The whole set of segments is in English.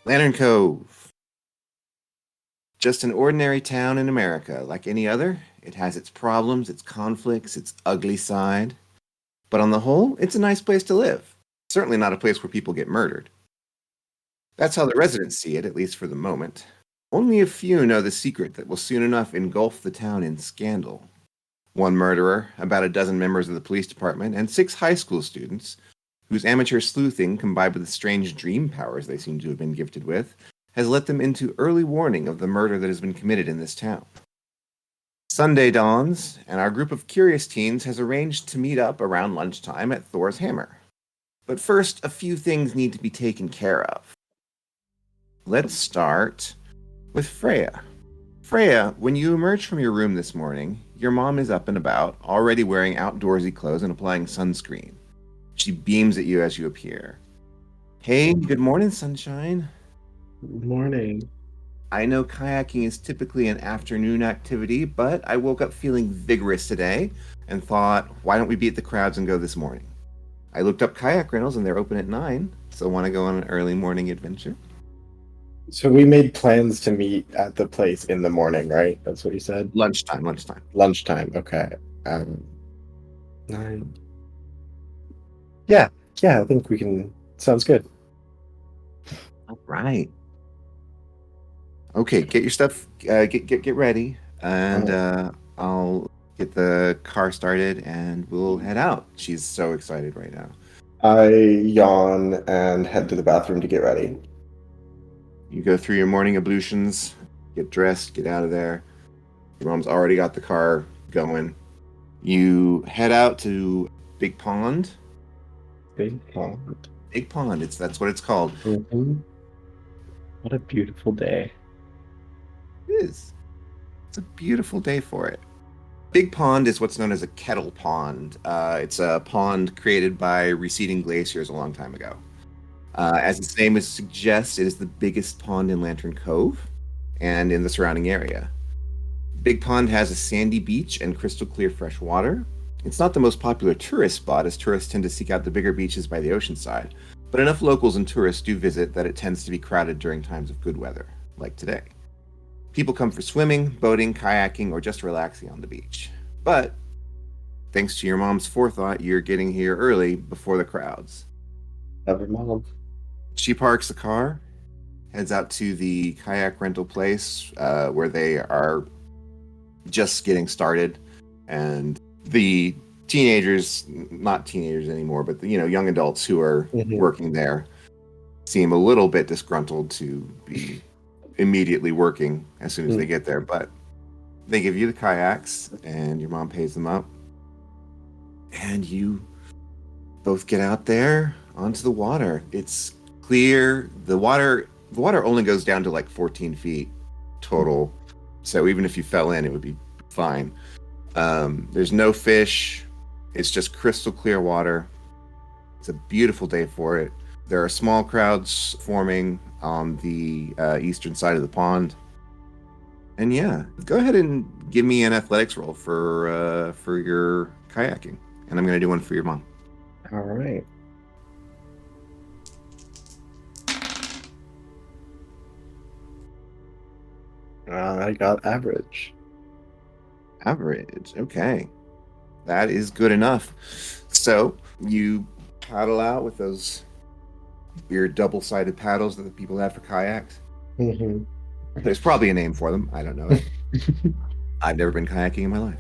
Lantern Cove. Just an ordinary town in America, like any other. It has its problems, its conflicts, its ugly side. But on the whole, it's a nice place to live. Certainly not a place where people get murdered. That's how the residents see it, at least for the moment. Only a few know the secret that will soon enough engulf the town in scandal. One murderer, about a dozen members of the police department, and 6 high school students, whose amateur sleuthing, combined with the strange dream powers they seem to have been gifted with, has let them into early warning of the murder that has been committed in this town. Sunday dawns, and our group of curious teens has arranged to meet up around lunchtime at Thor's Hammer. But first, a few things need to be taken care of. Let's start with Freya. Freya, when you emerge from your room this morning, your mom is up and about, already wearing outdoorsy clothes and applying sunscreen. She beams at you as you appear. Hey, good morning, sunshine. Good morning. I know kayaking is typically an afternoon activity, but I woke up feeling vigorous today and thought, why don't we beat the crowds and go this morning? I looked up kayak rentals and they're open at 9, so want to go on an early morning adventure? So we made plans to meet at the place in the morning, right? That's what you said? Lunchtime. Lunchtime, okay. 9. Yeah, I think we can. Sounds good. All right. Okay, get your stuff, get ready, and I'll get the car started and we'll head out. She's so excited right now. I yawn and head to the bathroom to get ready. You go through your morning ablutions, get dressed, get out of there. Your mom's already got the car going. You head out to Big Pond. Big pond. Big Pond, that's what it's called. Mm-hmm. What a beautiful day. It is. It's a beautiful day for it. Big Pond is what's known as a kettle pond. It's a pond created by receding glaciers a long time ago. As its name suggests, it is the biggest pond in Lantern Cove and in the surrounding area. Big Pond has a sandy beach and crystal clear fresh water. It's not the most popular tourist spot, as tourists tend to seek out the bigger beaches by the ocean side, but enough locals and tourists do visit that it tends to be crowded during times of good weather, like today. People come for swimming, boating, kayaking, or just relaxing on the beach. But, thanks to your mom's forethought, you're getting here early before the crowds. Never mind. She parks the car, heads out to the kayak rental place where they are just getting started, and the teenagers, not teenagers anymore, but the, young adults who are working there seem a little bit disgruntled to be immediately working as soon as they get there, but they give you the kayaks and your mom pays them up and you both get out there onto the water. It's clear. The water only goes down to like 14 feet total, so even if you fell in it would be fine. There's no fish. It's just crystal clear water. It's a beautiful day for it. There are small crowds forming on the eastern side of the pond. And yeah, go ahead and give me an athletics roll for your kayaking. And I'm going to do one for your mom. All right. I got average. Average. Okay. That is good enough. So you paddle out with those weird double-sided paddles that the people have for kayaks. Mm-hmm. There's probably a name for them. I don't know. I've never been kayaking in my life.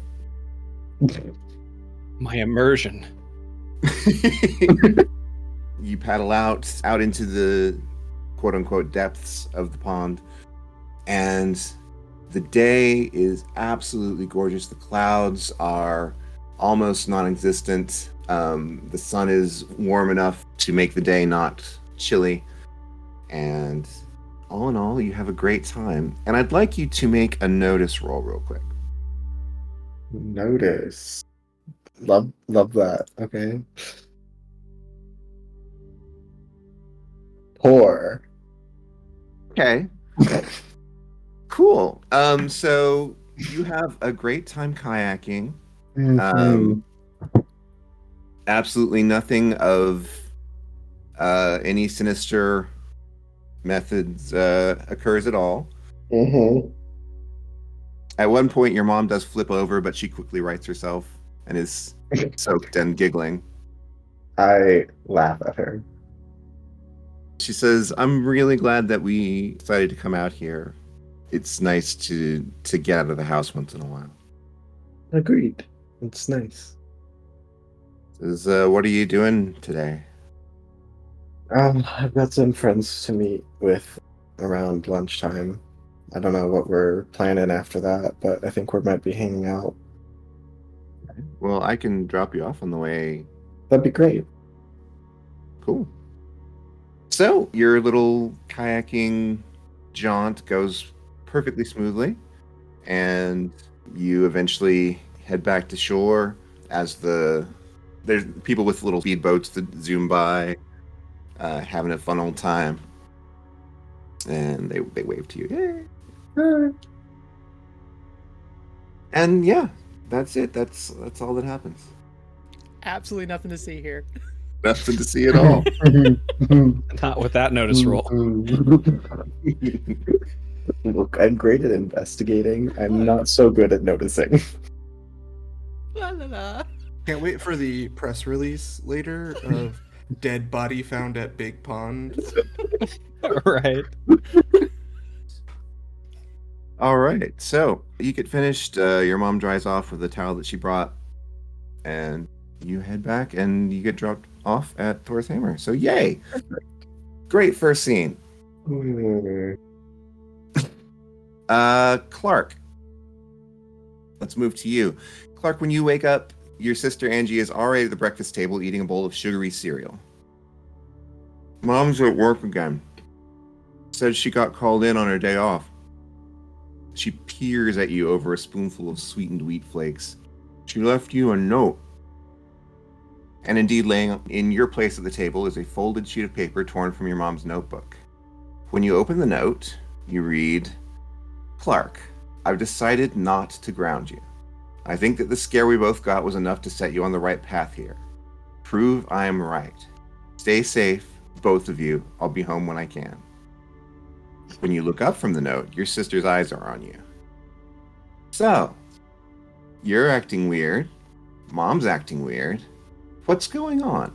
My immersion. You paddle out into the quote-unquote depths of the pond, and the day is absolutely gorgeous. The clouds are almost non-existent. The sun is warm enough to make the day not chilly, and all in all, you have a great time. And I'd like you to make a notice roll real quick. Notice. Love that. Okay. Poor. Okay. Cool. So you have a great time kayaking. Absolutely nothing of any sinister methods occurs at all. Mm-hmm. At one point, your mom does flip over, but she quickly rights herself and is soaked and giggling. I laugh at her. She says, "I'm really glad that we decided to come out here. It's nice to get out of the house once in a while." Agreed. It's nice. Says, "What are you doing today?" I've got some friends to meet with around lunchtime. I don't know what we're planning after that, but I think we might be hanging out. Well, I can drop you off on the way. That'd be great. Cool. So your little kayaking jaunt goes perfectly smoothly, and you eventually head back to shore as there's people with little speedboats that zoom by, having a fun old time, and they wave to you. Yay. And yeah, that's it. That's all that happens. Absolutely nothing to see here. Nothing to see at all. Not with that notice roll. Look, I'm great at investigating. I'm not so good at noticing. La la la. Can't wait for the press release later of dead body found at Big Pond. Right. All right, so you get finished. Your mom dries off with the towel that she brought, and you head back, and you get dropped off at Thor's Hammer. So yay! Great first scene. Clark. Let's move to you. Clark, when you wake up, your sister Angie is already at the breakfast table eating a bowl of sugary cereal. Mom's at work again. Said she got called in on her day off. She peers at you over a spoonful of sweetened wheat flakes. She left you a note. And indeed, laying in your place at the table is a folded sheet of paper torn from your mom's notebook. When you open the note, you read, "Clark, I've decided not to ground you. I think that the scare we both got was enough to set you on the right path here. Prove I am right. Stay safe, both of you. I'll be home when I can." When you look up from the note, your sister's eyes are on you. So, you're acting weird. Mom's acting weird. What's going on?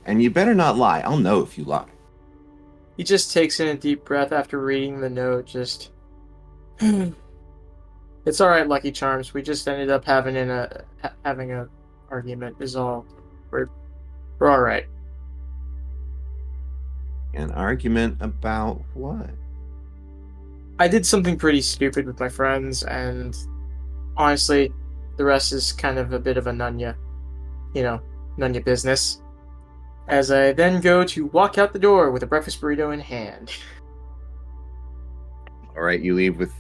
And you better not lie. I'll know if you lie. He just takes in a deep breath after reading the note, just... It's alright, Lucky Charms. We just ended up having an argument is all. We're alright. An argument about what? I did something pretty stupid with my friends, and honestly, the rest is kind of a bit of a Nunya business. As I then go to walk out the door with a breakfast burrito in hand. All right, you leave with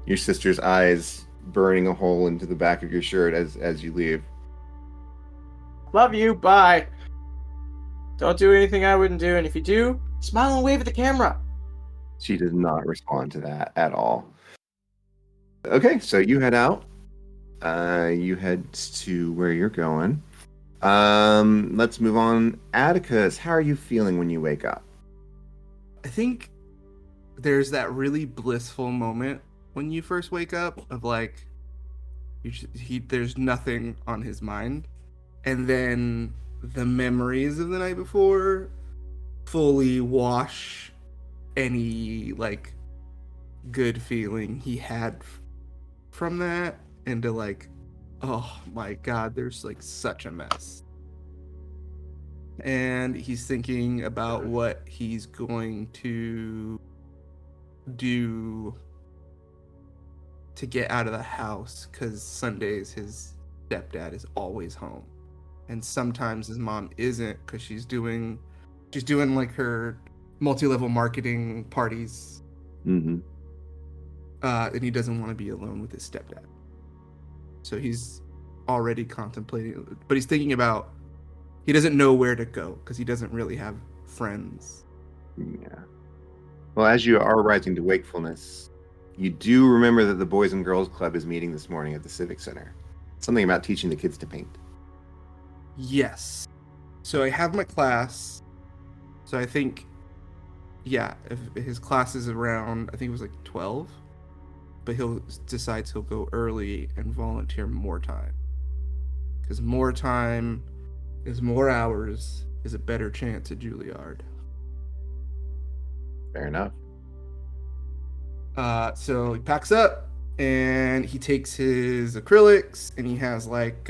your sister's eyes burning a hole into the back of your shirt as you leave. Love you, bye. Don't do anything I wouldn't do, and if you do, smile and wave at the camera. She does not respond to that at all. Okay, so you head out. You head to where you're going. Let's move on. Atticus, how are you feeling when you wake up? I think there's that really blissful moment when you first wake up of like, there's nothing on his mind. And then the memories of the night before fully wash any like good feeling he had from that into like, oh my god, there's like such a mess. And he's thinking about what he's going to do to get out of the house, because Sundays his stepdad is always home, and sometimes his mom isn't because she's doing like her multi-level marketing parties. Mm-hmm. And he doesn't want to be alone with his stepdad. So he's already contemplating, but he's thinking about, he doesn't know where to go because he doesn't really have friends. Yeah. Well, as you are rising to wakefulness, you do remember that the Boys and Girls Club is meeting this morning at the Civic Center. Something about teaching the kids to paint. Yes. So I have my class. So I think yeah, if his class is around, I think it was like 12, but he'll decides he'll go early and volunteer more time. Because more time is more hours, is a better chance at Juilliard. Fair enough. So he packs up and he takes his acrylics and he has like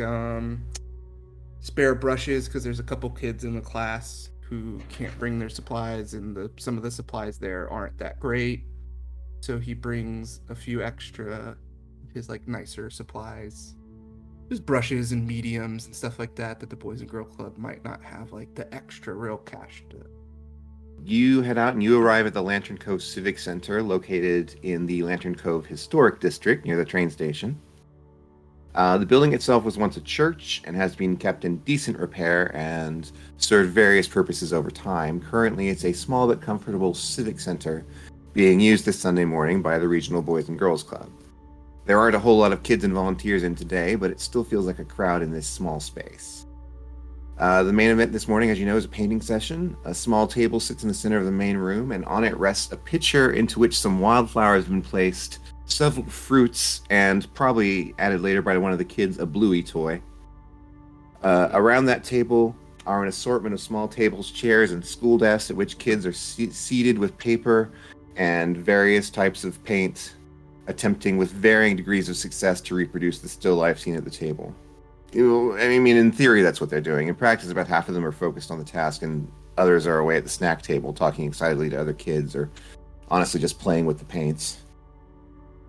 spare brushes because there's a couple kids in the class who can't bring their supplies and some of the supplies there aren't that great. So he brings a few extra his like nicer supplies. There's brushes and mediums and stuff like that the Boys and Girl Club might not have like the extra real cash to. You head out and you arrive at the Lantern Cove Civic Center, located in the Lantern Cove Historic District near the train station. The building itself was once a church and has been kept in decent repair and served various purposes over time. Currently, it's a small but comfortable civic center being used this Sunday morning by the Regional Boys and Girls Club. There aren't a whole lot of kids and volunteers in today, but it still feels like a crowd in this small space. The main event this morning, as you know, is a painting session. A small table sits in the center of the main room, and on it rests a pitcher into which some wildflowers have been placed, several fruits, and probably added later by one of the kids, a Bluey toy. Around that table are an assortment of small tables, chairs, and school desks at which kids are seated with paper and various types of paint, attempting with varying degrees of success to reproduce the still life scene at the table. I mean, in theory, that's what they're doing. In practice, about half of them are focused on the task, and others are away at the snack table, talking excitedly to other kids, or honestly just playing with the paints.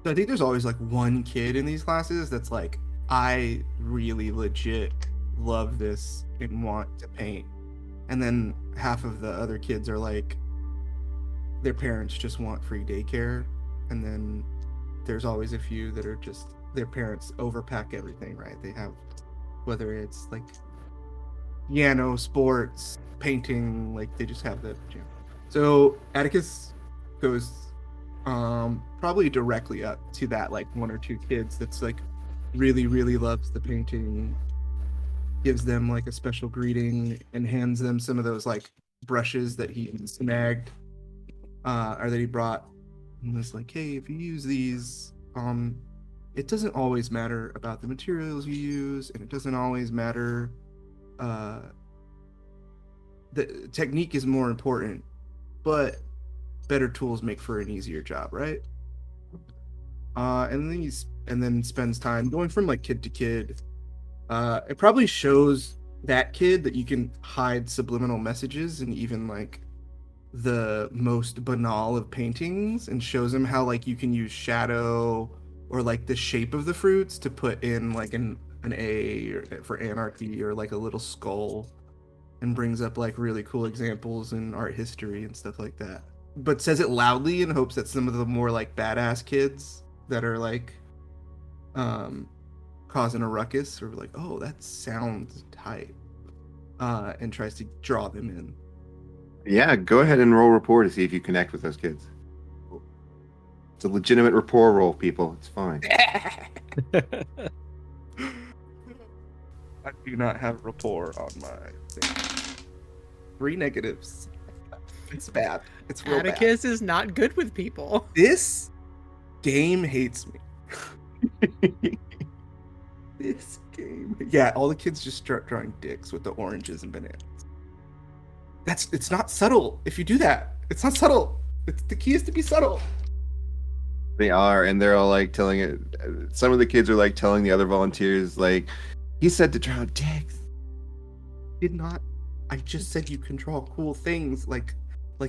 So I think there's always like one kid in these classes that's like, I really legit love this and want to paint. And then half of the other kids are like, their parents just want free daycare. And then there's always a few that are just, their parents overpack everything, right? They have, whether it's like piano, sports, painting, like they just have the gym. So Atticus goes probably directly up to that like one or two kids that's like really, really loves the painting, gives them like a special greeting and hands them some of those like brushes that he snagged or that he brought, and was like, hey, if you use these, it doesn't always matter about the materials you use, and it doesn't always matter, the technique is more important, but better tools make for an easier job, right? And then spends time going from like kid to kid. It probably shows that kid that you can hide subliminal messages and even like the most banal of paintings, and shows him how like you can use shadow or like the shape of the fruits to put in like an A for anarchy, or like a little skull, and brings up like really cool examples in art history and stuff like that, but says it loudly in hopes that some of the more like badass kids that are like causing a ruckus or like, oh, that sounds tight, and tries to draw them in. Yeah, go ahead and roll rapport to see if you connect with those kids. It's a legitimate rapport roll, people. It's fine. I do not have rapport on my thing. 3 negatives. It's bad. It's real bad. Atticus is not good with people. This game hates me. This game. Yeah, all the kids just start drawing dicks with the oranges and bananas. It's not subtle. If you do that, it's not subtle. The key is to be subtle. They are, and they're all like telling it. Some of the kids are like telling the other volunteers, like, he said to draw dicks. Did not. I just said you can draw cool things like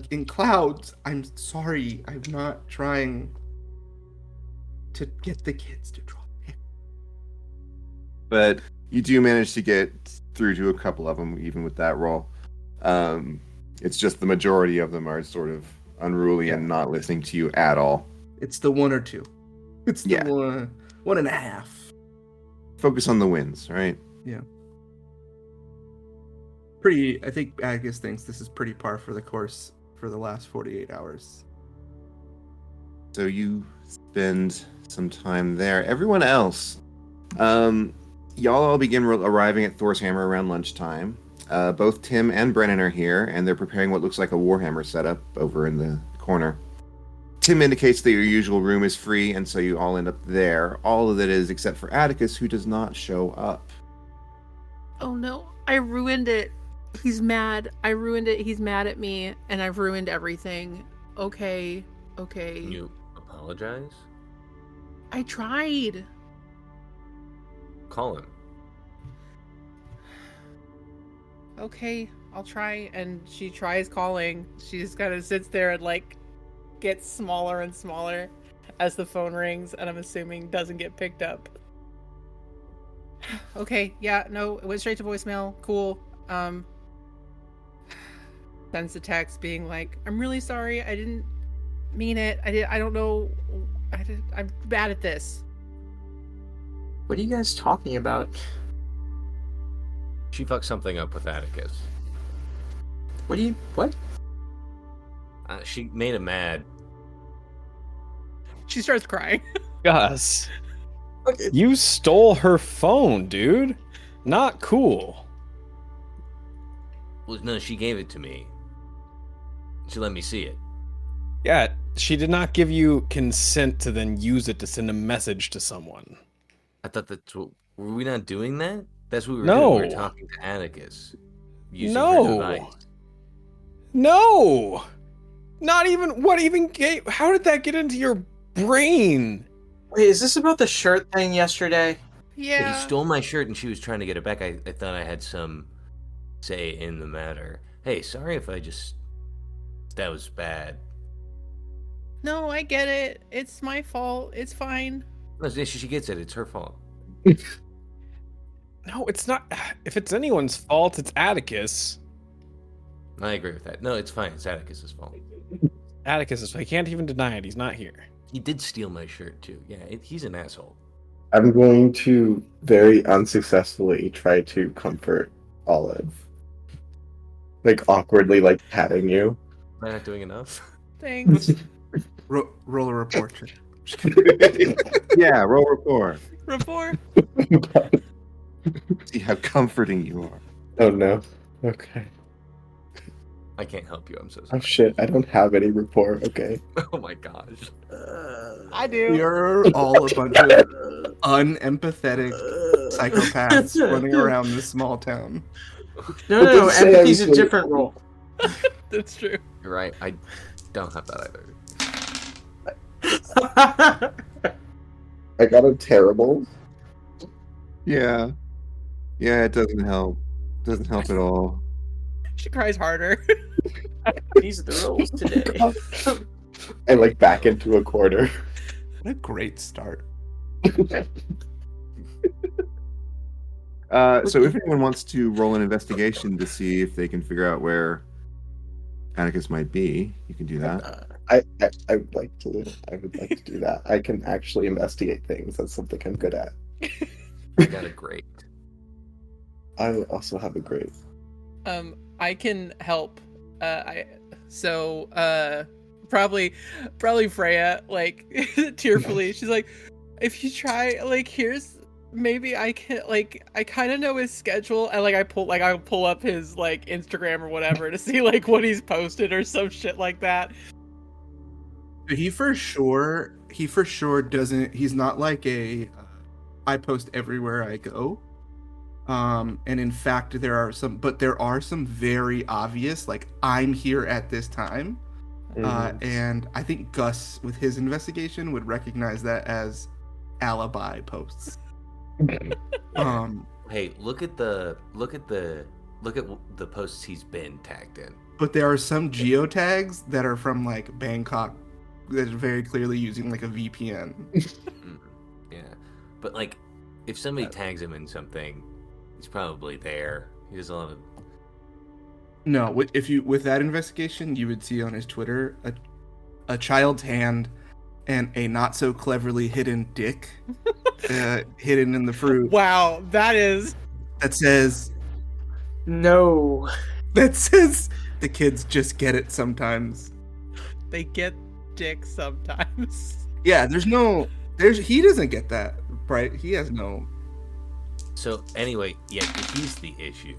in clouds. I'm sorry. I'm not trying to get the kids to draw dicks. But you do manage to get through to a couple of them, even with that roll. It's just the majority of them are sort of unruly and not listening to you at all. It's the 1 or 2. It's the 1.5. Focus on the wins, right? Yeah. I think Agus thinks this is pretty par for the course for the last 48 hours. So you spend some time there. Everyone else, y'all all begin arriving at Thor's Hammer around lunchtime. Both Tim and Brennan are here, and they're preparing what looks like a Warhammer setup over in the corner. Tim indicates that your usual room is free, and so you all end up there. All of it is except for Atticus, who does not show up. Oh no, I ruined it. He's mad. I ruined it. He's mad at me, and I've ruined everything. Okay. Can you apologize? I tried. Call him. Okay, I'll try. And she tries calling. She just kind of sits there and like gets smaller and smaller as the phone rings, and I'm assuming doesn't get picked up. Okay, yeah, no, it went straight to voicemail. Cool. Sends a text being like, "I'm really sorry. I didn't mean it. I don't know. I'm bad at this." What are you guys talking about? She fucked something up with Atticus. What? She made him mad. She starts crying. Gus, Okay. you stole her phone, dude. Not cool. Well, no, she gave it to me. She let me see it. Yeah, she did not give you consent to then use it to send a message to someone. I thought that's what... Were we not doing that? That's what we were No. doing. We were talking to Atticus. Using her No. device. No! Not even... What even gave... How did that get into your brain? Wait, is this about the shirt thing yesterday? Yeah. He stole my shirt and she was trying to get it back. I thought I had some say in the matter. Hey, sorry if I just... That was bad. No, I get it. It's my fault. It's fine. No, she gets it. It's her fault. No, it's not... If it's anyone's fault, it's Atticus. I agree with that. No, it's fine. It's Atticus's fault. Atticus is... He can't even deny it. He's not here. He did steal my shirt, too. Yeah, he's an asshole. I'm going to very unsuccessfully try to comfort Olive. Like, awkwardly, like, patting you. Am I not doing enough? Thanks. Roll a report. Yeah, roll report. Rapport. See how comforting you are. Oh no. Okay. I can't help you. I'm so Oh sorry. shit, I don't have any rapport. Okay. Oh my gosh. I do. You're all a bunch of unempathetic psychopaths running around this small town. No, Don't say empathy's a everything. different role. That's true. You're right. I don't have that either. I got a terrible. Yeah. Yeah, it doesn't help. Doesn't help at all. She cries harder. These are the rules today. I like back into a corner. What a great start. So if anyone wants to roll an investigation to see if they can figure out where Atticus might be, you can do that. I would like to. I would like to do that. I can actually investigate things. That's something I'm good at. I got a great. I also have a great. I can help. Probably Freya, like, tearfully. She's like, if you try, like, here's, maybe I can, like, I kind of know his schedule, and, like, I'll pull up his, like, Instagram or whatever to see, like, what he's posted or some shit like that. He for sure doesn't. He's not like a. I post everywhere I go. And in fact, there are some very obvious, like, I'm here at this time. And I think Gus, with his investigation, would recognize that as alibi posts. Hey, look at the posts he's been tagged in. But there are some geotags that are from, like, Bangkok that are very clearly using, like, a VPN. Yeah, but, like, if somebody tags him in something, he's probably there. He doesn't have a... No, with that investigation, you would see on his Twitter a child's hand and a not so cleverly hidden dick hidden in the fruit. Wow, that says No. the kids just get it sometimes. they get dick sometimes. Yeah, he doesn't get that, right? He has no. So anyway, yeah, if he's the issue,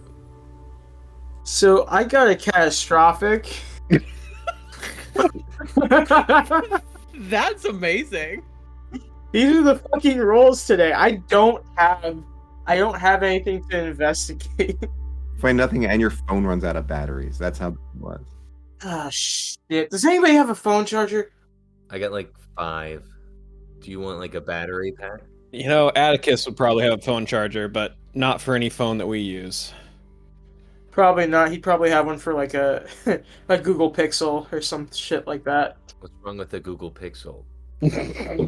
So I got a catastrophic. That's amazing. These are the fucking rolls today. I don't have anything to investigate. Find nothing, and your phone runs out of batteries. That's how bad it was. Ah, shit. Does anybody have a phone charger? I got like 5. Do you want like a battery pack? You know, Atticus would probably have a phone charger, but not for any phone that we use. Probably not. He'd probably have one for like a Google Pixel or some shit like that. What's wrong with the Google Pixel?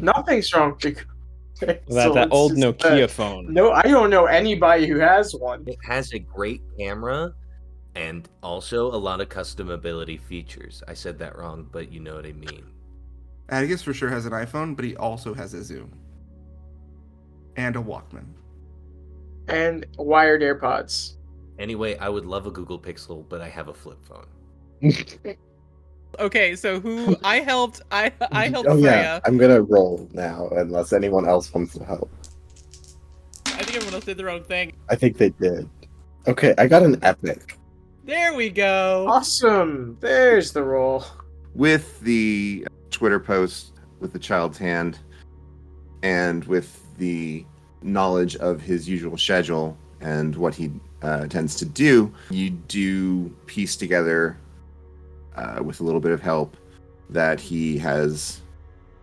Nothing's wrong with Google Pixel. That It's old just Nokia that- phone. No, I don't know anybody who has one. It has a great camera and also a lot of customability features. I said that wrong, but you know what I mean. Atticus for sure has an iPhone, but he also has a Zoom. And a Walkman. And wired AirPods. Anyway, I would love a Google Pixel, but I have a flip phone. Okay, so who I helped Oh Freya. yeah, I'm gonna roll now, unless anyone else wants to help. I think everyone else did their own thing. I think they did. Okay, I got an epic. There we go. Awesome. There's the roll. With the Twitter post with the child's hand, and with the knowledge of his usual schedule and what he tends to do, you do piece together, with a little bit of help, that he has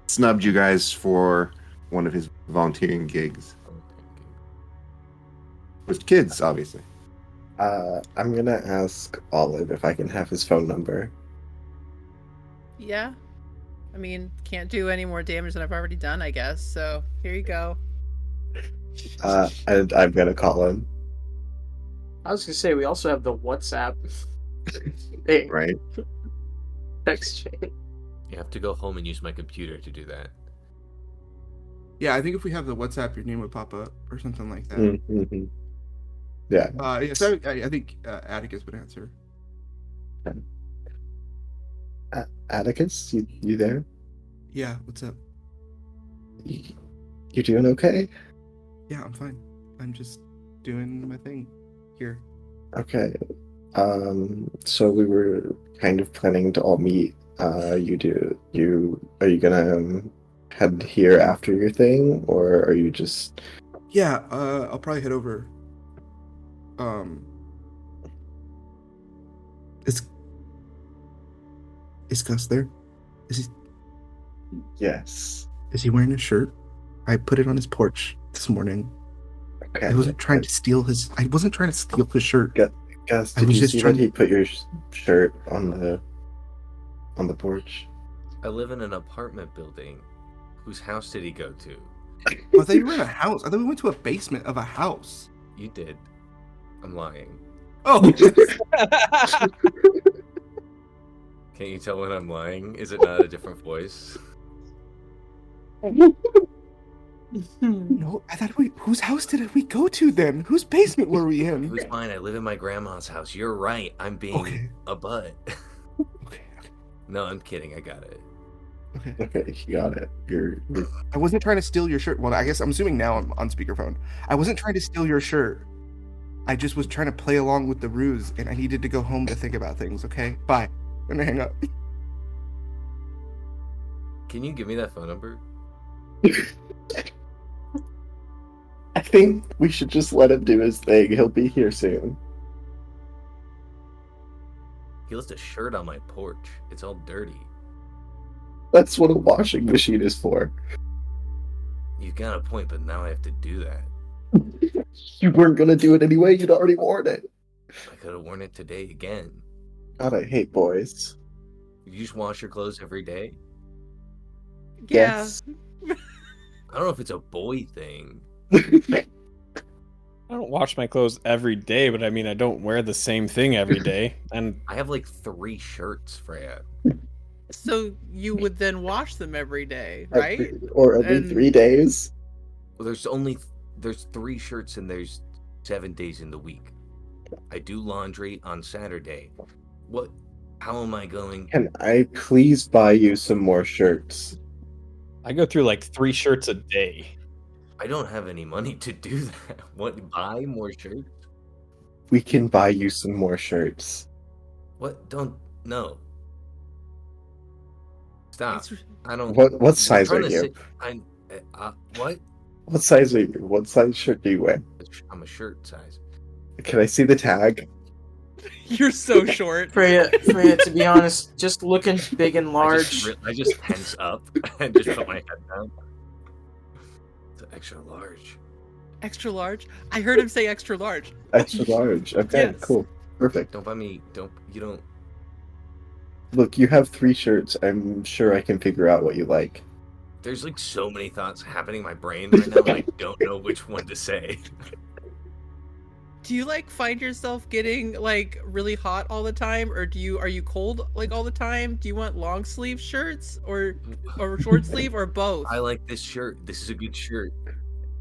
snubbed you guys for one of his volunteering gigs. With kids, obviously. I'm gonna ask Olive if I can have his phone number. Yeah. I mean, can't do any more damage than I've already done, I guess. So here you go. And I'm gonna call him. I was gonna say we also have the WhatsApp thing. Right? Exchange. You have to go home and use my computer to do that. Yeah, I think if we have the WhatsApp, your name would pop up or something like that. Mm-hmm. Yeah. Yeah, so I think Atticus would answer. Atticus, you there? Yeah, what's up? You doing okay? Yeah, I'm fine. I'm just doing my thing here. Okay. So we were kind of planning to all meet. Are you gonna head here after your thing, or are you just? Yeah, I'll probably head over. Is Gus there? Is Yes. he wearing a shirt? I put it on his porch this morning. Okay. I wasn't trying to steal his shirt. Gus, I did was you just see trying- that he put your shirt on the porch? I live in an apartment building. Whose house did he go to? I thought you were in a house. I thought we went to a basement of a house. You did. I'm lying. Oh, Can't you tell when I'm lying? Is it not a different voice? no! I thought whose house did we go to then? Whose basement were we It in? was mine. I live in my grandma's house. You're right. I'm being Okay. a butt. Okay. No, I'm kidding. I got it. Okay, you got it. You're I wasn't trying to steal your shirt. Well, I guess I'm assuming now I'm on speakerphone. I wasn't trying to steal your shirt. I just was trying to play along with the ruse, and I needed to go home to think about things. Okay, bye. I'm gonna hang up. Can you give me that phone number? I think we should just let him do his thing. He'll be here soon. He left a shirt on my porch. It's all dirty. That's what a washing machine is for. You got a point, but now I have to do that. You weren't gonna do it anyway. You'd already worn it. I could have worn it today again. God, I hate boys. You just wash your clothes every day? Yeah. Yes. I don't know if it's a boy thing. I don't wash my clothes every day, but I mean, I don't wear the same thing every day. And I have like 3 shirts, Freya. So you would then wash them every day, right? Or every And- 3 days. Well, there's 3 shirts and there's 7 days in the week. I do laundry on Saturday. What? How am I going? Can I please buy you some more shirts? I go through like 3 shirts a day. I don't have any money to do that. What? Buy more shirts? We can buy you some more shirts. What? Don't. No. Stop. It's- I don't. What we're size are trying to you? say- I'm. What? What size are you? What size shirt do you wear? I'm a shirt size. Can I see the tag? You're so short. Freya, to be honest, just looking big and large. I just tense up and just put my head down. It's an extra large. Extra large? I heard him say extra large. Extra large. Okay, Yes. cool. Perfect. Don't buy me. You don't. Look, you have 3 shirts. I'm sure I can figure out what you like. There's like so many thoughts happening in my brain right now, and I don't know which one to say. Do you like find yourself getting like really hot all the time, or are you cold like all the time? Do you want long sleeve shirts or short sleeve or both? I like this shirt. This is a good shirt.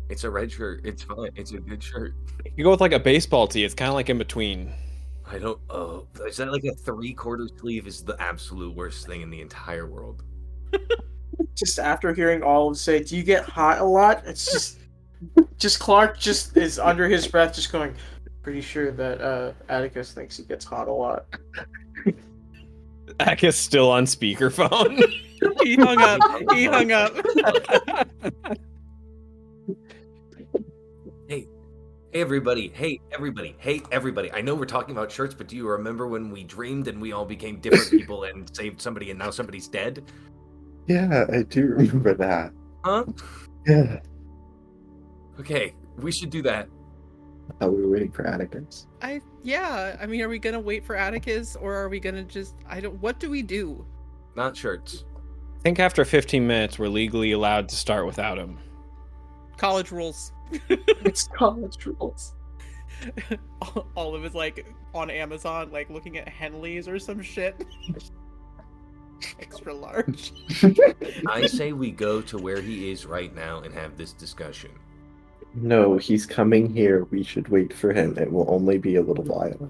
It's a red shirt. It's fine. It's a good shirt. You go with like a baseball tee. It's kind of like in between. I don't. Oh, is that like a 3/4 sleeve? Is the absolute worst thing in the entire world. Just after hearing all of say, "Do you get hot a lot?" It's just Clark just is under his breath, just going. Pretty sure that Atticus thinks he gets hot a lot. Akis still on speakerphone. He hung up. He hung up. Hey everybody. Hey everybody. Hey everybody. I know we're talking about shirts, but do you remember when we dreamed and we all became different people and saved somebody and now somebody's dead? Yeah, I do remember that. Huh? Yeah. Okay, we should do that. I thought we were waiting for Atticus. Yeah. I mean, are we gonna wait for Atticus, or are we gonna just? What do we do? Not shirts. I think after 15 minutes, we're legally allowed to start without him. College rules. It's college rules. All of it's like on Amazon, like looking at Henleys or some shit. Extra large. I say we go to where he is right now and have this discussion. No, he's coming here. We should wait for him. It will only be a little while.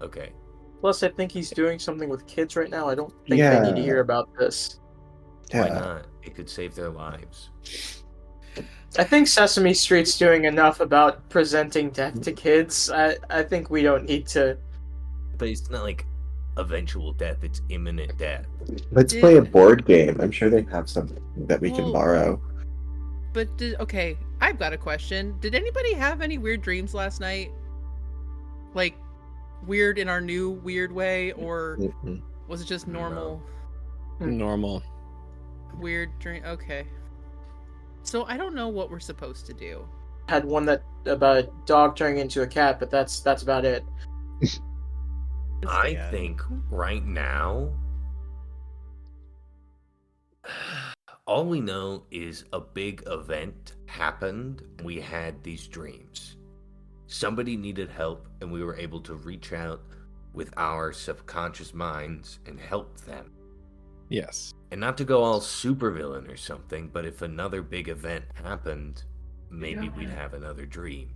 Okay. Plus, I think he's doing something with kids right now. I don't think they Yeah. need to hear about this. Why Yeah. not? It could save their lives. I think Sesame Street's doing enough about presenting death to kids. I think we don't need to. But it's not like eventual death, it's imminent death. Let's play a board game. I'm sure they have something that we can Well- borrow. But okay, I've got a question. Did anybody have any weird dreams last night? Like weird in our new weird way, or Mm-mm. was it just normal Normal. weird dream? Okay. So I don't know what we're supposed to do. Had one that about a dog turning into a cat, but that's about it. I Stan. think right now, all we know is a big event happened. We had these dreams. Somebody needed help, and we were able to reach out with our subconscious minds and help them. Yes. And not to go all supervillain or something, but if another big event happened, maybe we'd have another dream.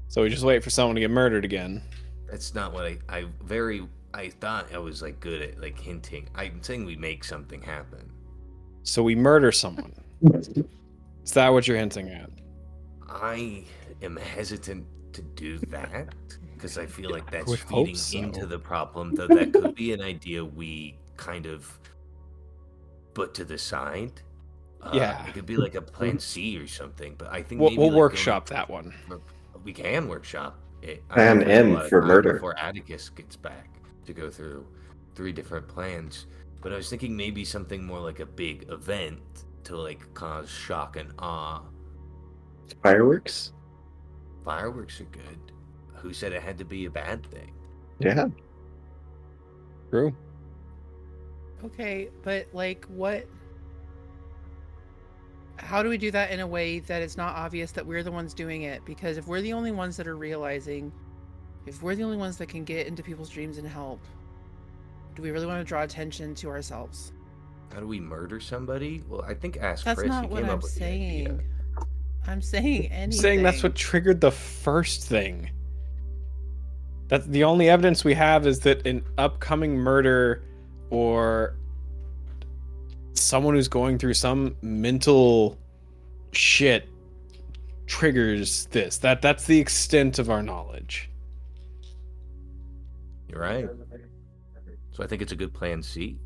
So we just wait for someone to get murdered again. That's not what I thought I was like good at like hinting. I'm saying we make something happen. So we murder someone. Is that what you're hinting at? I am hesitant to do that because I feel like that's would hope feeding so. into the problem, though that could be an idea we kind of put to the side. Yeah. It could be like a plan C or something, but I think We'll maybe like workshop that one. we can workshop it. Plan think we have a N lot of for time murder. before Atticus gets back to go through 3 different plans. But I was thinking maybe something more like a big event to like cause shock and awe. Fireworks? Fireworks are good. Who said it had to be a bad thing? Yeah. True. Okay, but like what? How do we do that in a way that it's not obvious that we're the ones doing it? Because if we're the only ones that are realizing, if we're the only ones that can get into people's dreams and help, do we really want to draw attention to ourselves? How do we murder somebody? Well, I think ask That's Chris. not He what came I'm up with saying. the idea. I'm saying I'm anything. saying that's what triggered the first thing. That's the only evidence we have is that an upcoming murder or someone who's going through some mental shit triggers this. That's the extent of our knowledge. You're right. So I think it's a good plan C.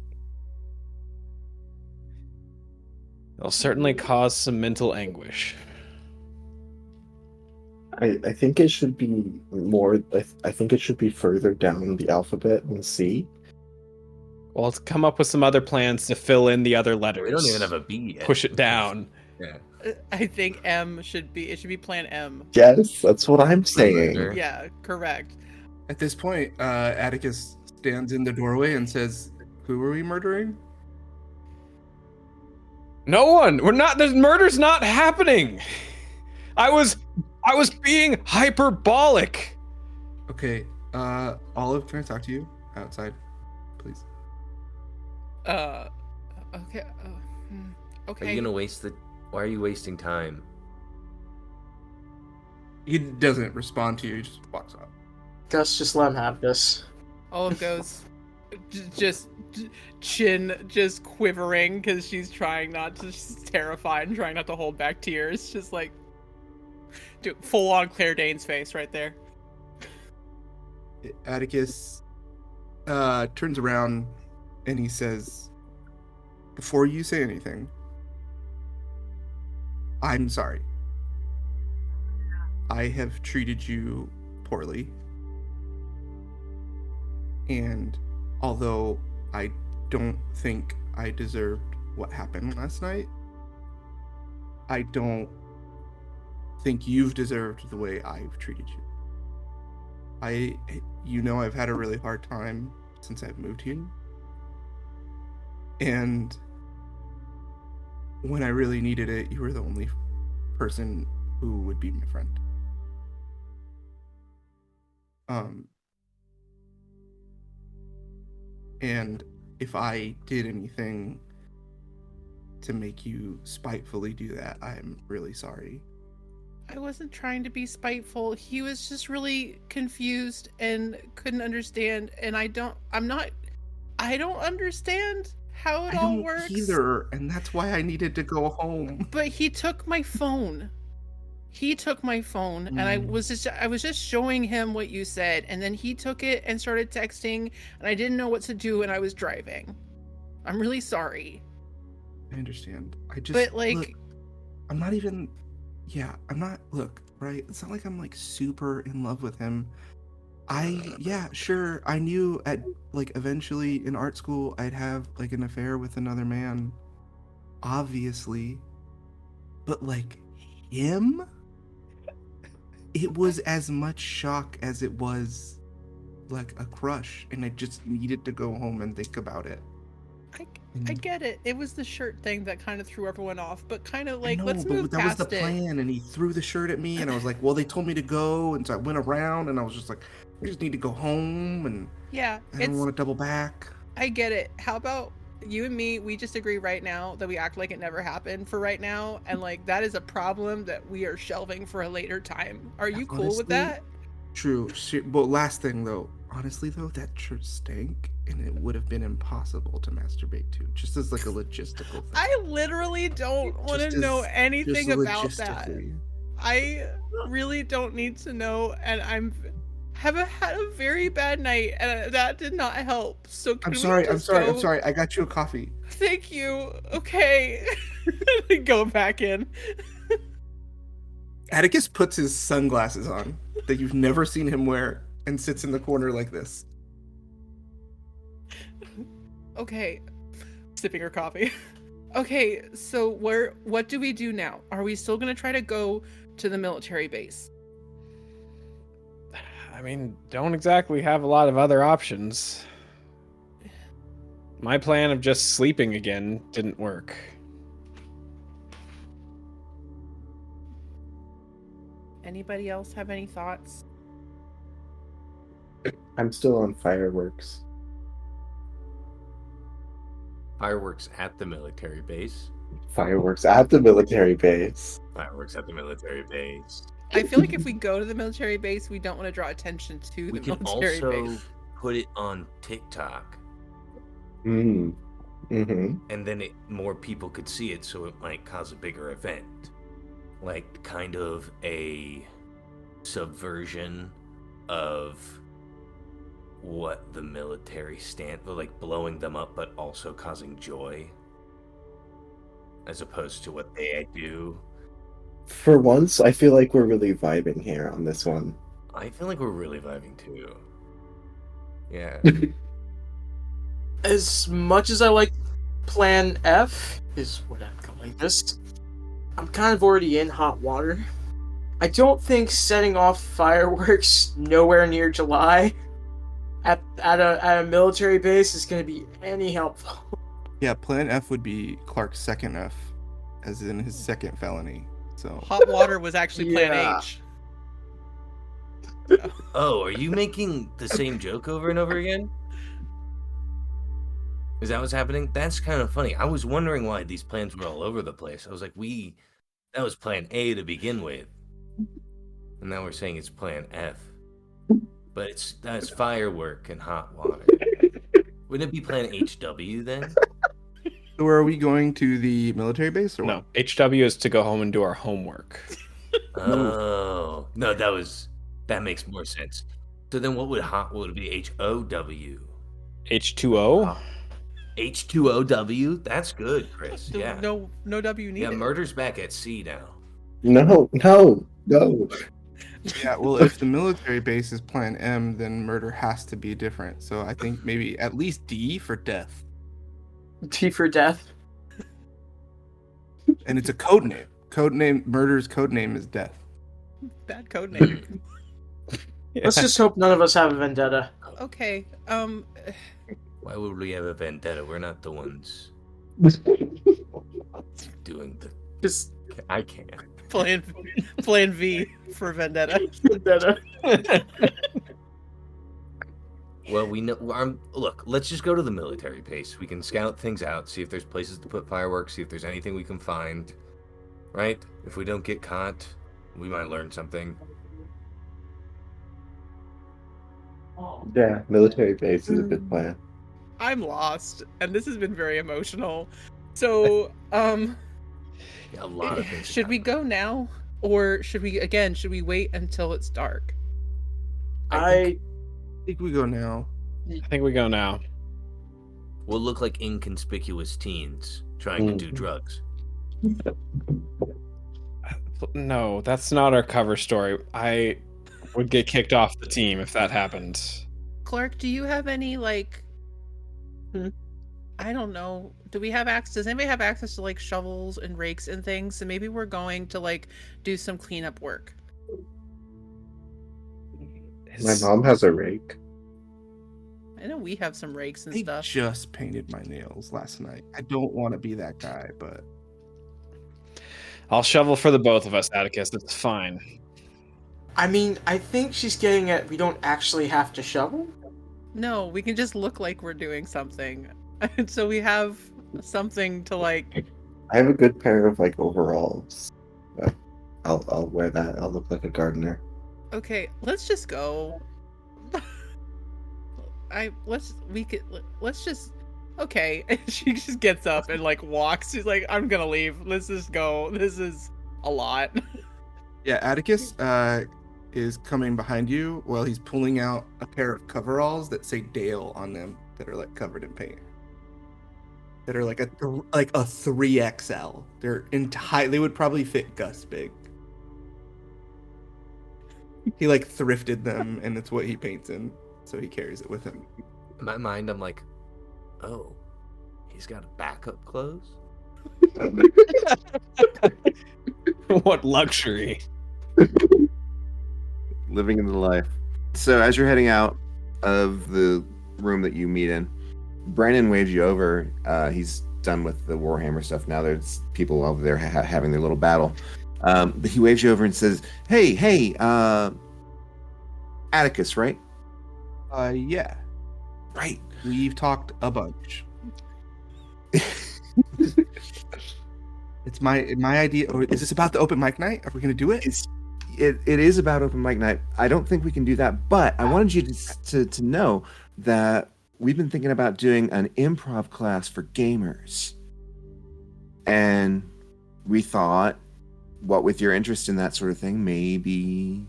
It'll certainly cause some mental anguish. I think it should be more. I think it should be further down the alphabet in C. Well, let's come up with some other plans to fill in the other letters. We don't even have a B yet. Push it down. Yeah. I think M should be plan M. Yes, that's what I'm saying. Sure. Yeah, correct. At this point, Atticus stands in the doorway and says, "Who are we murdering?" No one. We're not. The murder's not happening. I was being hyperbolic. Okay, Olive, can I talk to you outside, please? Okay. Okay. Are you gonna waste the? Why are you wasting time? He doesn't respond to you. He just walks off. Gus, just let him have this. Olive goes, just chin just quivering because she's trying not to, she's terrified and trying not to hold back tears. Just like, dude, full on Claire Danes face right there. Atticus turns around and he says, "Before you say anything, I'm sorry. I have treated you poorly. And although I don't think I deserved what happened last night, I don't think you've deserved the way I've treated you. I've had a really hard time since I've moved here. And when I really needed it, you were the only person who would be my friend. And if I did anything to make you spitefully do that, I'm really sorry." I wasn't trying to be spiteful. He was just really confused and couldn't understand. And I don't understand how it I all don't works. either, and that's why I needed to go home. But he took my phone. And I was just showing him what you said, and then he took it and started texting, and I didn't know what to do, and I was driving. I'm really sorry. I understand. But like, look, I'm not even. Yeah, I'm not. Look, right? It's not like I'm like super in love with him. Sure. I knew eventually in art school I'd have like an affair with another man. Obviously. But like him? It was as much shock as it was like a crush, and I just needed to go home and think about it. I get it. It was the shirt thing that kind of threw everyone off, but kind of like, I know, let's but move that past was the plan, and he threw the shirt at me, and I was like, well, they told me to go, and so I went around, and I was just like, I just need to go home, and Yeah, I don't want to double back. I get it. How about you and me, we just agree right now that we act like it never happened for right now, and like that is a problem that we are shelving for a later time. Are you cool with Honestly, that? True. But last thing though, honestly though, that shirt stank, and it would have been impossible to masturbate to, just as like a logistical thing. I literally don't want Just to know as- anything just about that. logistically. I really don't need to know, and have had a very bad night, and that did not help. So can I'm we sorry. just go? I got you a coffee. Thank you. Okay. Go back in. Atticus puts his sunglasses on that you've never seen him wear and sits in the corner like this. Okay. Sipping her coffee. Okay, so what do we do now? Are we still gonna try to go to the military base? I mean, don't exactly have a lot of other options. My plan of just sleeping again didn't work. Anybody else have any thoughts? I'm still on fireworks. Fireworks at the military base. Fireworks at the military base. Fireworks at the military base. I feel like if we go to the military base, we don't want to draw attention to We the can military also base. put it on TikTok, Mm-hmm. and then more people could see it, so it might cause a bigger event. like kind of a subversion of what the military stand for, like blowing them up but also causing joy, as opposed to what they do. For once, I feel like we're really vibing here on this one. I feel like we're really vibing too. Yeah. As much as I like Plan F, is what I'm calling this, I'm kind of already in hot water. I don't think setting off fireworks nowhere near July at a military base is going to be any helpful. Yeah, Plan F would be Clark's second F, as in his second felony. So Hot water was actually Plan Yeah. H. Oh, are you making the same joke over and over again? Is that what's happening? That's kind of funny. I was wondering why these plans were all over the place. I was like, that was Plan A to begin with. And now we're saying it's Plan F. But that's firework and hot water. Wouldn't it be Plan HW then? So are we going to the military base or No, what? HW is to go home and do our homework. Oh. No, that makes more sense. So then what would it be HOW? H2O? H2OW? That's good, Chris. Yeah. No W needed. Yeah, murder's back at sea now. No. Yeah, well, if the military base is Plan M, then murder has to be different. So I think maybe at least D for death. T for death. And it's a code name. Murder's code name is death. Bad code name. Let's just hope none of us have a vendetta. Okay. Why would we have a vendetta? We're not the ones doing the. Just I can't. Plan V for vendetta. vendetta. Well, we know. Look, let's just go to the military base. We can scout things out, see if there's places to put fireworks, see if there's anything we can find. Right? If we don't get caught, we might learn something. Yeah, military base is a good plan. I'm lost, and this has been very emotional. So, Yeah, a lot of things. should we go now, or should we wait until it's dark? I think we go now. I think we go now. We'll look like inconspicuous teens trying to do drugs. No, that's not our cover story. I would get kicked off the team if that happened. Clark, do you have any I don't know. Does anybody have access to shovels and rakes and things? So maybe we're going to do some cleanup work. My mom has a rake. I know we have some rakes and I stuff. just painted my nails last night. I don't want to be that guy, but I'll shovel for the both of us, Atticus. It's fine. I mean, I think she's getting at we don't actually have to shovel. No, we can just look like we're doing something. And so we have something to I have a good pair of overalls. But I'll wear that. I'll look like a gardener. Okay, let's just go. Okay. And she just gets up and walks. She's like, I'm gonna leave. Let's just go. This is a lot. yeah, Atticus is coming behind you while he's pulling out a pair of coveralls that say Dale on them that are covered in paint. That are like a 3XL. They're they would probably fit Gus big. He thrifted them, and it's what he paints in, so he carries it with him. In my mind, I'm like, oh, he's got backup clothes? What luxury. Living in the life. So as you're heading out of the room that you meet in, Brandon waves you over. He's done with the Warhammer stuff now. There's people over there having their little battle. But he waves you over and says, hey, Atticus, right? Yeah. Right. We've talked a bunch. It's my idea. Or is this about the open mic night? Are we going to do it? It is about open mic night. I don't think we can do that, but I wanted you to know that we've been thinking about doing an improv class for gamers. And we thought what with your interest in that sort of thing, maybe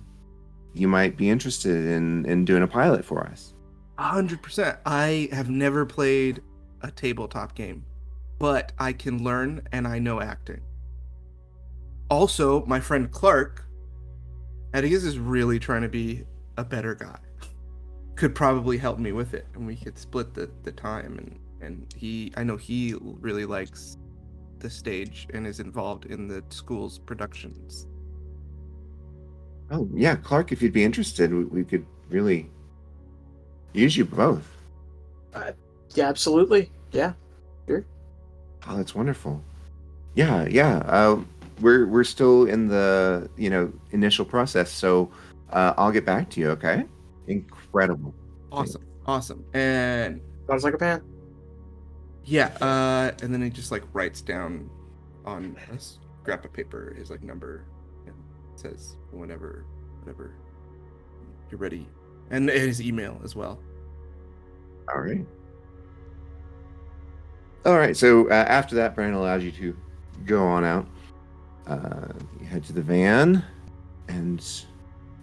you might be interested in doing a pilot for us. 100%. I have never played a tabletop game, but I can learn and I know acting. Also, my friend Clark, Atticus is really trying to be a better guy. Could probably help me with it, and we could split the time. And I know he really likes the stage and is involved in the school's productions. Oh, yeah, Clark, if you'd be interested, we could really use you both. Yeah, absolutely. Yeah. Sure. Oh, that's wonderful. Yeah. We're still in the initial process, so I'll get back to you. Okay. Incredible. Awesome. And Sounds like a plan. yeah, and then he just like writes down on a scrap of paper his like number and says whenever you're ready, and his email as well. All right. So after that, Brian allows you to go on out. You head to the van and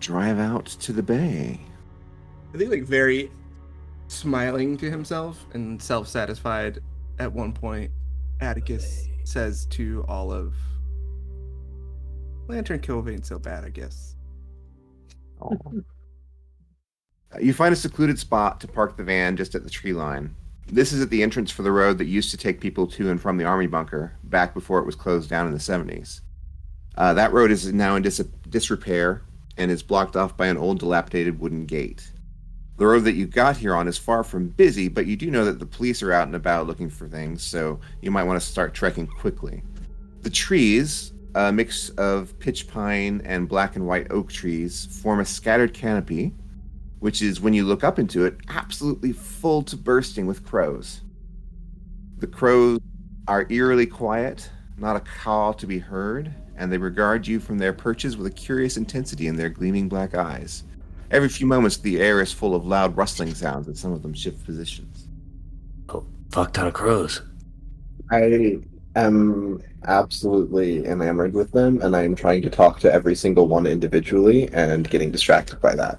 drive out to the bay. I think like very smiling to himself and self-satisfied. At one point, Atticus says to Olive, "Lantern Cove ain't so bad, I guess." Oh. You find a secluded spot to park the van just at the tree line. This is at the entrance for the road that used to take people to and from the army bunker back before it was closed down in the 70s. That road is now in disrepair and is blocked off by an old dilapidated wooden gate. The road that you got here on is far from busy, but you do know that the police are out and about looking for things, so you might want to start trekking quickly. The trees, a mix of pitch pine and black and white oak trees, form a scattered canopy, which is, when you look up into it, absolutely full to bursting with crows. The crows are eerily quiet, not a call to be heard, and they regard you from their perches with a curious intensity in their gleaming black eyes. Every few moments, the air is full of loud rustling sounds, and some of them shift positions. Oh, fuck ton of crows. I am absolutely enamored with them, and I am trying to talk to every single one individually and getting distracted by that.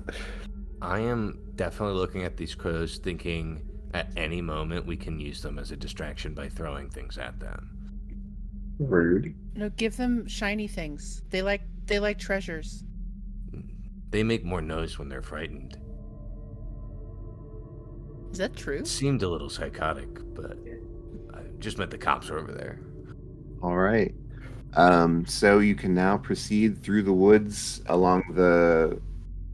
I am definitely looking at these crows thinking at any moment we can use them as a distraction by throwing things at them. Rude. No, give them shiny things. They like treasures. They make more noise when they're frightened. Is that true? It seemed a little psychotic, but I just meant the cops were over there. All right. So you can now proceed through the woods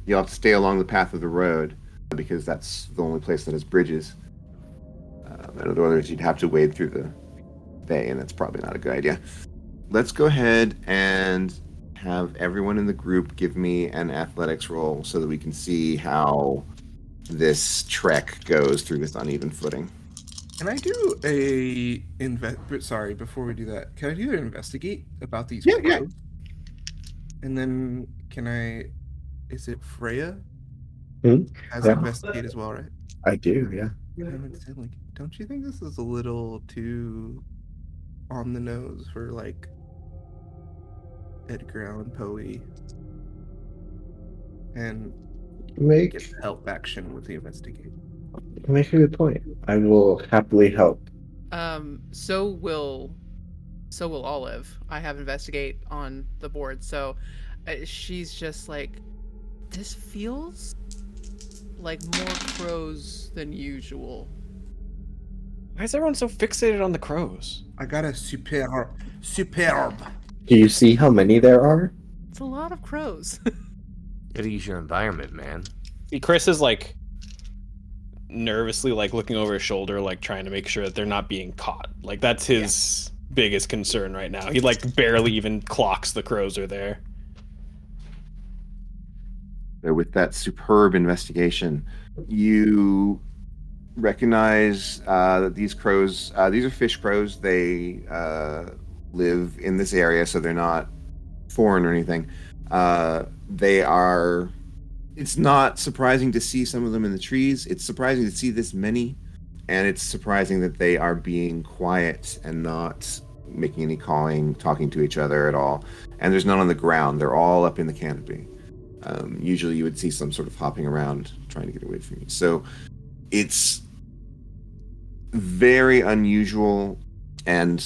you'll have to stay along the path of the road because that's the only place that has bridges. In other words, you'd have to wade through the bay, and that's probably not a good idea. Let's go ahead and have everyone in the group give me an athletics roll so that we can see how this trek goes through this uneven footing. Can I do Sorry, before we do that, can I do an investigate about these Yeah. crows? And then is it Freya? Has investigate as well, right? I do, yeah. Don't you think this is a little too on the nose for like Edgar Allan Poe and Make get help action with the investigate? a good point. I will happily help. So will Olive. I have investigate on the board, so she's just like, this feels like more crows than usual. Why is everyone so fixated on the crows? I got a superb. Do you see how many there are? It's a lot of crows. Gotta use your environment, man. See, Chris is like nervously like looking over his shoulder, like trying to make sure that they're not being caught. Like that's his biggest concern right now. He like barely even clocks the crows are there. So with that superb investigation, you recognize that these crows, these are fish crows. They live in this area, so they're not foreign or anything. It's not surprising to see some of them in the trees. It's surprising to see this many, and it's surprising that they are being quiet and not making any calling, talking to each other at all. and there's none on the ground. They're all up in the canopy. Usually you would see some sort of hopping around trying to get away from you. So it's very unusual, and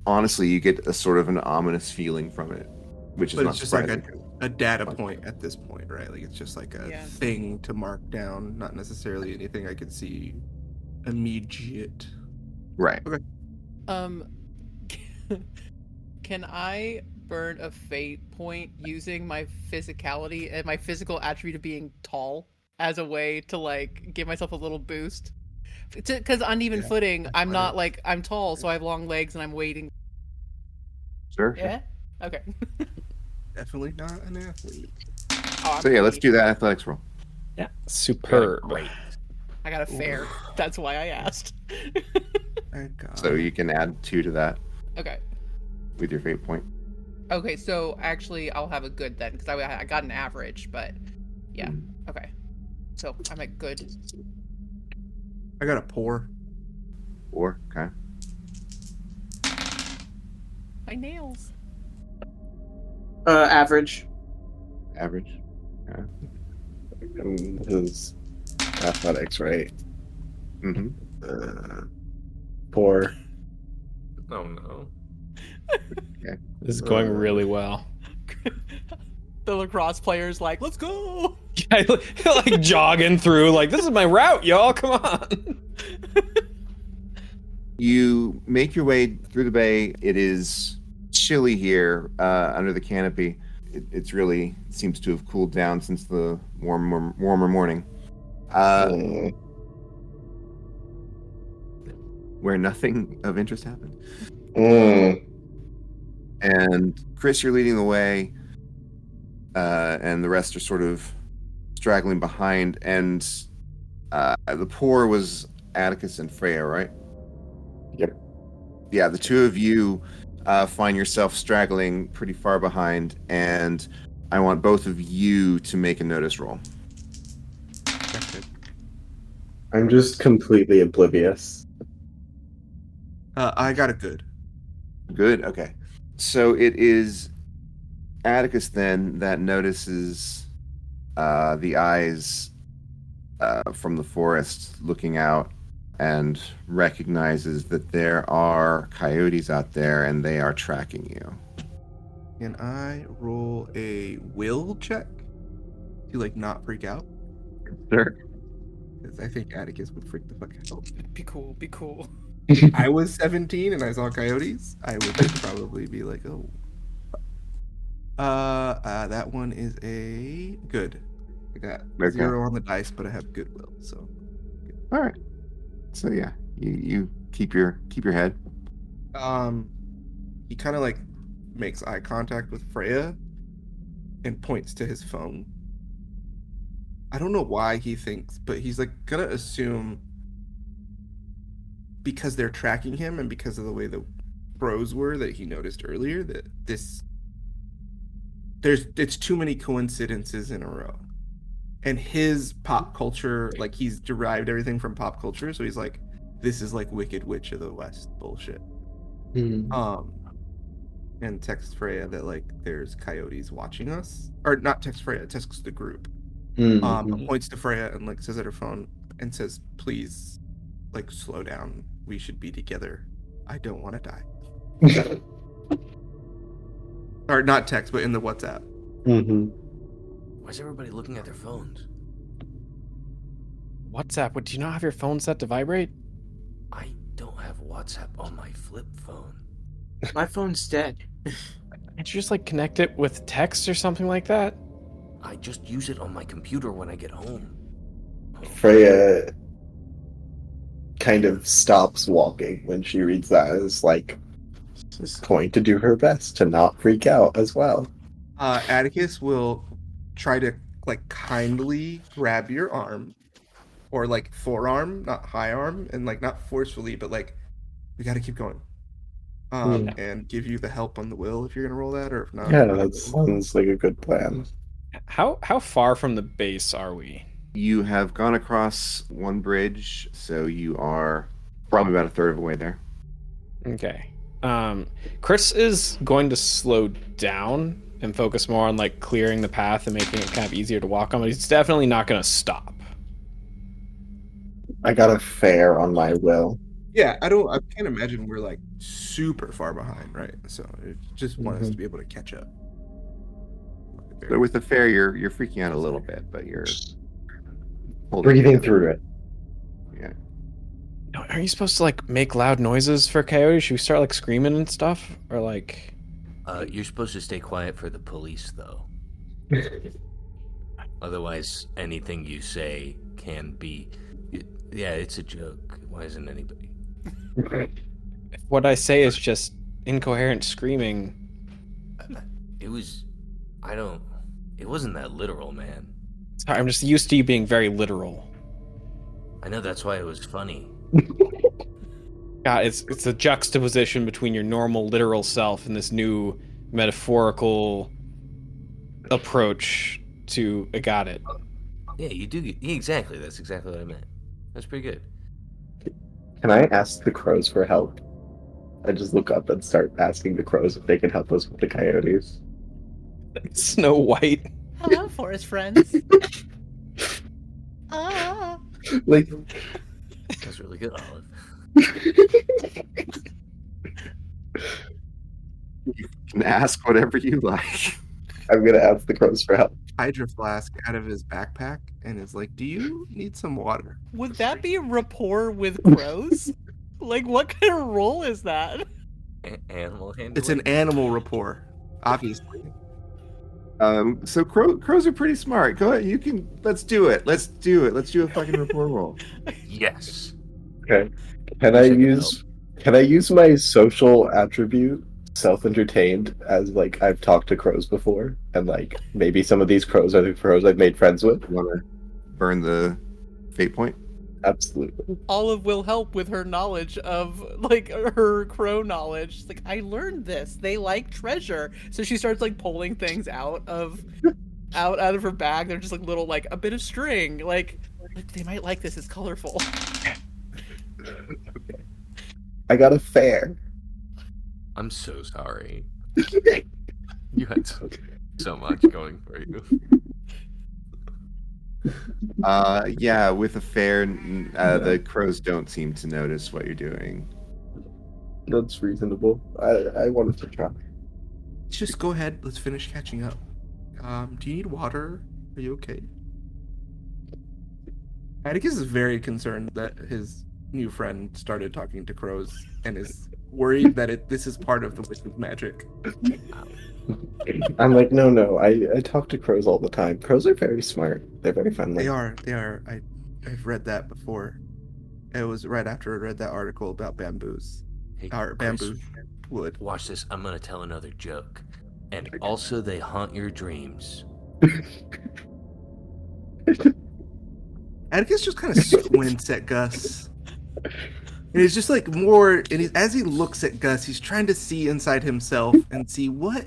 honestly, you get a sort of an ominous feeling from it, which is But not it's just like surprising. a data point at this point, right? Like it's just like a Yeah. thing to mark down, not necessarily anything I could see immediate. Right. Um, can I burn a fate point using my physicality and my physical attribute of being tall as a way to like give myself a little boost? Because uneven Yeah, footing, I'm fine. not like I'm tall, so I have long legs and I'm waiting. Sure. Yeah. Okay. Definitely not an athlete. Oh, So yeah, let's do that athletics roll. Yeah, superb. Great. I got a fair. That's why I asked. Thank God. So you can add 2 to that Okay. with your fate point. Okay, so actually, I'll have a good then because I got an average, but yeah. Mm. Okay. So I'm at good. I got a poor. 4. Okay. My nails. Average. Average. This is athletics, right? Mm-hmm. 4. Oh no. This is going really well. The lacrosse player's like, let's go. Like jogging through, like, this is my route, y'all. Come on. You make your way through the bay. It is chilly here under the canopy. It's really seems to have cooled down since the warmer morning. Where nothing of interest happened. And Chris, you're leading the way, and the rest are sort of straggling behind. And the poor was Atticus and Freya, right? Yep. Yeah, the two of you find yourself straggling pretty far behind, and I want both of you to make a notice roll. I'm just completely oblivious. I got a good. Good. Okay. So it is Atticus then that notices the eyes from the forest looking out and recognizes that there are coyotes out there and they are tracking you. Can I roll a will check to like not freak out? Sure. Because I think Atticus would freak the fuck out. Be cool. Be cool. I was 17 and I saw coyotes. I would probably be like, oh. That one is a good. I got Okay. 0 on the dice, but I have goodwill. So All right. So yeah, you keep your head. he kind of like makes eye contact with Freya and points to his phone. I don't know why he thinks, but he's like gonna assume because they're tracking him and because of the way the crows were that he noticed earlier that it's too many coincidences in a row. And his pop culture, like he's derived everything from pop culture, so he's like, this is like Wicked Witch of the West bullshit. And texts Freya that like there's coyotes watching us, or not text Freya, texts the group. Points to Freya and like says at her phone and says, "Please, like slow down. We should be together. I don't want to die." Or not text, but in the WhatsApp. Why is everybody looking at their phones? WhatsApp, do you not have your phone set to vibrate? I don't have WhatsApp on my flip phone. My phone's dead. Can't you just like connect it with text or something like that? I just use it on my computer when I get home. Freya kind of stops walking when she reads that and is like going to do her best to not freak out as well. Atticus will try to like kindly grab your arm or like forearm, not high arm, and like not forcefully, but like we got to keep going. And give you the help on the will if you're gonna roll that, or if not. Yeah, that sounds like a good plan. How far from the base are we? You have gone across one bridge, so you are probably about a third of the way there. Okay. Chris is going to slow down and focus more on like clearing the path and making it kind of easier to walk on, but he's definitely not going to stop. I got a fair on my will. Yeah, I can't imagine we're like super far behind, right? So it just want us to be able to catch up. But with the fair, you're freaking out a little bit, but you're Breathing through it. Yeah. Are you supposed to like make loud noises for Coyote? Should we start like screaming and stuff, or like? You're supposed to stay quiet for the police, though. Otherwise, anything you say can be. Yeah, it's a joke. Why isn't anybody? If what I say is just incoherent screaming. It was. I don't. It wasn't that literal, man. Sorry, I'm just used to you being very literal. I know that's why it was funny. Yeah, it's a juxtaposition between your normal literal self and this new metaphorical approach to I got it. Yeah, you do. Exactly. That's exactly what I meant. That's pretty good. Can I ask the crows for help? I just look up and start asking the crows if they can help us with the coyotes. Snow White. Hello, forest friends. Ah. Like, That's really good, Olive. You can ask whatever you like. I'm gonna ask the crows for help. Hydro flask out of his backpack and is like, "Do you need some water?" Would that be rapport with crows? Like, what kind of role is that? Animal handling. It's an animal rapport, obviously. So crows are pretty smart. Go ahead. You can. Let's do it. Let's do it. Let's do a fucking rapport roll. Yes. Okay. Can I use my social attribute, self-entertained, as like I've talked to crows before, and like maybe some of these crows are the crows I've made friends with? Want to burn the fate point? Absolutely. Olive will help with her knowledge of, like, her crow knowledge. She's like, I learned this. They like treasure. So she starts, like, pulling things out of her bag. They're just, like, little, like, a bit of string. Like, they might like this. It's colorful. Okay. I got a fair. I'm so sorry. You had so much going for you. Yeah, with a fair, the crows don't seem to notice what you're doing. That's reasonable. I wanted to try. Just go ahead. Let's finish catching up. Do you need water? Are you okay? Atticus is very concerned that his new friend started talking to crows and is worried that this is part of the witch's magic. I'm like, no. I talk to crows all the time. Crows are very smart. They're very friendly. They are. I've read that before. It was right after I read that article about bamboos. Hey, Or Chris, bamboo wood. watch this. I'm gonna tell another joke. And also, they haunt your dreams. Atticus just kind of squints at Gus. And he's just like more, and as he looks at Gus, he's trying to see inside himself and see what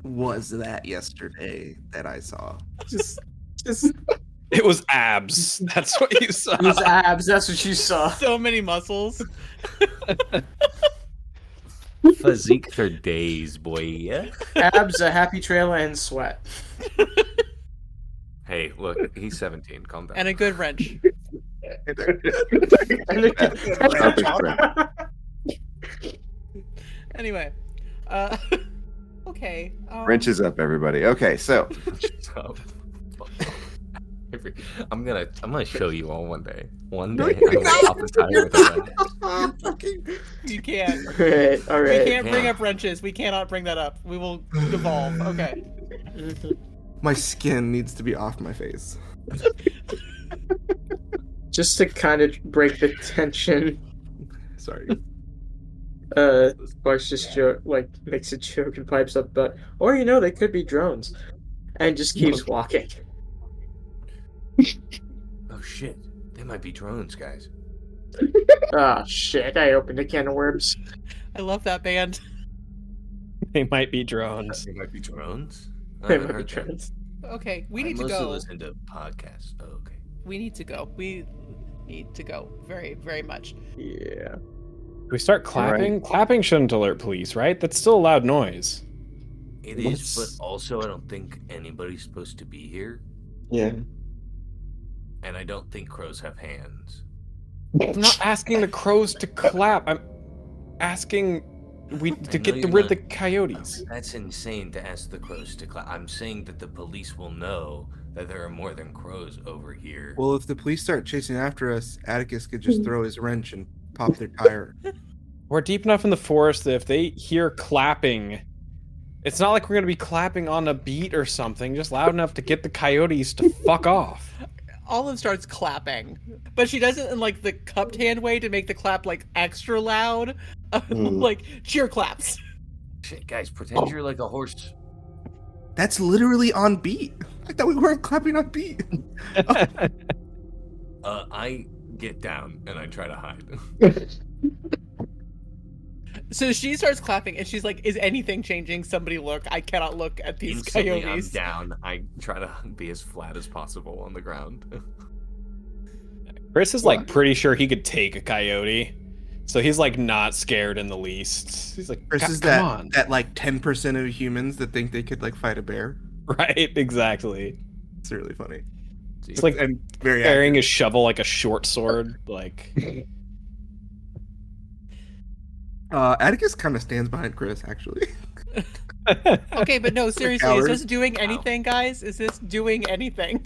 was that yesterday that I saw. Just It was abs. That's what you saw. his abs. That's what you saw. So many muscles. Physique for days, boy. Yeah. Abs, a happy trail, and sweat. Hey, look, he's 17. Calm down. And a good wrench. Anyway. Okay. Wrenches up, everybody. Okay, so I'm gonna show you all one day. One day, I'm gonna pop a tire with a wrench. You can't. All right. We can't bring up wrenches. We cannot bring that up. We will devolve. Okay. My skin needs to be off my face. Just to kind of break the tension, Sorry. Sparks just makes a joke and pipes up, but they could be drones, and just keeps walking. Oh shit, they might be drones, guys. Ah, shit! I opened a can of worms. I love that band. They might be drones. They might be drones. I They haven't might be heard that. drones. Okay, we I need to mostly go. listen to podcasts. Oh, okay. We need to go. We need to go very, very much. Yeah. we start clapping? Clapping shouldn't alert police, right? That's still a loud noise. It is, but also I don't think anybody's supposed to be here, Yeah. and I don't think crows have hands. I'm not asking the crows to clap. I'm asking to get rid of the coyotes. That's insane to ask the crows to clap. I'm saying that the police will know that there are more than crows over here. Well, if the police start chasing after us, Atticus could just throw his wrench and pop their tire. We're deep enough in the forest that if they hear clapping, it's not like we're going to be clapping on a beat or something, just loud enough to get the coyotes to fuck off. Olive starts clapping, but she does it in like the cupped hand way to make the clap like extra loud, like cheer claps. Shit, guys, pretend you're like a horse. That's literally on beat. I thought we weren't clapping on beat. I get down and I try to hide. So she starts clapping, and she's like, "Is anything changing? Somebody look! I cannot look at these Instantly, coyotes." I'm down. I try to be as flat as possible on the ground. Chris is like pretty sure he could take a coyote, so he's like not scared in the least. He's like, Chris is come on. that like 10% of humans that think they could like fight a bear. Right, exactly. It's really funny. It's like and very carrying accurate. his shovel like a short sword, like. Atticus kind of stands behind Chris, actually. Okay, but no, seriously, is coward. this doing anything, guys? Is this doing anything?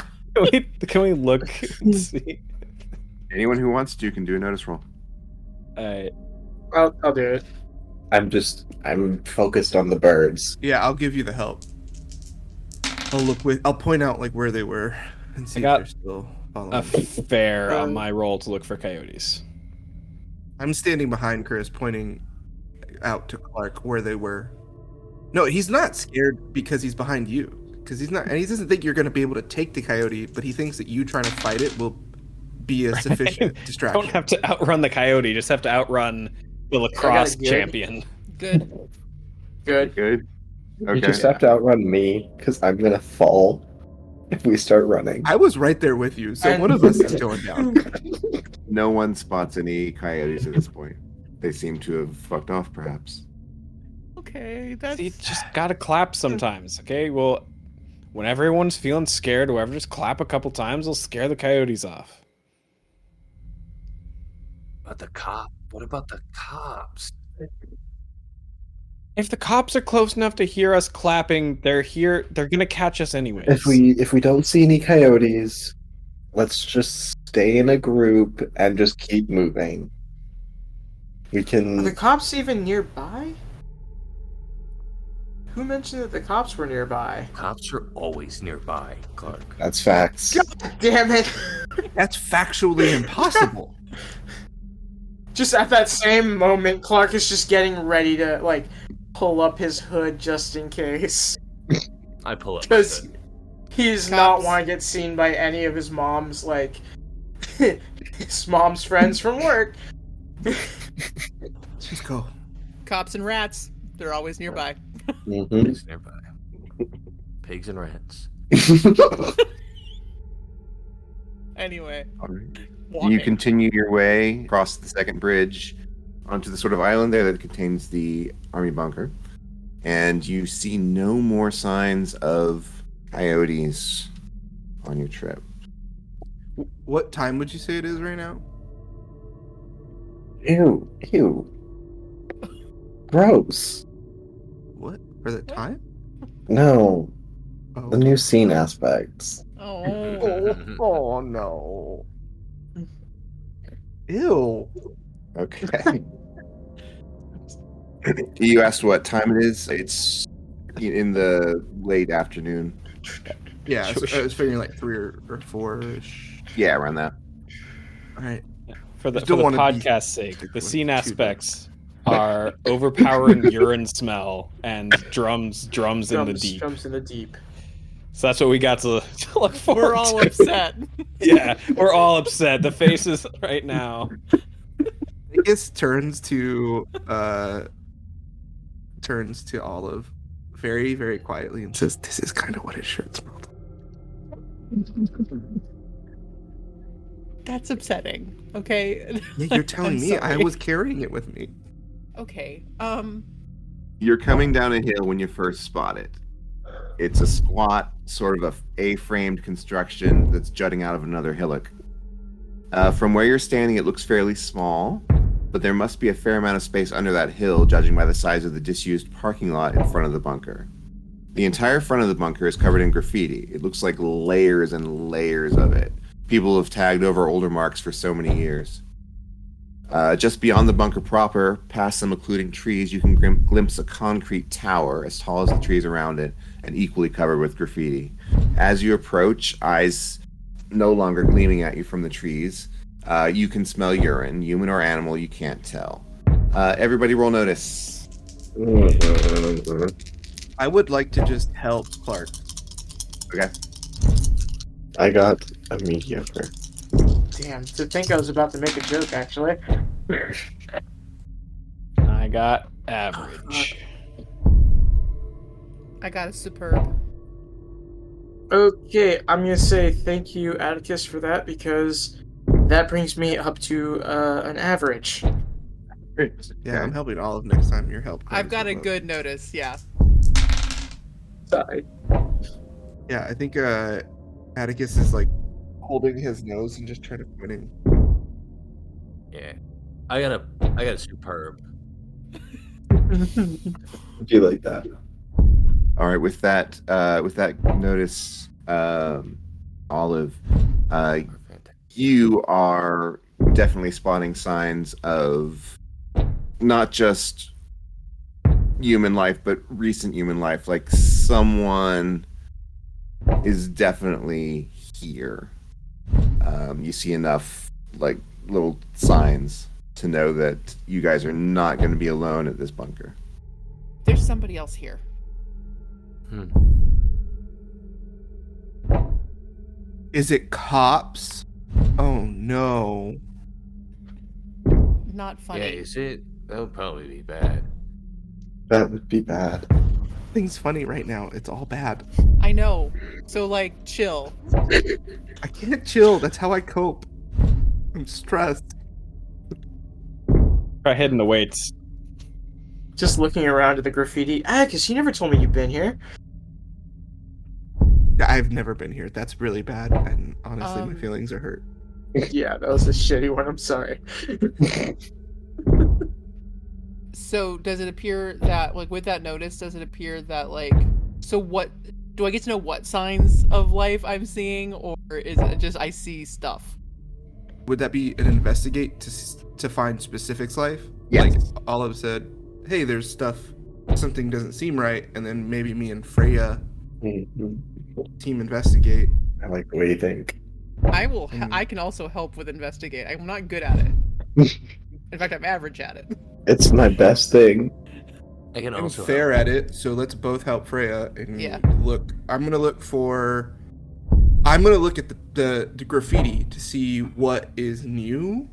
Can we look and see? Anyone who wants to can do a notice roll. I'll do it. I'm focused on the birds. Yeah, I'll give you the help. I'll point out like where they were and see if got they're still following. A fair on my roll to look for coyotes. I'm standing behind Chris, pointing out to Clark where they were. No, he's not scared because he's behind you. Because he's not, and he doesn't think you're going to be able to take the coyote, but he thinks that you trying to fight it will be a sufficient distraction. Don't have to outrun the coyote, just have to outrun the lacrosse champion. Good. Good. Good. Okay. You just have to outrun me, because I'm gonna fall if we start running. I was right there with you, so And- one of us is going down. No one spots any coyotes at this point. They seem to have fucked off, perhaps. Okay, that's You just gotta clap sometimes, okay? Well, when everyone's feeling scared, whoever just clap a couple times will scare the coyotes off. But the cop. What about the cops? If the cops are close enough to hear us clapping, they're gonna catch us anyways. If we don't see any coyotes, let's just stay in a group and just keep moving. We Are can. the cops even nearby? Who mentioned that the cops were nearby? Cops are always nearby, Clark. That's facts. Damn it! That's factually impossible. Just at that same moment, Clark is just getting ready to like pull up his hood just in case. I pull up. Because he's not Cops. want to get seen by any of his mom's like his mom's friends from work. Let's just go. cops and rats. They're always nearby. Mhm. Pigs nearby. Pigs and rats. Anyway, You walking. continue your way across the second bridge onto the sort of island there that contains the army bunker, and you see no more signs of coyotes on your trip. What time would you say it is right now? Ew. Gross. What? For the time? No, Oh, the new scene aspects. Oh, oh no. Ew. Okay. You asked what time it is. It's in the late afternoon. Yeah, I was figuring like 3 or 4-ish. Yeah, around that. All right. For the Just don't wanna be podcast's sake, the particularly scene too aspects are overpowering urine smell and drums in the deep. Drums in the deep. So that's what we got to look forward we're all to. upset. Yeah, we're all upset. The faces right now. Vegas turns to Olive very, very quietly and says, "This is kind of what his shirt smelled." That's upsetting. Okay. Yeah, you're telling I'm me I sorry. was carrying it with me. Okay. You're coming down a hill when you first spot it. It's a squat, sort of A-framed construction that's jutting out of another hillock. From where you're standing, it looks fairly small, but there must be a fair amount of space under that hill, judging by the size of the disused parking lot in front of the bunker. The entire front of the bunker is covered in graffiti. It looks like layers and layers of it. People have tagged over older marks for so many years. Just beyond the bunker proper, past some occluding trees, you can glimpse a concrete tower as tall as the trees around it and equally covered with graffiti. As you approach, eyes no longer gleaming at you from the trees, you can smell urine. Human or animal, you can't tell. Everybody roll notice. I would like to just help Clark. Okay. I got a mediocre. Damn, to think I was about to make a joke, actually. I got average. I got a superb. Okay, I'm gonna say thank you, Atticus, for that, because that brings me up to an average. Yeah, I'm helping Olive next time. Your help. I've got a comes good notice. Yeah. Sorry. Yeah, I think Atticus is like holding his nose and just trying to point him. Yeah. I got a superb. Do you like that? All right, with that notice, Olive, Fantastic. you are definitely spotting signs of not just human life, but recent human life. Like someone is definitely here. You see enough like little signs to know that you guys are not going to be alone at this bunker. There's somebody else here. Is it cops? Oh no. Not Yeah, funny. is it? That would probably be bad. That would be bad. Nothing's funny right now. It's all bad. I know. So like, chill. I can't chill. That's how I cope. I'm stressed. Try hitting the weights. Just looking around at the graffiti. Atticus, you never told me you've been here. I've never been here. That's really bad, and honestly, my Um, feelings are hurt. Yeah, that was a shitty one. I'm sorry. So does it appear that like with that notice, does it appear that like so what do I get to know what signs of life I'm seeing, or is it just I see stuff? Would that be an investigate to find specifics life? Yes. Like Olive said, hey, there's stuff, something doesn't seem right, and then maybe me and Freya Mhm. team investigate. I like the way you think. I will. I can also help with investigate. I'm not good at it. In fact, I'm average at it. It's my best thing. I can I'm also fair help. at it, so let's both help Freya and Yeah. look. I'm gonna look at the graffiti to see what is new.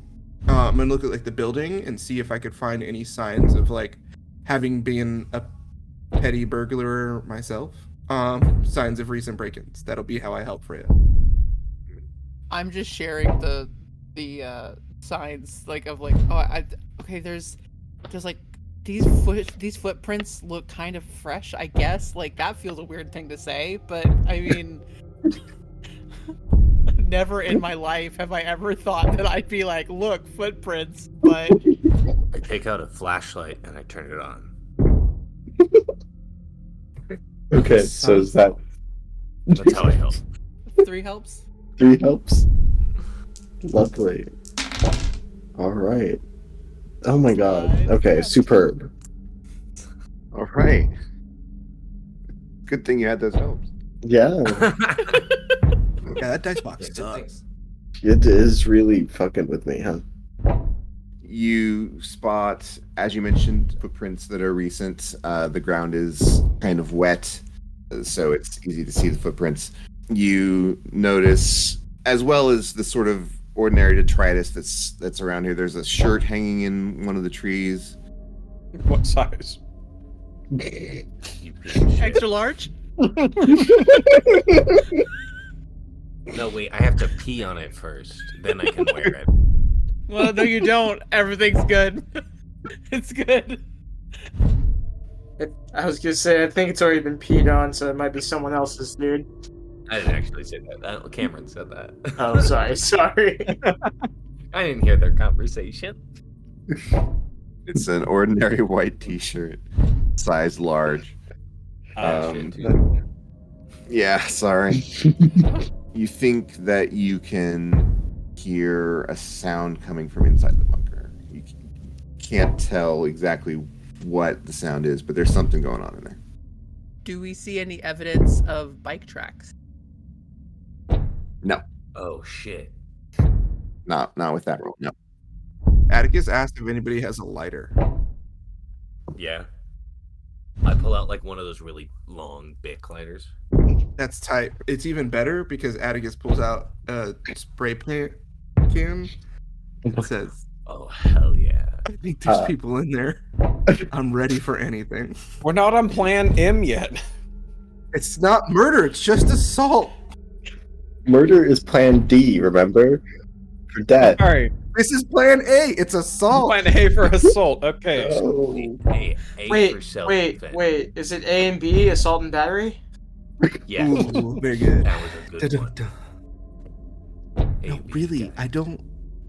I'm gonna look at like the building and see if I could find any signs of like having been a petty burglar myself. Signs of recent break-ins. That'll be how I help Freya. I'm just sharing the signs like of like okay there's like these footprints look kind of fresh, I guess. Like that feels a weird thing to say, but I mean never in my life have I ever thought that I'd be like, look, footprints, but I take out a flashlight and I turn it on. Okay, so is that That's how I help. 3 helps. 3 helps? Lovely. All right. Oh my god. Okay, superb. All right. Good thing you had those helps. Yeah, Yeah, that dice box Yeah, good sucks. it is really fucking with me, huh? You spot, as you mentioned, footprints that are recent. The ground is kind of wet, so it's easy to see the footprints. You notice, as well as the sort of ordinary detritus that's around here, there's a shirt hanging in one of the trees. What size? You piece of shit. Extra large? No, wait, I have to pee on it first. Then I can wear it. Well, no, you don't. Everything's good. It's good. I was gonna say, I think it's already been peed on, so it might be someone else's, dude. I didn't actually say that. Cameron said that. Oh, sorry. I didn't hear their conversation. It's an ordinary white T-shirt, size large. Shit, dude. Yeah, sorry. You think that you can hear a sound coming from inside the bunker. You can't tell exactly what the sound is, but there's something going on in there. Do we see any evidence of bike tracks? No, Oh shit. not with that roll. No. Atticus asked if anybody has a lighter. Yeah. I pull out like one of those really long Bic lighters. That's tight. It's even better because Atticus pulls out a spray paint can and says, Oh hell yeah. I think there's people in there. I'm ready for anything. We're not on Plan M yet. It's not murder, it's just assault. Murder is Plan D, remember? For death. All right. This is plan A. It's assault. Plan A for assault. Okay. Oh. A for Wait, self-defense. wait. Is it A and B, assault and battery? Yeah. Ooh, very good. That was a good one. A, No, B, really, got it. I don't.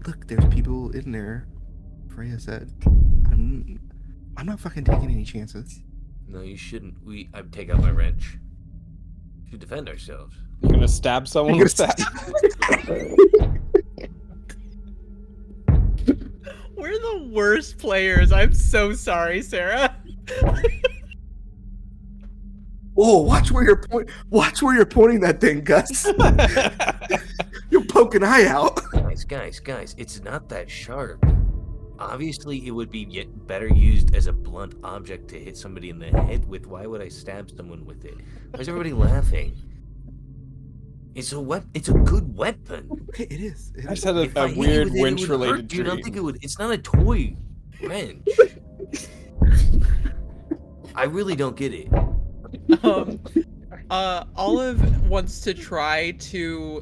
Look, there's people in there. Freya said, I'm not fucking taking any chances. No, you shouldn't. I take out my wrench. To defend ourselves. You're gonna stab someone You're with that? We're the worst players. I'm so sorry, Sarah. Oh, watch where you're pointing that thing, Gus. You're poking eye out. Guys, it's not that sharp. Obviously, it would be yet better used as a blunt object to hit somebody in the head with. Why would I stab someone with it? Why is everybody laughing? It's a good weapon. Okay, it is. I just had If a I hit you weird with it, it would winch-related hurt you. I don't dream. think it would. It's not a toy wrench. I really don't get it. Olive wants to try to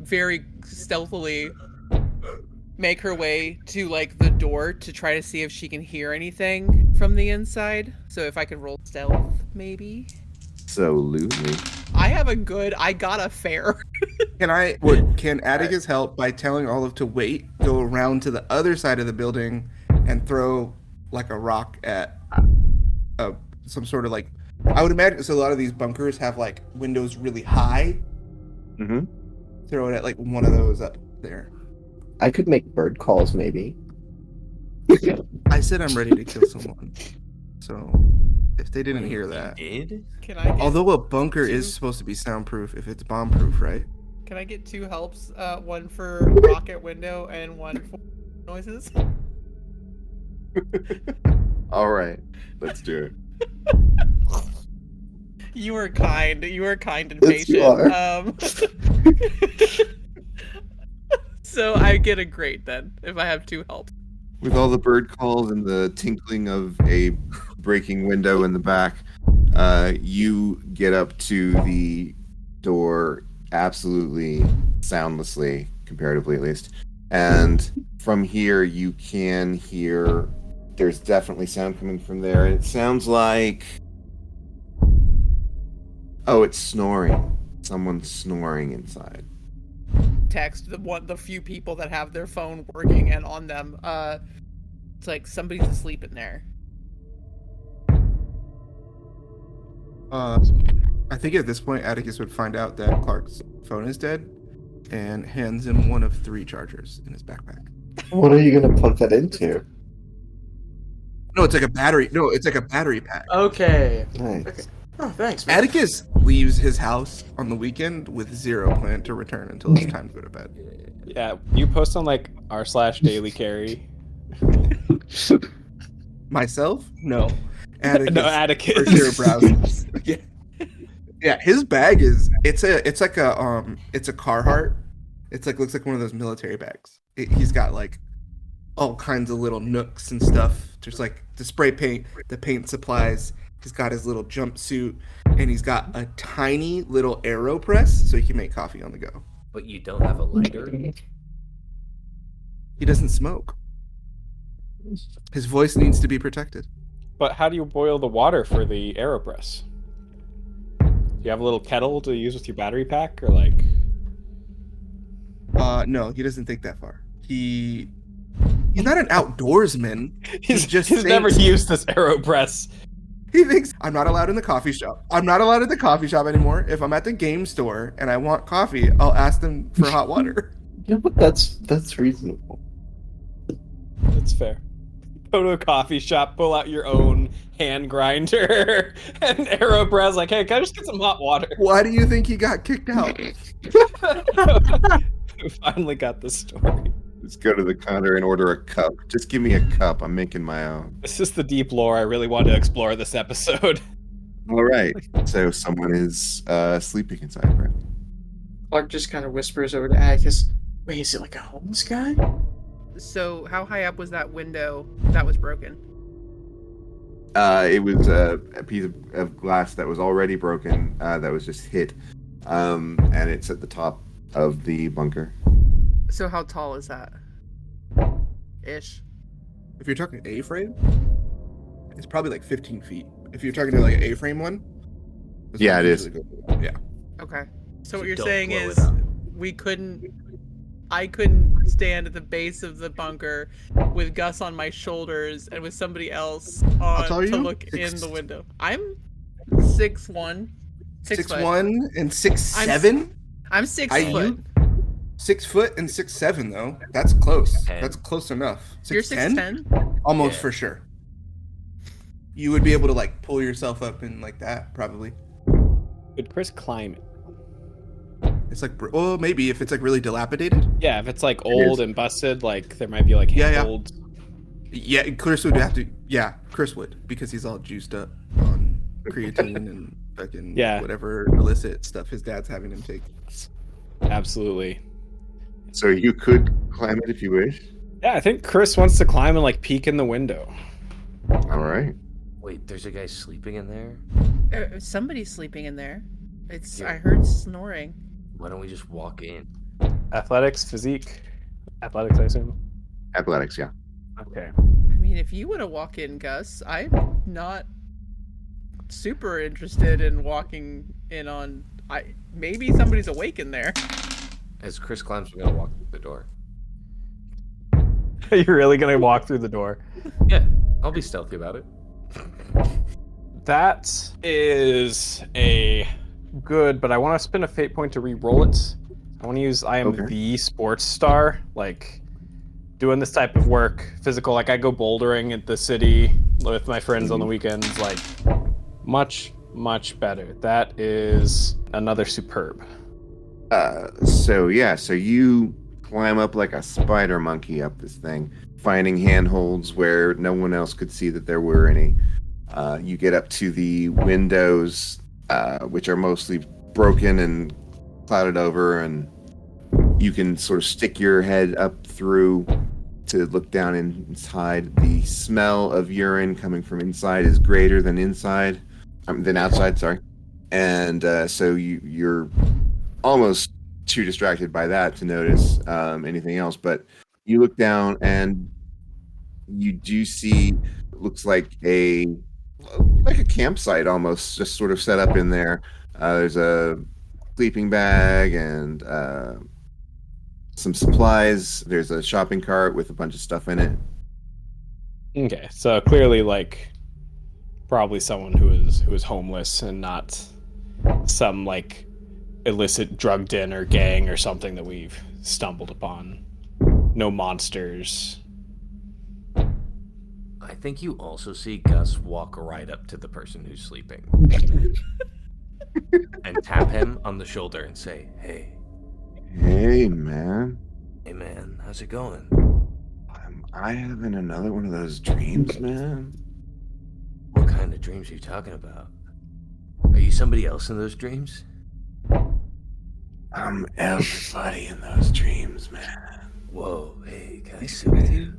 very stealthily make her way to like the door to try to see if she can hear anything from the inside. So if I could roll stealth, maybe. Absolutely. I got a fair. Can Atticus help by telling Olive to wait, go around to the other side of the building, and throw like a rock at some sort of like, I would imagine. So a lot of these bunkers have like windows really high. Mm-hmm. Throw it at like one of those up there. I could make bird calls, maybe. I said I'm ready to kill someone. So if they didn't hear that. Did? Can I get, Although a bunker is supposed to be soundproof if it's bomb-proof, right? can I get two helps? One for rocket window and one for noises. All right, let's do it. You were kind. You were kind and Yes, you patient. are. So I get a grade then if I have two help. With all the bird calls and the tinkling of a breaking window in the back, you get up to the door absolutely soundlessly, comparatively at least. And from here, you can hear there's definitely sound coming from there. It sounds like... Oh, it's snoring. Someone's snoring inside. Text the few people that have their phone working and on them. It's like somebody's asleep in there. I think at this point, Atticus would find out that Clark's phone is dead and hands him one of 3 chargers in his backpack. What are you gonna plug that into? No, it's like a battery. No, it's like a battery pack. Okay. Nice. Okay. Oh, thanks, man. Atticus leaves his house on the weekend with 0 plan to return until it's time to go to bed. Yeah, you post on like r/daily carry. Myself? No. Atticus. No, Atticus. For sure browsers. Yeah. Yeah, his bag is it's like a Carhartt. It's like looks like one of those military bags. He's got like all kinds of little nooks and stuff. There's like the spray paint, the paint supplies. He's got his little jumpsuit. and he's got a tiny little AeroPress so he can make coffee on the go. But you don't have a lighter? He doesn't smoke. His voice needs to be protected. But how do you boil the water for the AeroPress? Do you have a little kettle to use with your battery pack, or like? No, he doesn't think that far. He's not an outdoorsman. He's never used this AeroPress. He thinks I'm not allowed in the coffee shop. I'm not allowed in the coffee shop anymore. If I'm at the game store and I want coffee, I'll ask them for hot water. Yeah, but that's reasonable. That's fair. Go to a coffee shop, pull out your own hand grinder and AeroPress. Like, hey, can I just get some hot water? Why do you think he got kicked out? We finally got the story. Let's go to the counter and order a cup. Just give me a cup. I'm making my own. This is the deep lore I really want to explore this episode. All right. So someone is sleeping inside, right? Clark just kind of whispers over to Atticus, wait, is it like a homeless guy? So how high up was that window that was broken? It was a piece of glass that was already broken, that was just hit, and it's at the top of the bunker. So how tall is that? Ish. If you're talking A-frame, it's probably like 15 feet. If you're talking to like an A-frame one, Yeah, it is. Yeah. Okay. So So what you're don't saying blow is it up. I couldn't stand at the base of the bunker with Gus on my shoulders and with somebody else on tell to you, look in the window. I'm 6'1", 6'1" and 6'7". I'm 6 I- foot. 6 foot and 6'7" though. That's close. 10. That's close enough. You're 6'10"? Almost Yeah. for sure. You would be able to like pull yourself up in like that, probably. Could Chris climb it? It's like, well, maybe if it's like really dilapidated. Yeah, if it's like old and busted, like there might be like Yeah, yeah. handholds. Yeah, Chris would have to. Yeah, Chris would, because he's all juiced up on creatine and fucking Yeah. whatever illicit stuff his dad's having him take. Absolutely. So you could climb it if you wish. Yeah, I think Chris wants to climb and like peek in the window. All right. Wait, there's a guy sleeping in there? Somebody's sleeping in there. It's Yeah. I heard snoring. Why don't we just walk in? Athletics, physique. Athletics, I assume. Athletics, yeah. Okay. I mean, if you want to walk in, Gus, I'm not super interested in walking in on. Maybe somebody's awake in there. As Chris climbs, we're gonna walk through the door. Are you really gonna walk through the door? Yeah, I'll be stealthy about it. That is a good, but I want to spend a fate point to re-roll it. I want to use I am Okay. the sports star, like doing this type of work, physical. Like I go bouldering at the city with my friends on the weekends. Like much better. That is another superb. So you climb up like a spider monkey up this thing, finding handholds where no one else could see that there were any. You get up to the windows, which are mostly broken and clouded over, and you can sort of stick your head up through to look down inside. The smell of urine coming from inside is greater than outside, sorry. And so you're almost too distracted by that to notice anything else, but you look down and you do see, looks like a campsite almost, just sort of set up in there. There's a sleeping bag and some supplies. There's a shopping cart with a bunch of stuff in it. Okay, so clearly, like, probably someone who is homeless and not some like illicit drug den or gang or something that we've stumbled upon. No monsters. I think you also see Gus walk right up to the person who's sleeping and tap him on the shoulder and say, "Hey, Hey, man. hey man, how's it going?" I having another one of those dreams, man. What kind of dreams are you talking about? Are you somebody else in those dreams? I'm everybody in those dreams, man. Whoa, hey, can I sit with you?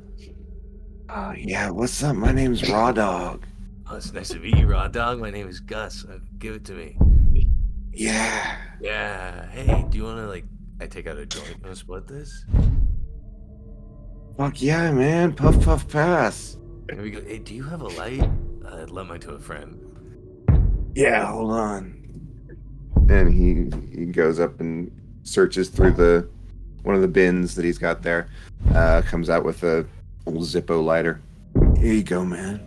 Oh, yeah, what's up? My name's Raw Dog. Oh, it's nice to meet you, Raw Dog. My name is Gus. Give it to me. Yeah. Yeah. Hey, do you want to, like, I take out a joint. You want to split this? Fuck yeah, man. Puff, puff, pass. Here we go. Hey, do you have a light? I'd lend mine to a friend. Yeah, hold on. And he goes up and searches through one of the bins that he's got there. Comes out with a old Zippo lighter. Here you go, man.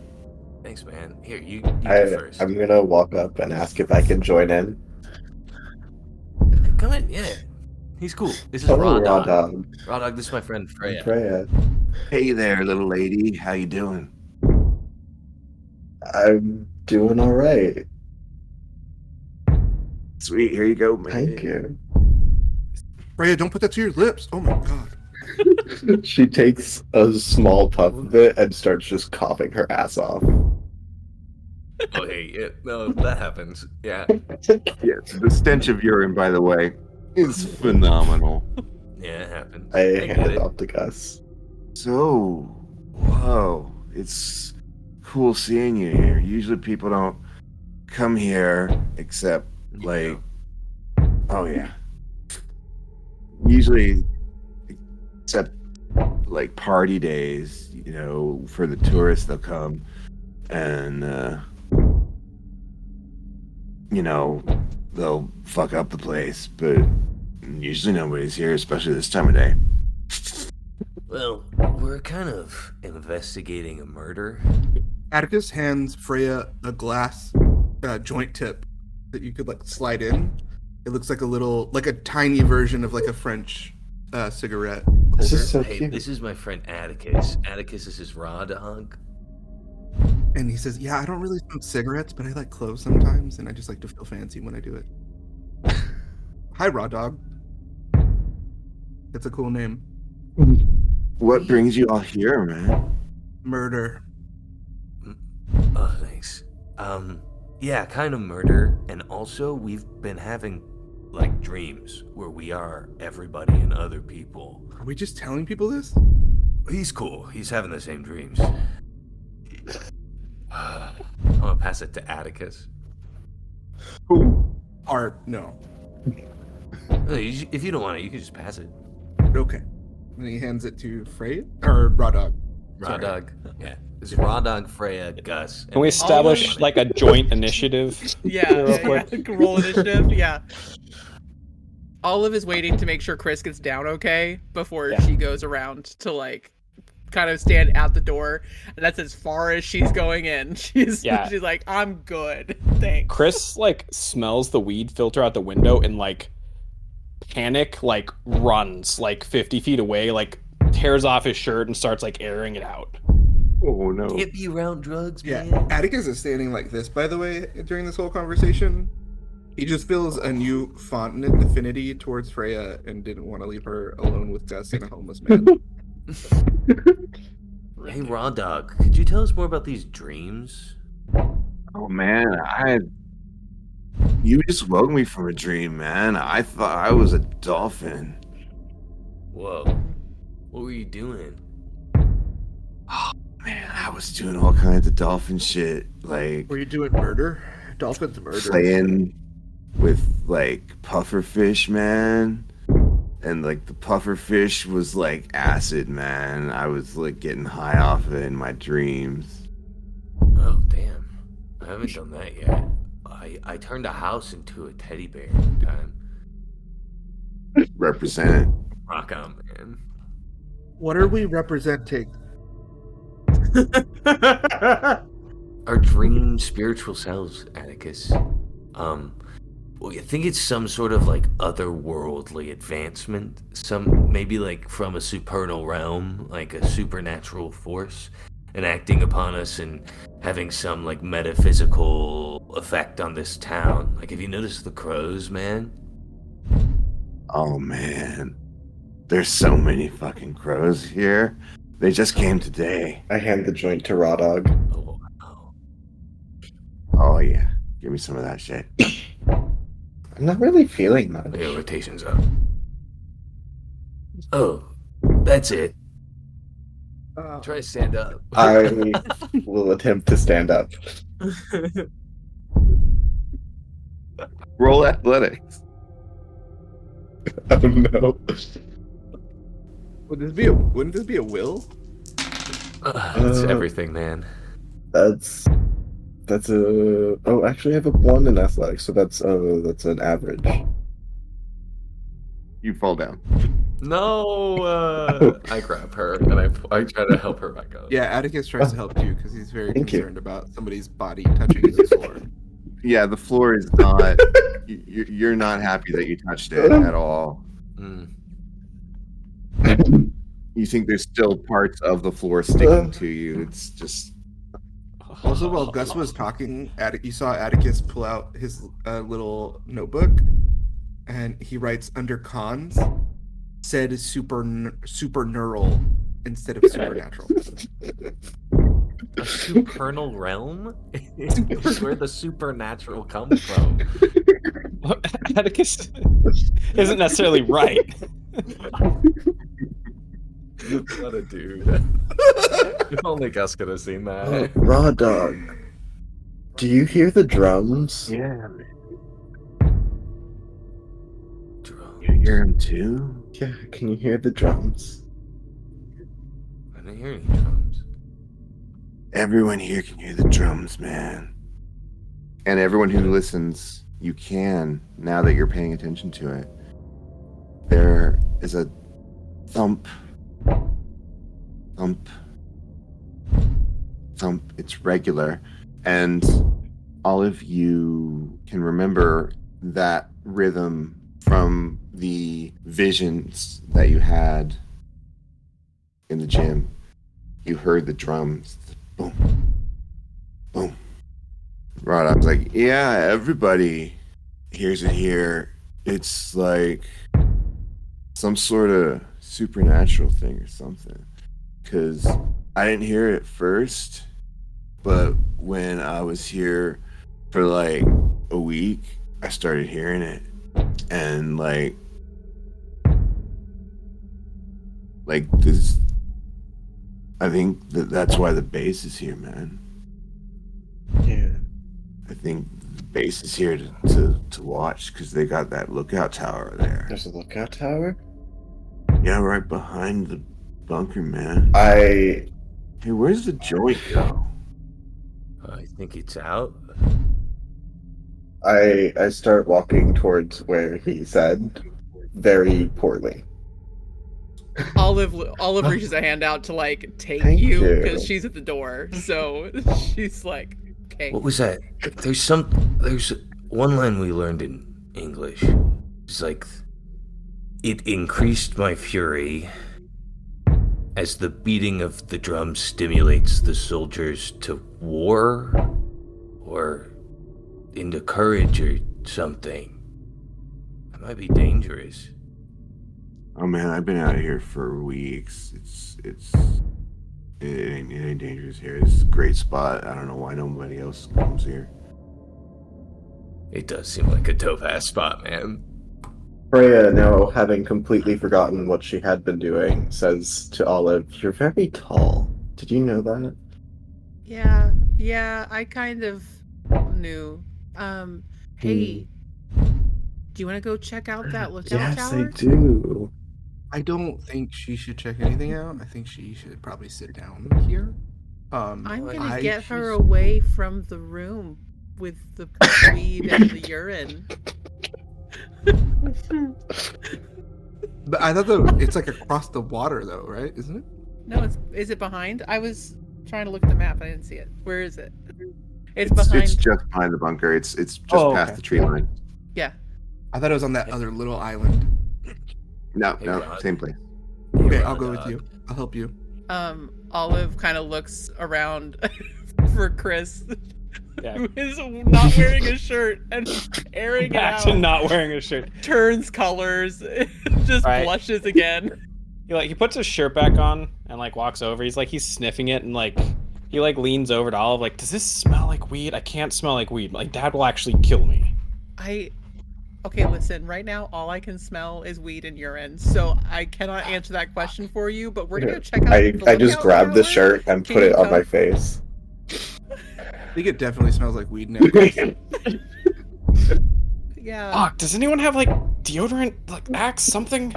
Thanks, man. Here, you go first. I'm gonna walk up and ask if I can join in. Come in, yeah. He's cool. This is Hello, Raw Dog. Dog. Raw Dog, this is my friend Freya. Freya. Hey there, little lady. How you doing? I'm doing all right. Sweet. Here you go, man. Thank you. Freya, don't put that to your lips. Oh my god. She takes a small puff of it and starts just coughing her ass off. Oh, hey, yeah, no, that happens. Yeah, Yes. The stench of urine, by the way, is phenomenal. yeah, it happens. I get hand it off to Gus. So, whoa. It's cool seeing you here. Usually people don't come here except, like, oh yeah. Usually, except like party days, you know, for the tourists, they'll come and, you know, they'll fuck up the place, but usually nobody's here, especially this time of day. Well, we're kind of investigating a murder. Atticus hands Freya a glass joint tip that you could like slide in. It looks like a tiny version of like a French cigarette holder. This is so Hey, cute. this is my friend Atticus. Atticus is his Raw Dog. And he says, "Yeah, I don't really smoke cigarettes, but I like clothes sometimes, and I just like to feel fancy when I do it." Hi, Raw Dog. It's a cool name. What brings you all here, man? Murder. Oh, thanks. Yeah, kind of murder, and also we've been having, like, dreams where we are everybody and other people. Are we just telling people this? He's cool. He's having the same dreams. I'm gonna pass it to Atticus. Art? No. No, if you don't want it, you can just pass it. Okay. And he hands it to Freya or Raw Dog. Raw Sorry. Dog. Yeah. It's Raw Dog, Freya, Gus. Can we establish like a joint initiative? Yeah, Real yeah. Roll initiative. Yeah. Olive is waiting to make sure Chris gets down okay before Yeah. she goes around to like kind of stand at the door, and that's as far as she's going in. She's like, I'm good, thanks. Chris like smells the weed filter out the window and like panic like runs like 50 feet away, like tears off his shirt and starts like airing it out. Oh no. Can't be around drugs, Yeah, man. Atticus is standing like this, by the way, during this whole conversation. He just feels a new fond affinity towards Freya and didn't want to leave her alone with Gus and a homeless man. Hey, Raw Dog, could you tell us more about these dreams? Oh man, you just woke me from a dream, man. I thought I was a dolphin. Whoa. What were you doing? Oh man, I was doing all kinds of dolphin shit, like Were you doing murder? Dolphins murder. playing with like pufferfish, man. And like the pufferfish was like acid, man. I was like getting high off of it in my dreams. Oh, damn. I haven't done that yet. I turned a house into a teddy bear one time. Represent. Rock on, man. What are we representing? Our dream spiritual selves, Atticus. Well, I think it's some sort of like otherworldly advancement. Some maybe like from a supernal realm, like a supernatural force enacting upon us and having some like metaphysical effect on this town. Like, have you noticed the crows, man? Oh man. There's so many fucking crows here. They just came today. I hand the joint to Raw Dog. Oh, wow. Oh yeah. Give me some of that shit. I'm not really feeling much. Okay, rotation's up. Oh, that's it. Try to stand up. I will attempt to stand up. Roll athletics. Oh no. Wouldn't this be a will? It's everything, man. That's a. Oh, actually, I have a 1 in athletics, so that's an average. You fall down. No, I grab her and I try to help her back up. Yeah, Atticus tries to help you because he's very Thank you. concerned about somebody's body touching the floor. Yeah, the floor is not. You're not happy that you touched it at all. Mm. You think there's still parts of the floor sticking to you. It's just. Also, while Gus was talking, you saw Atticus pull out his little notebook, and he writes under cons, said superneural instead of supernatural. A supernal realm is where the supernatural comes from. Atticus isn't necessarily right. What a dude. If only Gus could have seen that. Raw dog. Do you hear the drums? Yeah, man. Drums. You hear him too? Yeah, can you hear the drums? I didn't hear any drums. Everyone here can hear the drums, man. And everyone who listens, you can, now that you're paying attention to it. There is a thump. Thump. Thump. It's regular. And all of you can remember that rhythm from the visions that you had in the gym. You heard the drums. Boom. Boom. Right, I was like, yeah, everybody hears it here. It's like some sort of supernatural thing or something. Because I didn't hear it at first, but when I was here for like a week, I started hearing it. And like this, I think that's why the base is here, man. Yeah. I think the base is here to watch because they got that lookout tower there. There's a lookout tower? Yeah, right behind the bunker, man. I Hey, where's the joint go? I think it's out. I start walking towards where he said very poorly. Olive reaches a hand out to like take Thank you you. because she's at the door. So she's like, okay. What was that? There's one line we learned in English. It's like, it increased my fury as the beating of the drum stimulates the soldiers to war or into courage or something. That might be dangerous. Oh man, I've been out of here for weeks. It ain't dangerous here. It's a great spot. I don't know why nobody else comes here. It does seem like a dope-ass spot, man. Freya, now having completely forgotten what she had been doing, says to Olive, "You're very tall. Did you know that?" Yeah, I kind of knew. Hey, do you want to go check out that lookout Yes, tower? I do. I don't think she should check anything out. I think she should probably sit down here. I'm gonna I- get her she's- away from the room with the weed and the urine. But I thought it's like across the water, though, right? Isn't it? No, is it behind? I was trying to look at the map. I didn't see it. Where is it? It's It's behind. just behind the bunker. It's just past okay. the tree line. Yeah. I thought it was on that other little island. No, Hey, no, Rod. same place. Okay, Hey, I'll go Rod, with you. I'll help you. Olive kind of looks around for Chris, Yeah. who is not wearing a shirt and airing it Back out. to not wearing a shirt. Turns colors, just Right. blushes again. He puts his shirt back on and like walks over. He's sniffing it and like he like leans over to Olive like, does this smell like weed? I can't smell like weed. Like Dad will actually kill me. Okay, listen, right now all I can smell is weed and urine, so I cannot answer that question for you, but we're gonna go check out the I just lookout grabbed the tower. shirt and Can put you it on my come? face. I think it definitely smells like weed now. Yeah. Fuck, does anyone have like deodorant, like Axe, something?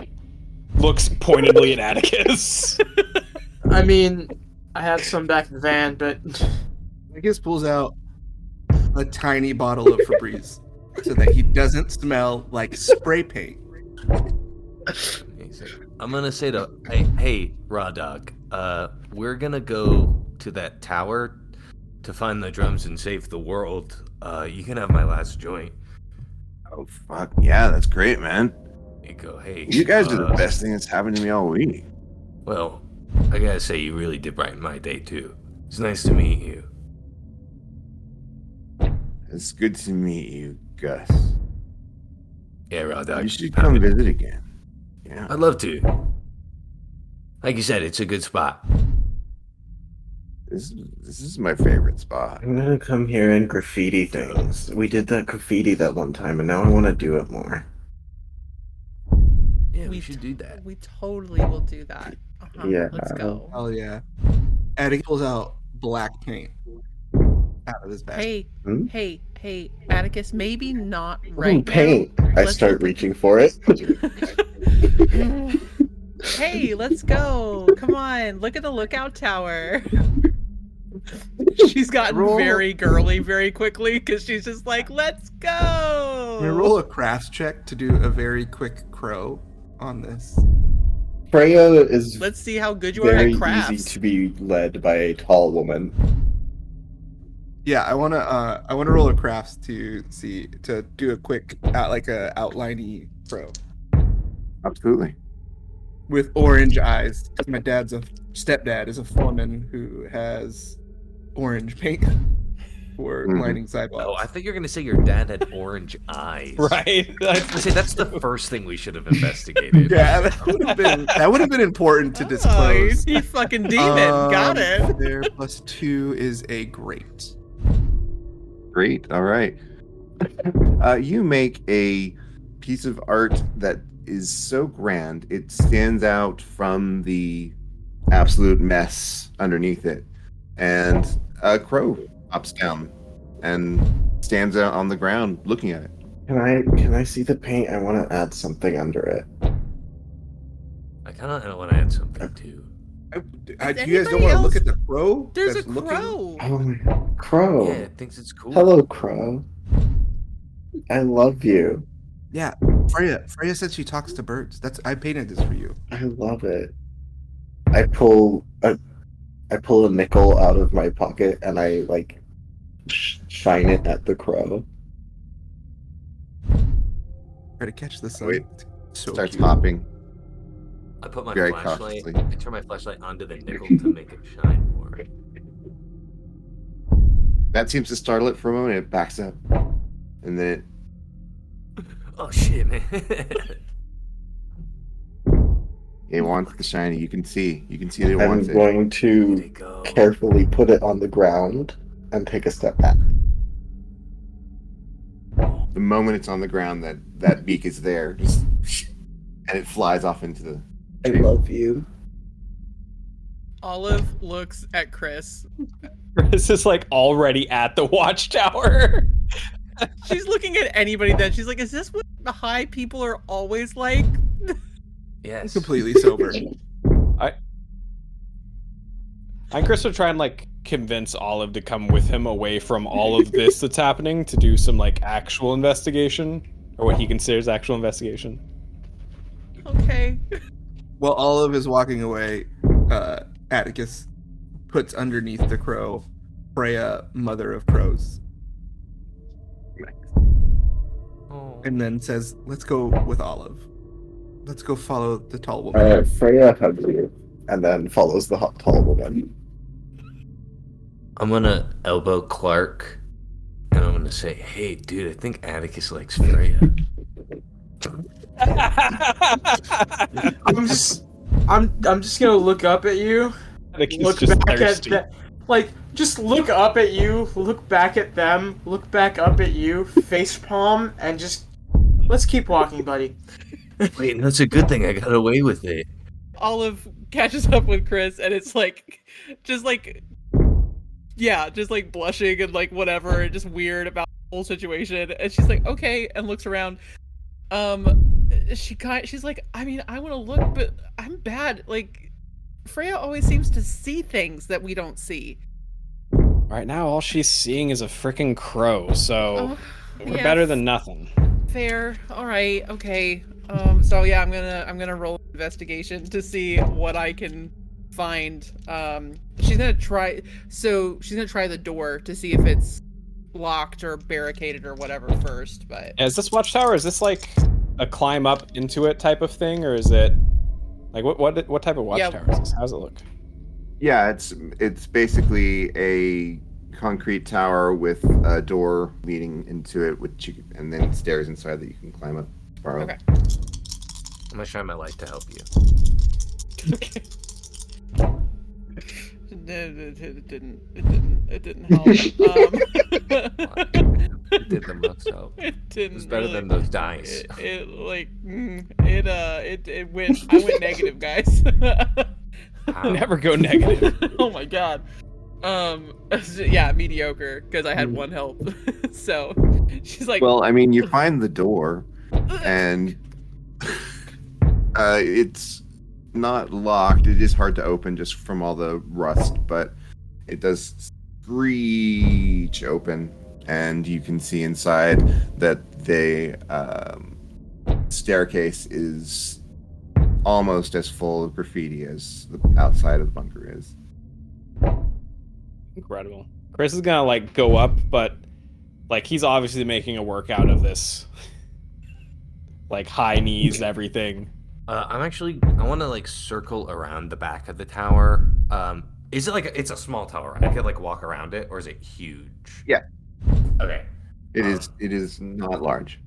Looks pointedly at Atticus. I mean, I have some back in the van, but I guess pulls out a tiny bottle of Febreze so that he doesn't smell like spray paint. I'm gonna say to hey, Raw Dog, we're gonna go to that tower to find the drums and save the world. You can have my last joint. Oh, fuck. Yeah, that's great, man. You go, hey. You guys are the best thing that's happened to me all week. Well, I gotta say, you really did brighten my day too. It's nice to meet you. It's good to meet you, Gus. Yeah, Raw Dog. You should come visit again. Yeah. I'd love to. Like you said, it's a good spot. This is my favorite spot. I'm gonna come here and graffiti things. We did that graffiti that one time, and now I want to do it more. Yeah, we should do that. We totally will do that. Yeah. Let's go. Oh yeah. Attic pulls out black paint out of his bag. Hey, Atticus, maybe not Ooh, right paint! now. I start reaching for it. Hey, let's go. Come on, look at the lookout tower. She's gotten very girly very quickly because she's just like, let's go. I'm gonna roll a crafts check to do a very quick crow on this. Freya is Let's see how good you are very at crafts. easy to be led by a tall woman. Yeah, I wanna roll a crafts to do a quick outliney crow Absolutely. with orange eyes. My stepdad is a foreman who has orange paint for lining sidewalks. Oh, I think you're gonna say your dad had orange eyes. Right? I was gonna say that's the first thing we should have investigated. Yeah, that would have been important to disclose. Oh, he's fucking demon. Got it. There plus 2 is a great. Great. All right. You make a piece of art that is so grand it stands out from the absolute mess underneath it, and a crow hops down and stands out on the ground looking at it. Can I see the paint? I want to add something under it. I kind of want to add something too. Do you guys don't want to look at the crow? There's a that's looking- crow. Oh my god. Crow. Yeah, it thinks it's cool. Hello, Crow. I love you. Yeah, Freya said she talks to birds. I painted this for you. I love it. I pull a nickel out of my pocket and I shine it at the crow. Try to catch the sun. Wait. So Starts cute. hopping. I put my Very flashlight. cautiously. I turn my flashlight onto the nickel to make it shine more. That seems to startle it for a moment. It backs up, and then Oh shit, man! it wants the shiny. You can see that it I'm wants it. going There to you go. carefully put it on the ground and take a step back. The moment it's on the ground, that beak is there, just, and it flies off into the. I love you. Olive looks at Chris. Chris is like already at the watchtower. She's looking at anybody then. She's like, is this what the high people are always like? Yes. Completely sober. I and Chris would try and like convince Olive to come with him away from all of this that's happening to do some like actual investigation, or what he considers actual investigation. Okay. While Olive is walking away, Atticus puts underneath the crow Freya, Mother of Crows, Oh. and then says, "Let's go with Olive. Let's go follow the tall woman." Freya hugs you and then follows the hot tall woman. I'm gonna elbow Clark, and I'm gonna say, "Hey, dude, I think Atticus likes Freya." I'm just gonna look up at you. Atticus Look just back thirsty. at them. Just look up at you. Look back at them. Look back up at you. Face palm and just Let's keep walking, buddy. Wait, that's a good thing. I got away with it. Olive catches up with Chris, and it's like, just like, yeah, just like blushing and like whatever, and just weird about the whole situation. And she's like, okay, and looks around. She's like, I mean, I want to look, but I'm bad. Like, Freya always seems to see things that we don't see. Right now, all she's seeing is a freaking crow, so we're yeah, better than nothing. Fair. All right. Okay. So yeah, I'm gonna roll an investigation to see what I can find. She's gonna try the door to see if it's locked or barricaded or whatever first. But Is this watchtower? Is this like a climb up into it type of thing, or is it like what type of watchtower is this? How does it look? Yeah, it's basically a concrete tower with a door leading into it, and then stairs inside that you can climb up. Borrow. Okay. I'm gonna shine my light to help you. Okay. It didn't help. It did the most help. It didn't. It was better really. than those dice. It went. I went negative, guys. Wow. Never go negative. Oh my god. Yeah, mediocre because I had one help. So she's like, Well, I mean, you find the door, and it's not locked. It is hard to open just from all the rust, but it does screech open, and you can see inside that the staircase is almost as full of graffiti as the outside of the bunker is. Incredible. Chris is gonna like go up, but like he's obviously making a workout of this. Like high knees, everything. I want to like circle around the back of the tower. Is it like it's a small tower? Right? I could like walk around it, or is it huge? Yeah. Okay. It is not large.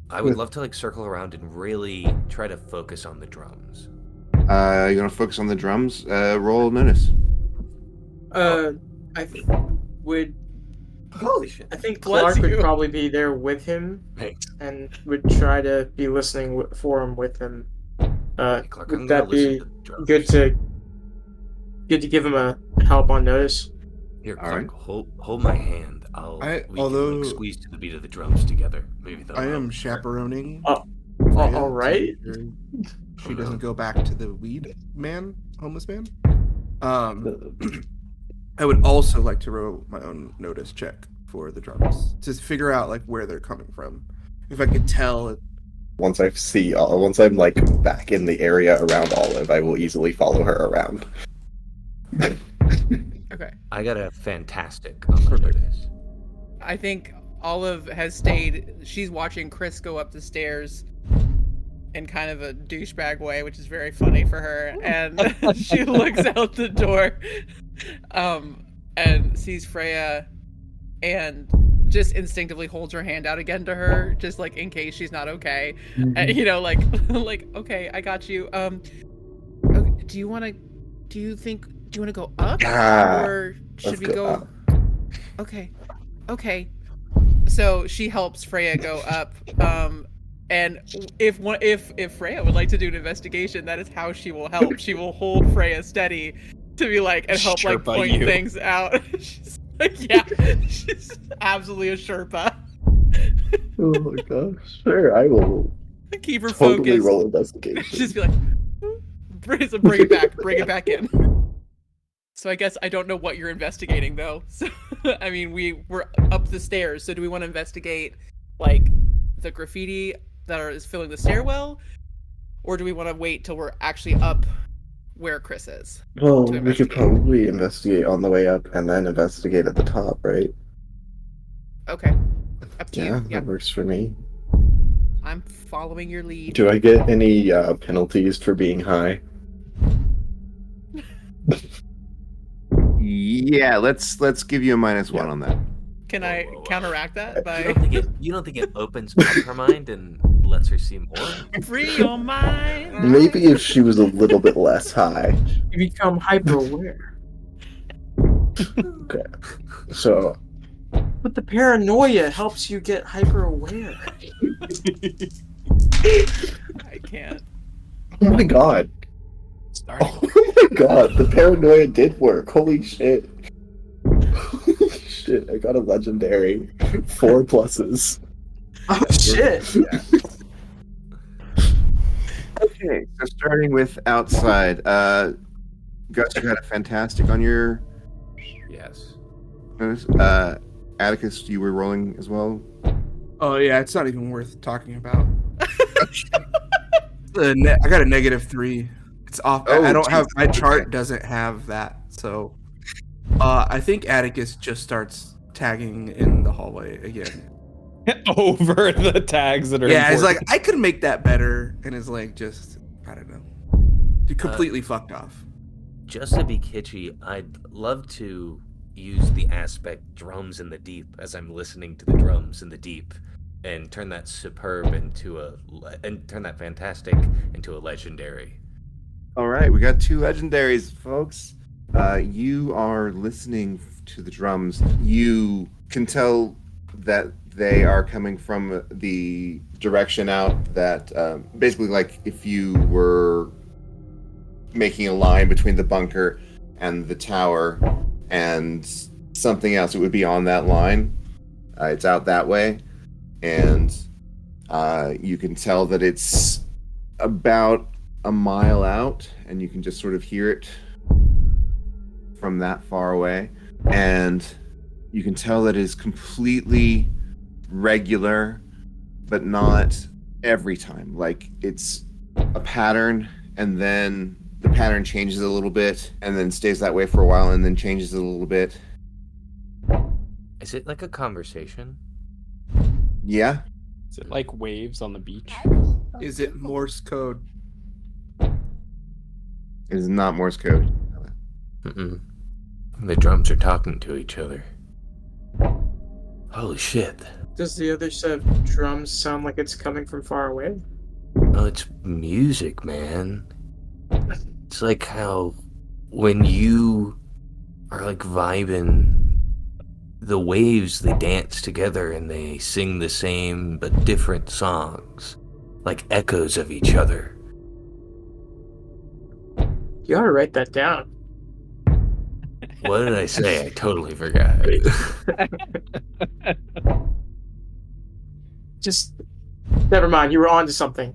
I would love to like circle around and really try to focus on the drums. You want to focus on the drums? Roll notice. I would. Holy shit! I think Bless Clark would you. probably be there with him Thanks. and would try to be listening for him with him. Clark, I'm Would gonna that be listen to the drums. good to give him a help on notice? Here, All Clark, right. hold my hand. We although- can like, squeeze to the beat of the drums together. Maybe I am help. chaperoning. Oh, Freya all right. to ensure She doesn't go back to the homeless man. I would also like to roll my own notice check for the drums to figure out like where they're coming from. If I could tell, Once I'm like back in the area around Olive, I will easily follow her around. okay. I got a fantastic on my Perfect. notice. I think Olive has stayed. She's watching Chris go up the stairs in kind of a douchebag way, which is very funny for her. And she looks out the door, and sees Freya, and just instinctively holds her hand out again to her, just like in case she's not okay. And, you know, like okay, I got you. Okay, do you want to go up, or should let's we go go? up. Okay. So she helps Freya go up. And if Freya would like to do an investigation, that is how she will help. She will hold Freya steady to be like and help like Sherpa point you. things out. She's like, yeah, she's absolutely a Sherpa. Oh my gosh. Sure, I will Keep her totally focused. roll investigation. Just be like, bring it back in. So I guess I don't know what you're investigating though. So I mean, we're up the stairs. So do we want to investigate like the graffiti that is filling the stairwell, or do we want to wait till we're actually up where Chris is? Well, to we investigate? could probably investigate on the way up and then investigate at the top, right? Okay, up to Yeah, you. that Yep, works for me. I'm following your lead. Do I get any penalties for being high? Yeah, let's give you a -1 Yeah. on that. Can I Whoa. counteract that by You don't think it opens up her mind and lets her see more? free your mind? Maybe if she was a little bit less high. You become hyper aware. Okay. So But the paranoia helps you get hyper aware. I can't. Oh my god. Sorry. Oh my god, the paranoia did work. Holy shit. Holy shit, I got a legendary. 4 pluses. Oh shit! Okay, so starting with outside, Gus, you had a fantastic on your Yes. bonus. Atticus, you were rolling as well. Oh yeah, it's not even worth talking about. I got a -3. It's off. I Oh, don't have Jesus. my chart Okay. doesn't have that, so I think Atticus just starts tagging in the hallway again. Over the tags that are Yeah, he's like, important. I could make that better, and is like, just I don't know, completely fucked off. Just to be kitschy, I'd love to use the aspect drums in the deep as I'm listening to the drums in the deep, and turn that superb into and turn that fantastic into a legendary. All right, we got 2 legendaries, folks. You are listening to the drums. You can tell that they are coming from the direction out that basically, like if you were making a line between the bunker and the tower and something else, it would be on that line. It's out that way, and you can tell that it's about a mile out, and you can just sort of hear it from that far away. And you can tell that it is completely regular, but not every time. Like it's a pattern, and then the pattern changes a little bit, and then stays that way for a while, and then changes a little bit. Is it like a conversation? Yeah. Is it like waves on the beach? Is it Morse code? It is not Morse code. Mm-mm. The drums are talking to each other. Holy shit. Does the other set of drums sound like it's coming from far away? Oh, it's music, man. It's like how when you are like vibing, the waves, they dance together and they sing the same but different songs, like echoes of each other. You ought to write that down. What did I say? I totally forgot. Just never mind. You were on to something.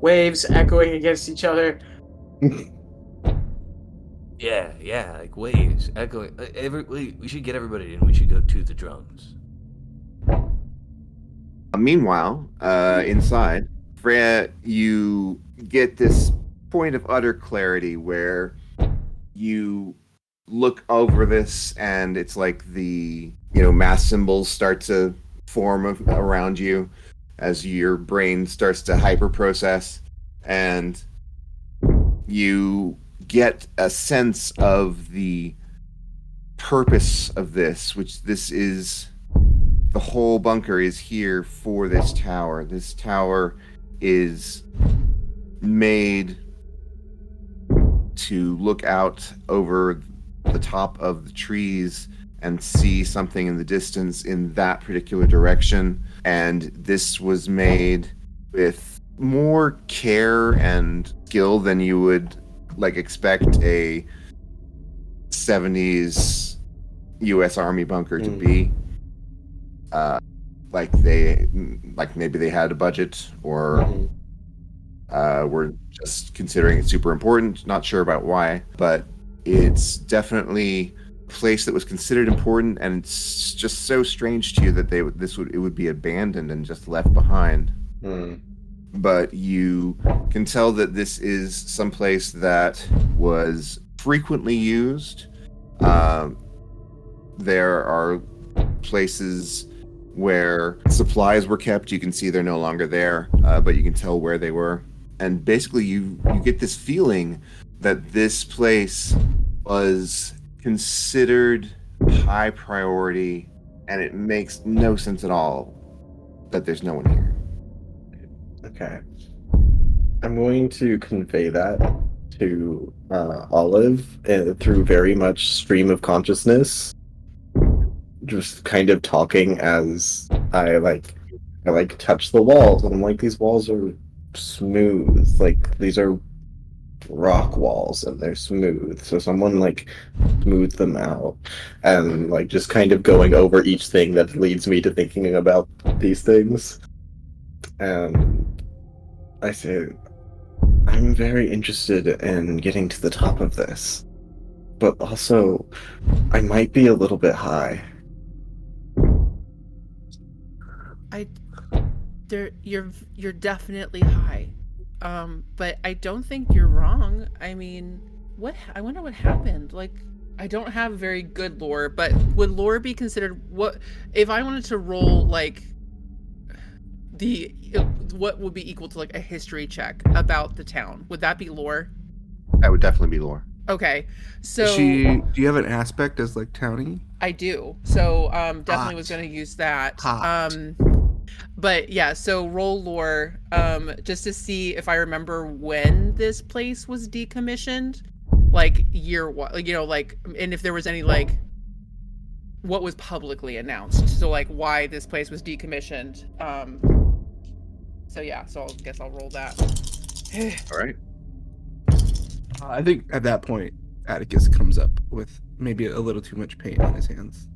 Waves echoing against each other. Yeah, like waves echoing. We should get everybody in. We should go to the drums. Meanwhile, inside, Freya, you get this point of utter clarity where you look over this, and it's like the mass symbols start to form around you as your brain starts to hyper process, and you get a sense of the purpose of this, which this is. The whole bunker is here for this tower. This tower is made to look out over the top of the trees and see something in the distance in that particular direction. And this was made with more care and skill than you would expect a 70s US Army bunker to be. Maybe they had a budget, or were just considering it super important. Not sure about why, but it's definitely a place that was considered important, and it's just so strange to you that it would be abandoned and just left behind. But you can tell that this is someplace that was frequently used. There are places where supplies were kept. You can see they're no longer there, but you can tell where they were. And basically you get this feeling that this place was considered high priority, and it makes no sense at all that there's no one here. Okay. I'm going to convey that to Olive through very much stream of consciousness, just kind of talking as I touch the walls, and I'm like, these walls are smooth. Like, these are rock walls, and they're smooth. So someone, like, smooth them out. And, like, just kind of going over each thing that leads me to thinking about these things. And I say, I'm very interested in getting to the top of this. But also, I might be a little bit high. You're definitely high. But I don't think you're wrong. I mean, I wonder what happened. Like, I don't have very good lore, but would lore be considered what if I wanted to roll like what would be equal to like a history check about the town? Would that be lore? That would definitely be lore. Okay. So Do you have an aspect as like townie? I do. So definitely Hot. was going to use that. Hot. But yeah, so roll lore just to see if I remember when this place was decommissioned, like year what, like, you know, like, and if there was any like what was publicly announced. So like why this place was decommissioned. So yeah, so I guess I'll roll that. All right. I think at that point, Atticus comes up with maybe a little too much paint on his hands.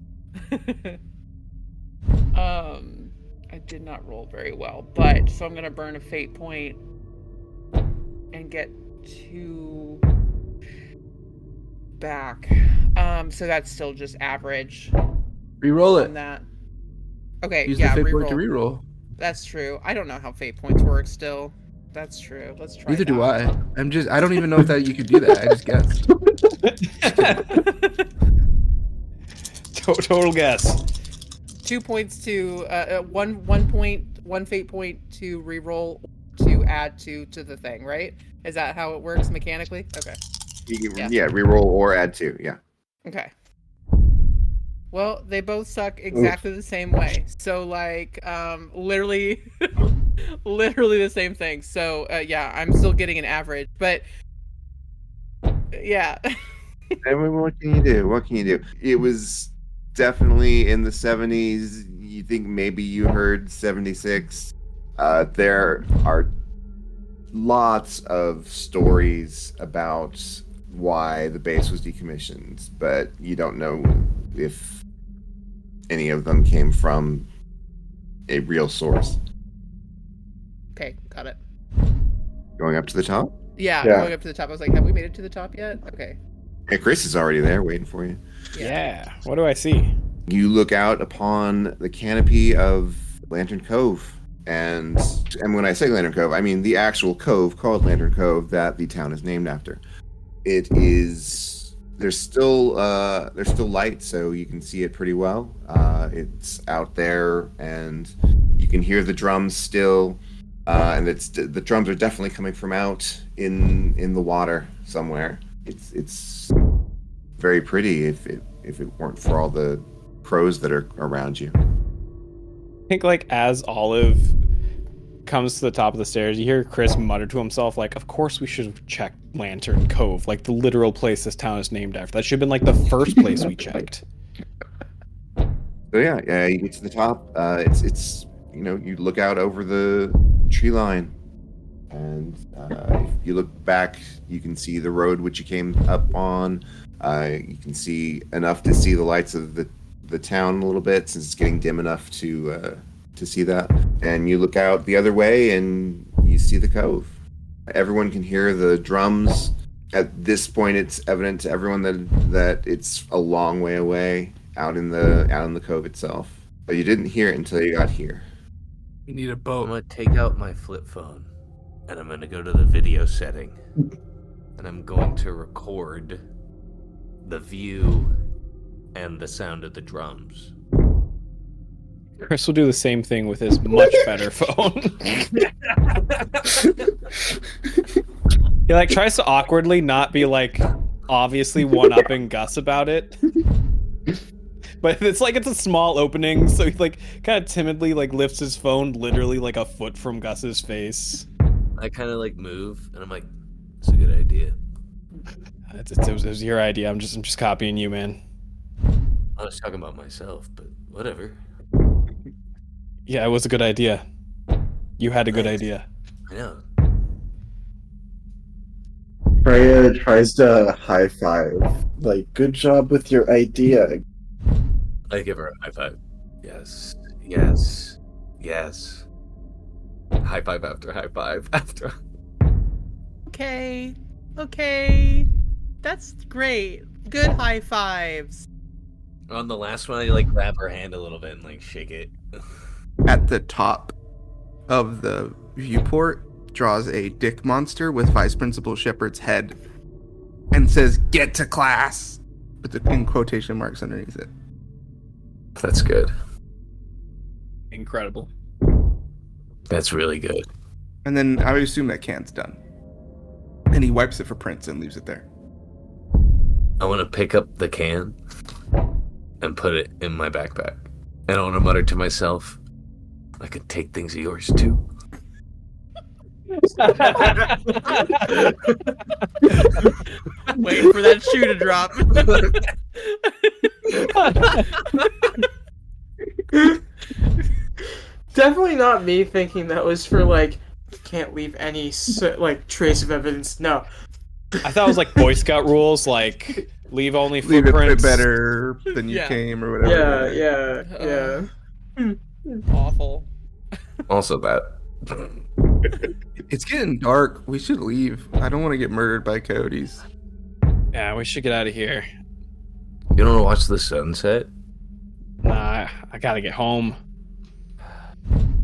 I did not roll very well, but so I'm gonna burn a fate point and get 2 back. So that's still just average Reroll on it. that. Okay, Use yeah, the fate point to reroll. reroll. That's true. I don't know how fate points work still. That's true. Let's try Neither do that. I. I don't even know if that you could do that. I just guessed. Total guess. 2 points to one fate point to reroll to add to the thing, right? Is that how it works mechanically? Okay. Yeah, reroll or add 2. Yeah. Okay. Well, they both suck exactly the same way. So like literally literally the same thing. So yeah, I'm still getting an average, but yeah. I mean, what can you do? What can you do? It was definitely in the 70s. You think maybe you heard 76. There are lots of stories about why the base was decommissioned, but you don't know if any of them came from a real source. Okay, got it. Going up to the top? Yeah, Yeah. going up to the top. I was like, have we made it to the top yet? Okay. Hey, Chris is already there waiting for you. Yeah. What do I see? You look out upon the canopy of Lantern Cove. And when I say Lantern Cove, I mean the actual cove called Lantern Cove that the town is named after. It is there's still light, so you can see it pretty well. It's out there, and you can hear the drums still, and the drums are definitely coming from out in the water somewhere. It's very pretty if it weren't for all the crows that are around you. I think like as Olive comes to the top of the stairs, you hear Chris mutter to himself, like, of course we should have checked Lantern Cove, like the literal place this town is named after. That should have been like the first place we checked. So yeah, you get to the top. It's you look out over the tree line, and if you look back, you can see the road which you came up on. You can see enough to see the lights of the town a little bit, since it's getting dim enough to see that. And you look out the other way, and you see the cove. Everyone can hear the drums. At this point, it's evident to everyone that it's a long way away out in the cove itself. But you didn't hear it until you got here. You need a I'm boat. gonna take out my flip phone and I'm gonna go to the video setting and I'm going to record the view and the sound of the drums. Chris will do the same thing with his much better phone. He like tries to awkwardly not be like obviously one-upping Gus about it. But it's like it's a small opening, so he like kind of timidly like lifts his phone literally like a foot from Gus's face. I kind of like move and I'm like, it's a good idea. It was your idea. I'm just copying you, man. I was talking about myself, but whatever. Yeah, it was a good idea. You had a good Thanks. idea. I know. Freya tries to high five. Like, good job with your idea. I give her a high five. Yes. Yes. Yes. High five after high five after. Okay. Okay. That's great. Good high fives. On the last one, I like grab her hand a little bit and like shake it. At the top of the viewport draws a dick monster with Vice Principal Shepard's head and says, "Get to class," with the in quotation marks underneath it. That's good. Incredible. That's really good. And then I would assume that can's done. And he wipes it for Prince and leaves it there. I want to pick up the can and put it in my backpack. And I want to mutter to myself, I could take things of yours too. Waiting for that shoe to drop. Definitely not me thinking that was for like can't leave any like trace of evidence. No. I thought it was like Boy Scout rules, like leave only Leave it footprints. better than you Yeah. came or whatever. Yeah. Awful. Also that. It's getting dark. We should leave. I don't want to get murdered by coyotes. Yeah, we should get out of here. You don't want to watch the sunset? Nah, I gotta get home.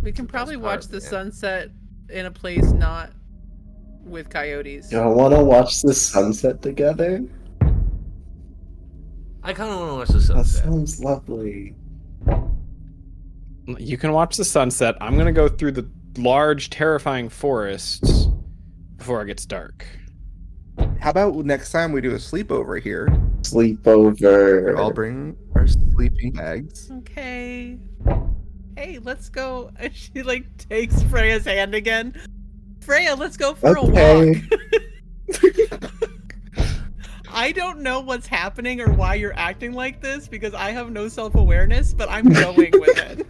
We can probably That's watch hard, the man. sunset in a place not with coyotes. Y'all want to watch the sunset together? I kind of want to watch the That sunset. sounds lovely. You can watch the sunset. I'm gonna go through the large, terrifying forests before it gets dark. How about next time we do a sleepover here? Sleepover. I'll bring our sleeping bags. Okay. Hey, let's go. And she like takes Freya's hand again. Freya, let's go for a Okay. walk. I don't know what's happening or why you're acting like this because I have no self-awareness, but I'm going with it.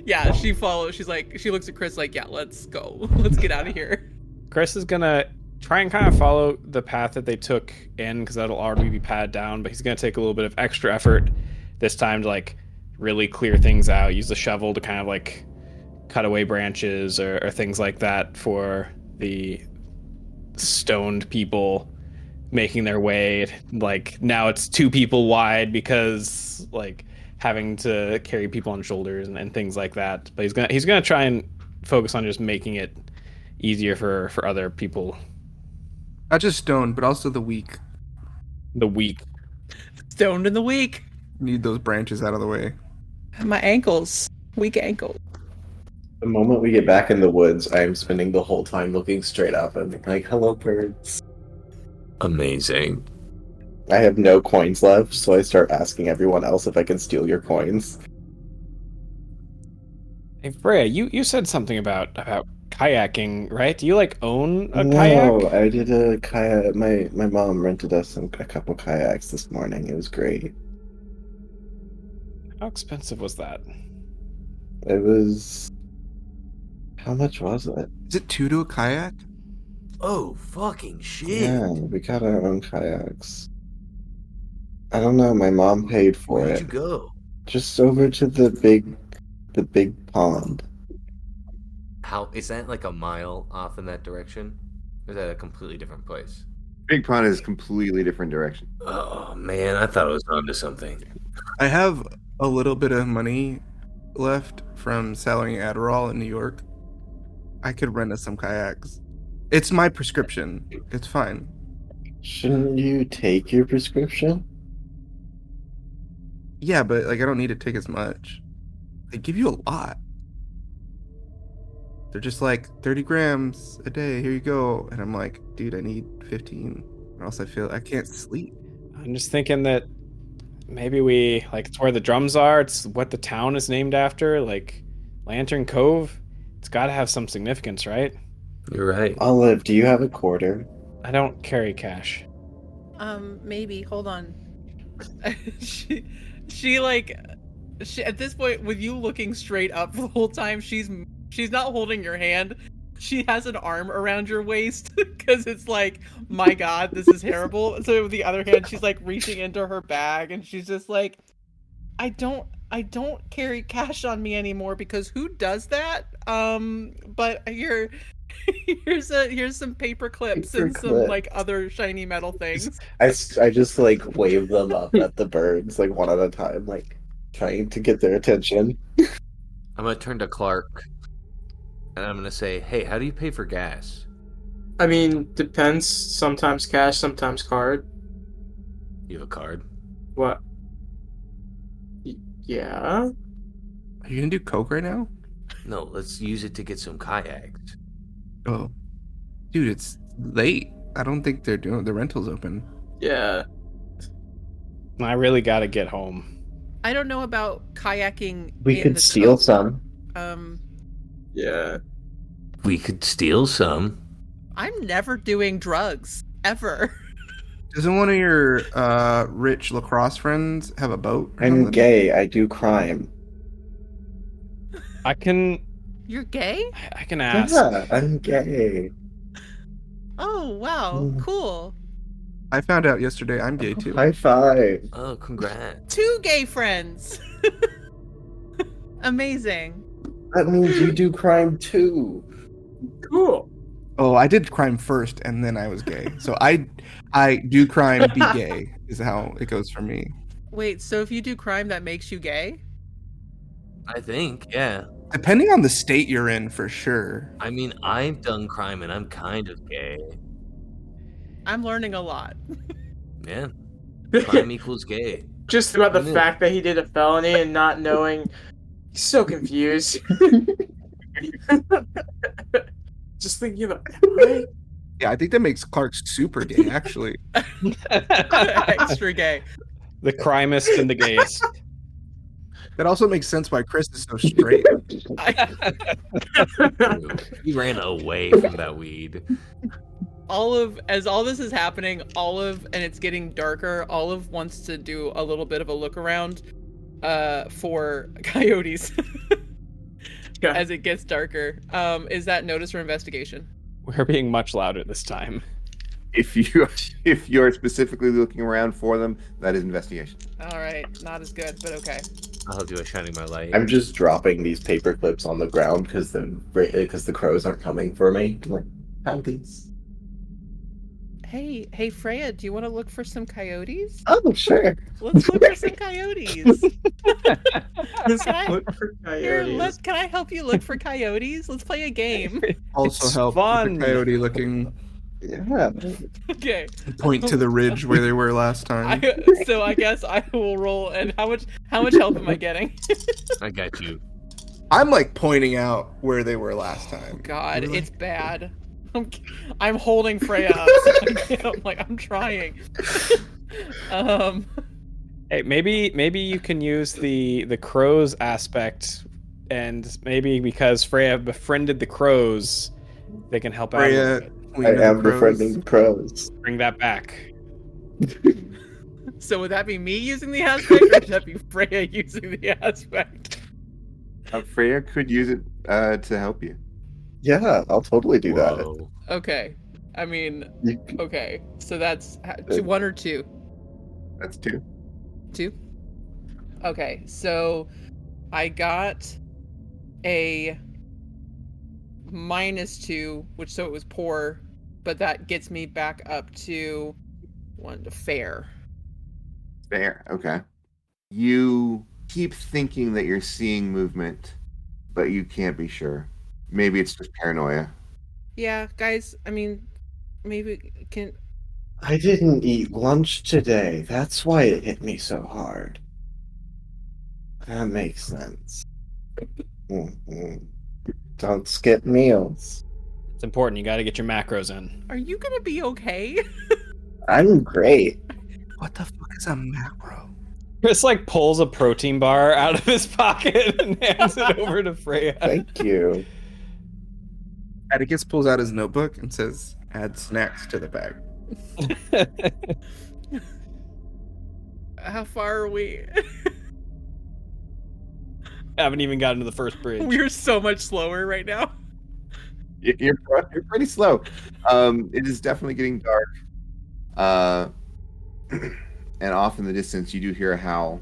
Yeah, she follows. She's like, she looks at Chris like, yeah, let's go. Let's get out of here. Chris is gonna try and kind of follow the path that they took in because that'll already be padded down, but he's gonna take a little bit of extra effort this time to like really clear things out. Use the shovel to kind of like cut away branches or things like that for the stoned people making their way. Like now it's 2 people wide because like having to carry people on shoulders and things like that. But he's gonna try and focus on just making it easier for other people. Not just stoned, but also the weak. The weak. Stoned in the week. Need those branches out of the way. My ankles. Weak ankles. The moment we get back in the woods, I'm spending the whole time looking straight up and being like, hello, birds. Amazing. I have no coins left, so I start asking everyone else if I can steal your coins. Hey Freya, you said something about kayaking, right? Do you like own a No, kayak? I did a kayak. My mom rented us a couple kayaks this morning. It was great. How expensive was that? It was... How much was it? Is it 2 to a kayak? Oh, fucking shit. Yeah, we got our own kayaks. I don't know, my mom paid for Where'd it. you go? Just over to the big pond. How is that like a mile off in that direction? Or is that a completely different place? Big Pond is completely different direction. Oh man, I thought I was onto something. I have a little bit of money left from selling Adderall in New York. I could rent us some kayaks. It's my prescription. It's fine. Shouldn't you take your prescription? Yeah, but like I don't need to take as much. They give you a lot. They're just like 30 grams a day. Here you go. And I'm like, dude, I need 15. Or else I feel I can't sleep. I'm just thinking that maybe we like it's where the drums are. It's what the town is named after, like Lantern Cove. It's got to have some significance, right? You're right. Olive, do you have a quarter? I don't carry cash. Maybe. Hold on. she she at this point, with you looking straight up the whole time, she's not holding your hand. She has an arm around your waist because it's like, my God, this is terrible. So with the other hand, she's like reaching into her bag and she's just like, I don't carry cash on me anymore because who does that? But here's some paper clips and some Paper like other shiny metal things. I just like wave them up at the birds like one at a time, like trying to get their attention. I'm gonna turn to Clark, and I'm gonna say, "Hey, how do you pay for gas?" I mean, depends. Sometimes cash, sometimes card. You have a card. What? Yeah. Are you gonna do coke right now? No, let's use it to get some kayaks. Oh, dude, it's late. I don't think they're doing the rental's open. Yeah. I really gotta get home. I don't know about kayaking. We in could the steal cove. some. Yeah. We could steal some. I'm never doing drugs ever. Doesn't one of your rich lacrosse friends have a boat? or I'm something? gay. I do crime. I can You're gay? ask. Yeah, I'm gay. Oh wow, cool. I found out yesterday I'm gay too. High five. Oh, congrats. 2 gay friends. Amazing. That means you do crime too. Cool. Oh, I did crime first and then I was gay. So I do crime, be gay is how it goes for me. Wait, so if you do crime, that makes you gay? I think, yeah. Depending on the state you're in, for sure. I mean, I've done crime and I'm kind of gay. I'm learning a lot. Yeah. Crime equals gay. Just about the Who knew? fact that he did a felony and not knowing. He's so confused. Just thinking about right? Yeah, I think that makes Clark super gay, actually. Extra gay. The crimest and the gayest. That also makes sense why Chris is so straight. He ran away from that weed. As all this is happening, Olive, and it's getting darker, Olive wants to do a little bit of a look around for coyotes Yeah. as it gets darker. Is that notice or investigation? We're being much louder this time. If you're specifically looking around for them, that is investigation. All right, not as good, but okay. I'll do a shining my light. I'm just dropping these paper clips on the ground because the crows aren't coming for me. I'm like, have these. Hey, Freya, do you want to look for some coyotes? Oh, sure. Let's look for some coyotes. Just Can I- look for Here, coyotes. can I help you look for coyotes? Let's play a game. Also It's help fun. with the coyote looking Yeah. Okay. point to the ridge where they were last time. So I guess I will roll. And how much help am I getting? I got you. I'm like pointing out where they were last time. God, Really? it's bad. I'm holding Freya up. So I'm trying. Hey, maybe you can use the crows aspect, and maybe because Freya befriended the crows, they can help out a little Freya, bit. queen I of the am crows. befriending the crows. Bring that back. So would that be me using the aspect, or would that be Freya using the aspect? Freya could use it to help you. Yeah, I'll totally do that. Whoa. Okay. I mean, You- okay. So that's 1 or 2. That's 2. 2? Okay, so I got a -2, which so it was poor, but that gets me back up to 1 to fair. Fair. Okay. You keep thinking that you're seeing movement, but you can't be sure. Maybe it's just paranoia. Yeah, guys, I mean, maybe can I didn't eat lunch today. That's why it hit me so hard. That makes sense. Mm-mm. Don't skip meals. It's important. You got to get your macros in. are you gonna be okay? I'm great. What the fuck is a macro? Chris like pulls a protein bar out of his pocket and hands it over to Freya. Thank you. Atticus pulls out his notebook and says, "Add snacks to the bag." How far are we? Haven't even gotten to the first bridge. We're so much slower right now. You're pretty slow. It is definitely getting dark. And off in the distance, you do hear a howl.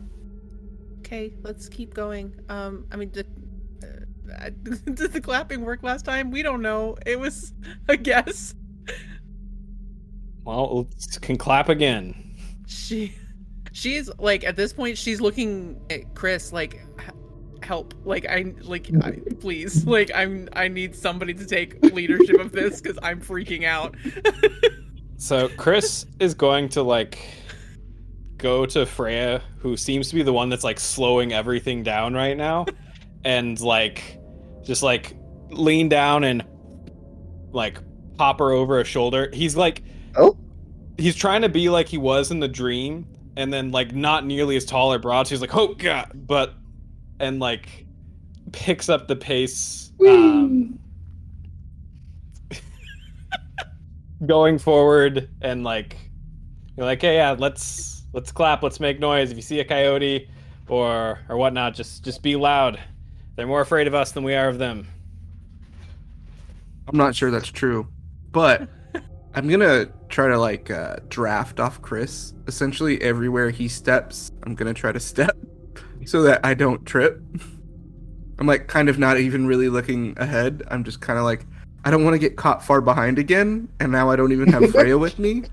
Okay, let's keep going. I mean, did the clapping work last time? We don't know. It was a guess. Well, can clap again. She's like at this point she's looking at Chris like help, like please, like I need somebody to take leadership of this because I'm freaking out. So Chris is going to like go to Freya, who seems to be the one that's like slowing everything down right now, and like just like lean down and like pop her over a shoulder. He's like, Oh, he's trying to be like he was in the dream, and then like not nearly as tall or broad. So he's like, oh god, but and like picks up the pace, going forward, and like you're like, hey, yeah, let's clap, let's make noise. If you see a coyote or whatnot, just be loud. They're more afraid of us than we are of them. I'm not sure that's true, but I'm gonna try to like draft off Chris. Essentially, everywhere he steps, I'm gonna try to step so that I don't trip. I'm like kind of not even really looking ahead. I'm just kind of like, I don't want to get caught far behind again, and now I don't even have Freya with me.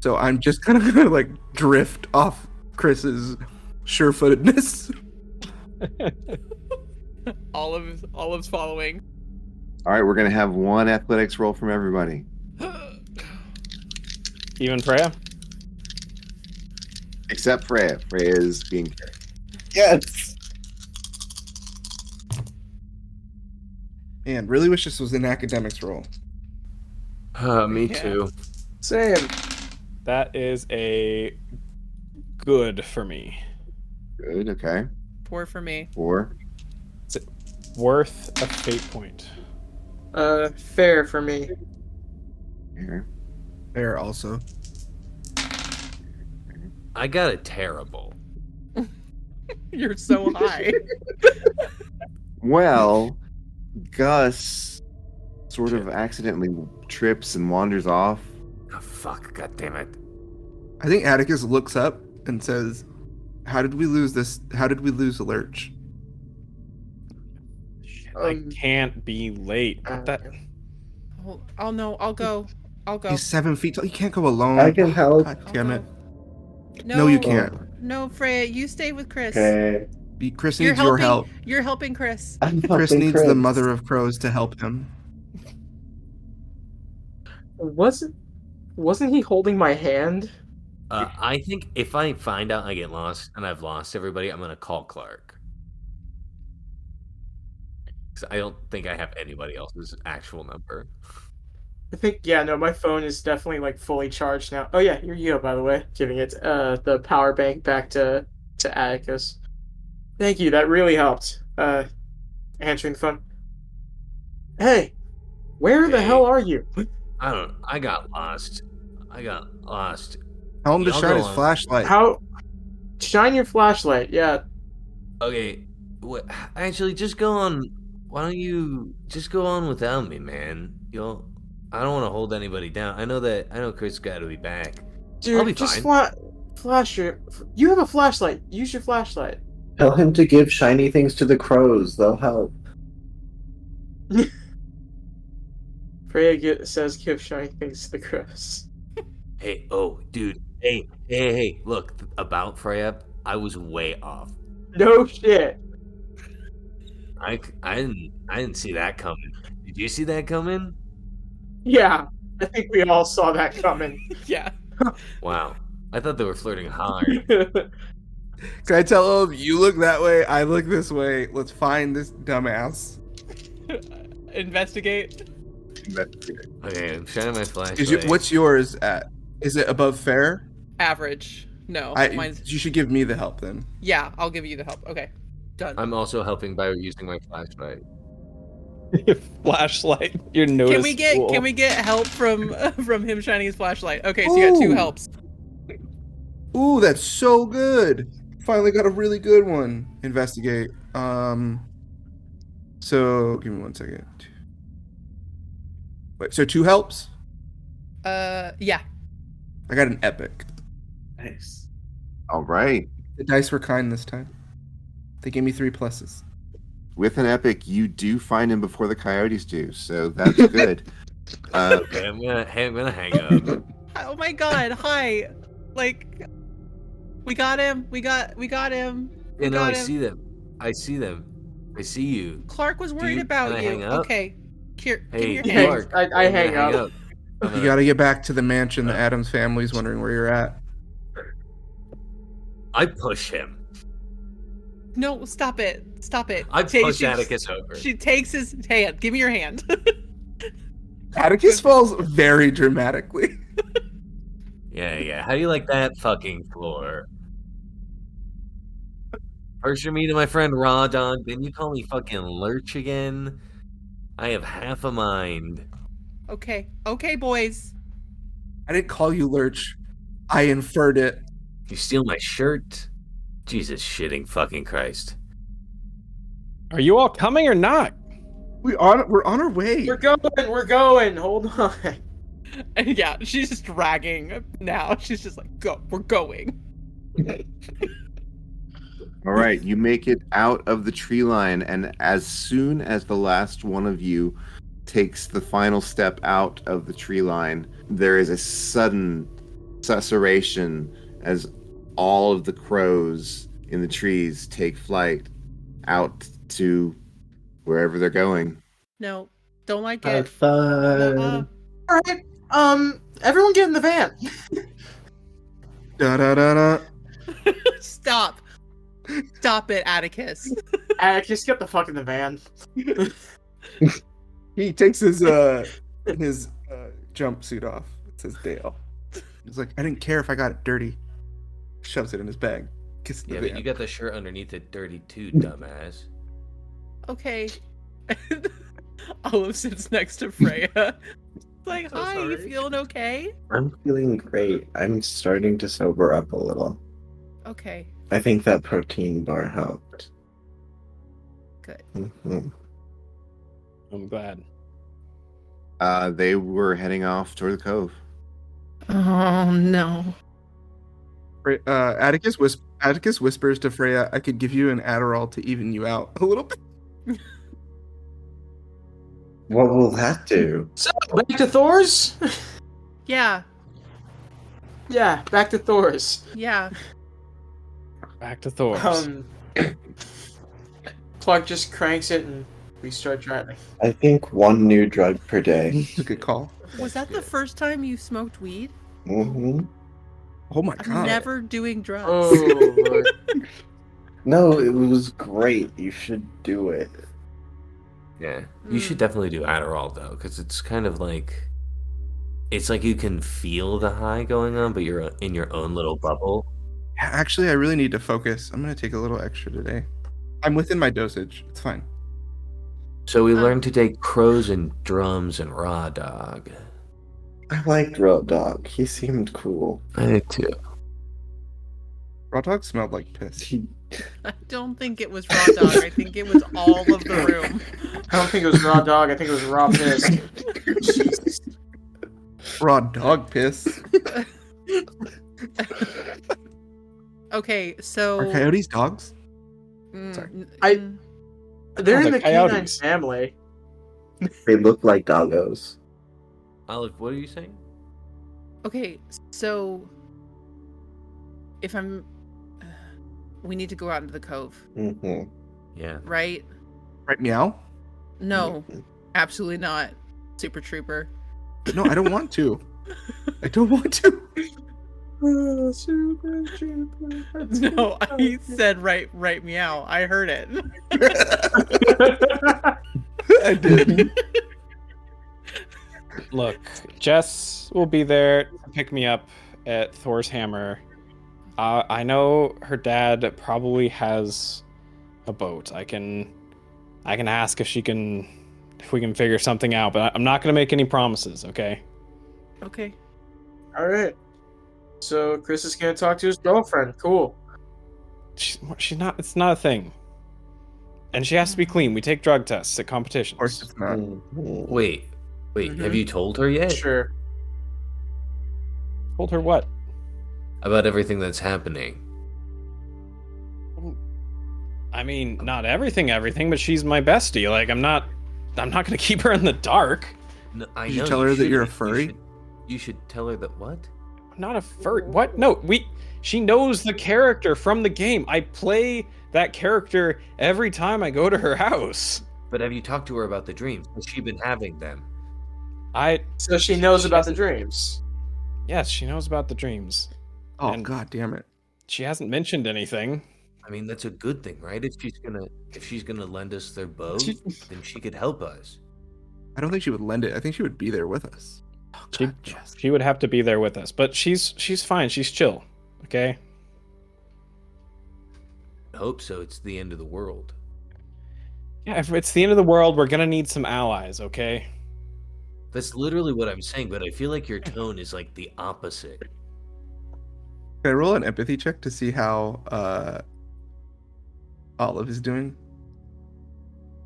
So I'm just kind of gonna like drift off Chris's sure-footedness. Olive's following. All right, we're gonna have one athletics roll from everybody. Even Freya? Except Freya. Freya is being carried. yes. Man, really wish this was an academics roll. Me Yeah. too. Same. That is a good for me. Good, okay. Poor for me. 4. Worth a fate point. Fair for me. Here. There also. I got a terrible. You're so high. Well, Gus sort of accidentally trips and wanders off. Oh, fuck, god damn it. I think Atticus looks up and says, "How did we lose this? How did we lose the lurch?" I can't be late. What that? I'll know. I'll go. He's 7 feet tall. You can't go alone. I can help. God I'll damn go. it. No, you can't. No, Freya, you stay with Chris. Okay. Chris You're needs your help. You're helping Chris. I'm Chris helping needs the mother of crows to help him. Wasn't he holding my hand? I think if I find out I get lost and I've lost everybody, I'm gonna call Clark. 'Cause I don't think I have anybody else's actual number. I think, yeah, no, my phone is definitely like fully charged now. Oh yeah, you're you, by the way, giving it the power bank back to Atticus. Thank you, that really helped. Answering the phone. Hey, where the Hey. hell are you? I got lost. Tell him to Y'all shine go his on. flashlight. How? Shine your flashlight. Yeah. Okay, actually, just go on. Why don't you just go on without me, man? I don't want to hold anybody down. I know Chris got to be back. Dude, I'll be just fine. flash your. You have a flashlight. Use your flashlight. Tell him to give shiny things to the crows. They'll help. Freya says give shiny things to the crows. Hey, oh, dude. Hey. Look, about Freya, I was way off. No shit. I didn't see that coming. Did you see that coming? Yeah, I think we all saw that coming. Yeah. Wow. I thought they were flirting hard. Can I tell him, you look that way, I look this way. Let's find this dumbass. Investigate. Okay, I'm shining my flashlight. What's yours at? Is it above fair? Average. No. Mine's. You should give me the help then. Yeah, I'll give you the help. Okay. Done. I'm also helping by using my flashlight. Flashlight. Your notice. Can we get help from him shining his flashlight? Okay, so you got 2 helps. Ooh, that's so good. Finally got a really good one. Investigate. So give me 1 second. Wait, so 2 helps? Yeah. I got an epic. Nice. All right. The dice were kind this time. They gave me 3 pluses. With an epic, you do find him before the coyotes do, so that's good. Okay, I'm gonna hang up. Oh my god, hi. Like, we got him. We got him. We You know, got I him. see them. I see them. I see you. Clark was worried Can about I you. hang up? Okay. Here, give me Hey, your He hand. hangs- Clark. I I'm hang gonna up. I'm You gonna- gotta get back to the mansion. The Adams family's wondering where you're at. I push him. No, stop it. Stop it. I push She- Atticus over. She takes his hand. Give me your hand. Atticus falls very dramatically. Yeah. How do you like that fucking floor? First you're meeting my friend Raw Dog, then you call me fucking Lurch again. I have half a mind. Okay. Okay, boys. I didn't call you Lurch. I inferred it. You steal my shirt? Jesus shitting fucking Christ. Are you all coming or not? We're on our way. We're going. Hold on. And yeah, she's just dragging now. She's just like, go. We're going. All right, you make it out of the tree line, and as soon as the last one of you takes the final step out of the tree line, there is a sudden susurration as all of the crows in the trees take flight out to wherever they're going. No, don't like Have it. fun. All right. Everyone get in the van. Da da da da. Stop. Stop it, Atticus. Atticus, get the fuck in the van. He takes his jumpsuit off. It says Dale. He's like, I didn't care if I got it dirty. Shoves it in his bag. Gets in the Yeah, van. but you got the shirt underneath it dirty too, dumbass. Okay. Olive sits next to Freya. Like, So hi, you sorry. feeling okay? I'm feeling great. I'm starting to sober up a little. Okay, I think that protein bar helped. good. Mhm. I'm glad. They were heading off toward the cove. Oh no. Atticus whispers to Freya, I could give you an Adderall to even you out a little bit. What will that do? So back to Thor's. Yeah, Yeah, back to Thor's. yeah. Back to Thor's. Clark just cranks it and we start driving. I think one new drug per day. It's a good call. Was that the first time you smoked weed? hmm Oh my I'm god. never doing drugs. Oh, Lord. No, it was great. You should do it. Yeah, you should definitely do Adderall though, because it's kind of like, it's like you can feel the high going on, but you're in your own little bubble. Actually, I really need to focus. I'm gonna take a little extra today. I'm within my dosage. It's fine. So we learned to take crows and drums and raw dog. I liked Road Dog. He seemed cool. I did too. Raw dog smelled like piss. He, I don't think it was raw dog. I think it was all of the room. I don't think it was raw dog. I think it was raw piss. Raw dog piss. Okay, so Are coyotes dogs? Sorry. They're Oh, in the the canine coyotes. family. they look like doggos. Olive, what are you saying? Okay, so if I'm, we need to go out into the cove, hmm Yeah. right? Right, meow? No, absolutely not. Super Trooper. No, I don't want to. I don't want to. No, I said right, meow. I heard it. I did. Look, Jess will be there to pick me up at Thor's Hammer. I know her dad probably has a boat. I can ask if we can figure something out, but I'm not going to make any promises, okay? Okay. All right. So Chris is gonna talk to his girlfriend. Cool. She's not. It's not a thing. And she has to be clean. We take drug tests at competitions. Of course, it's not. Wait, have you told her yet Sure. Told her what? about everything that's happening? I mean, not everything, but she's my bestie. Like, I'm not gonna keep her in the dark. No, I Did you know tell her that you're a shouldn't. furry? You should tell her that what? I'm not a furry. What? No, she knows the character from the game. I play that character every time I go to her house. But have you talked to her about the dreams? Has she been having them? So she knows She about the hasn't- dreams. Yes, she knows about the dreams. Oh, And- god damn it. She hasn't mentioned anything. I mean, that's a good thing, right? If she's gonna lend us their boat, then she could help us. I don't think she would lend it. I think she would be there with us. Oh, She, god, yes. she would have to be there with us, but she's fine. She's chill. Okay. I hope so. It's the end of the world. Yeah, if it's the end of the world, we're gonna need some allies. Okay. That's literally what I'm saying, but I feel like your tone is like the opposite. Can I roll an empathy check to see how Olive is doing?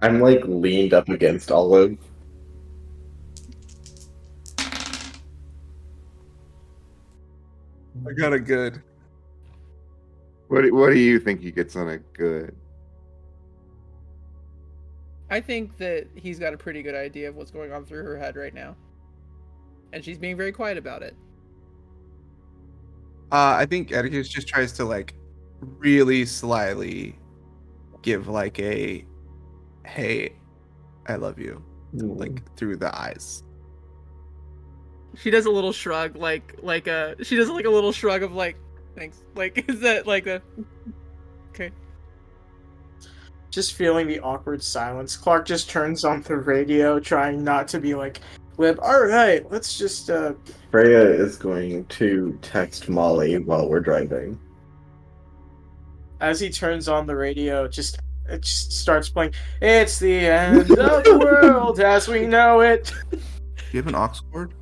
I'm like leaned up against Olive. I got a good. What do you think he gets on a good? I think that he's got a pretty good idea of what's going on through her head right now. And she's being very quiet about it. I think Atticus just tries to like really slyly give like a "Hey, I love you," like through the eyes. She does a little shrug, she does like a little shrug of like, thanks. Like, is that like a okay? Just feeling the awkward silence. Clark just turns on the radio, trying not to be like, "Lib, all right, let's just Freya is going to text Molly while we're driving. As he turns on the radio, it just starts playing. It's the end of the world as we know it. Do you have an aux cord?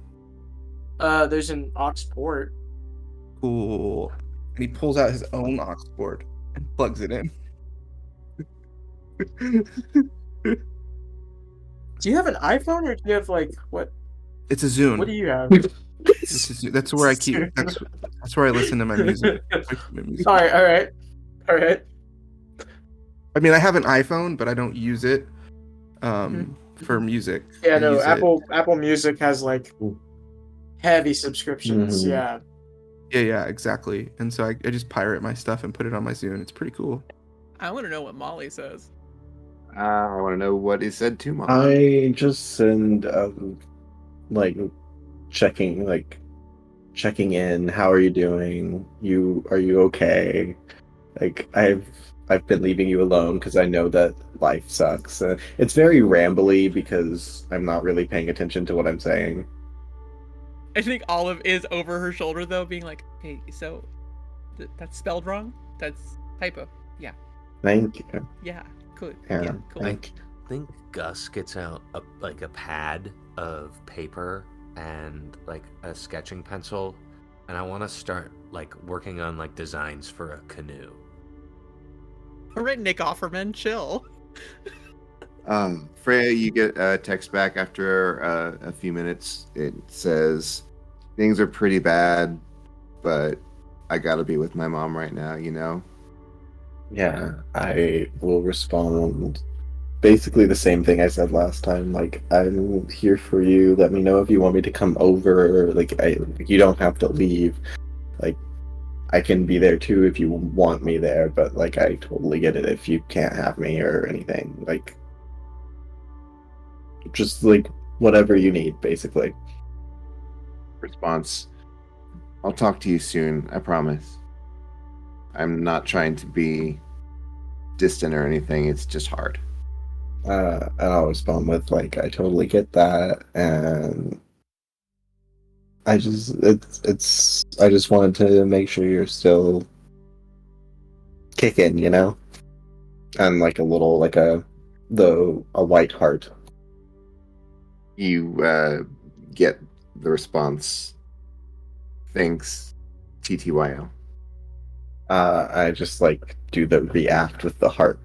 There's an aux port. Cool. And he pulls out his own aux cord and plugs it in. Do you have an iPhone or do you have like what? It's a Zune. What do you have? That's where I keep. That's where I listen to my music. all right. I mean, I have an iPhone, but I don't use it for music. Yeah, I no. use it- Apple Music has like heavy subscriptions. Mhm. Yeah. Yeah, exactly. And so I just pirate my stuff and put it on my Zune. It's pretty cool. I want to know what Molly says. I want to know what is said to Mom. I just send like checking in. How are you doing? Are you okay? Like I've been leaving you alone because I know that life sucks. It's very rambly because I'm not really paying attention to what I'm saying. I think Olive is over her shoulder though, being like, "Hey, so that's spelled wrong. That's typo. Yeah, Thank you. yeah, cool. Yeah, Yeah, cool." thank I think Gus gets out a pad of paper and like a sketching pencil, and I want to start like working on like designs for a canoe. All right, Nick Offerman, chill. Freya, you get a text back after a few minutes. It says, things are pretty bad, but I gotta be with my mom right now, you know? Yeah, I will respond basically the same thing I said last time. Like, I'm here for you. Let me know if you want me to come over. Like, you don't have to leave. Like, I can be there too if you want me there, but like, I totally get it if you can't have me or anything. Like, just like whatever you need, basically. Response, I'll talk to you soon, I promise. I'm not trying to be distant or anything, it's just hard. And I'll respond with like, I totally get that, and I just I just wanted to make sure you're still kicking, you know, and like a little like a white heart. You get the response, thanks. TTYL. I just like do the react with the heart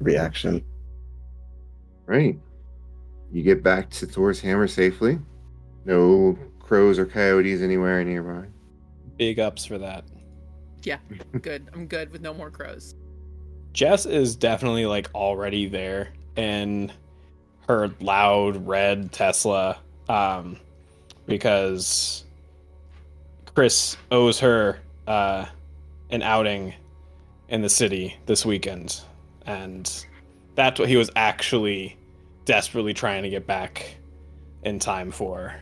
reaction. Right. You get back to Thor's hammer safely. No crows or coyotes anywhere nearby. Big ups for that. Yeah, good. I'm good with no more crows. Jess is definitely like already there in her loud red Tesla, because Chris owes her an outing in the city this weekend, and that's what he was actually desperately trying to get back in time for.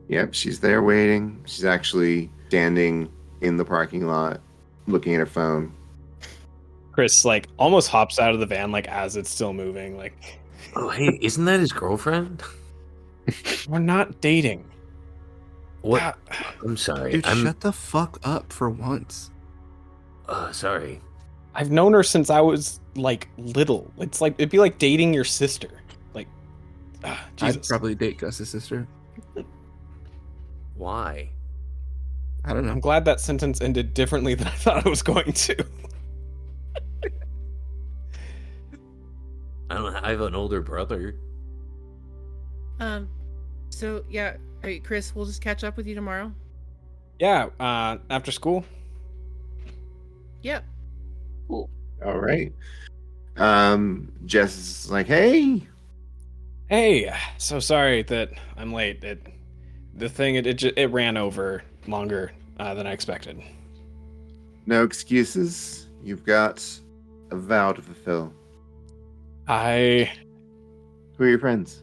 Yep, she's there waiting. She's actually standing in the parking lot looking at her phone. Chris like almost hops out of the van like as it's still moving. Like, Oh, hey, isn't that his girlfriend? we're not dating. What? Ah, I'm sorry. Dude, I'm shut the fuck up for once. sorry. I've known her since I was like little. It's like it'd be like dating your sister. Like, I'd Jesus. probably date Gus's sister. Why? I don't I'm know. glad that sentence ended differently than I thought it was going to. I don't. I have an older brother. So yeah, all right, Chris, we'll just catch up with you tomorrow. Yeah, after school. Yep. All right. Jess is like, hey. Hey, so sorry that I'm late. It ran over longer than I expected. No excuses. You've got a vow to fulfill. Who are your friends?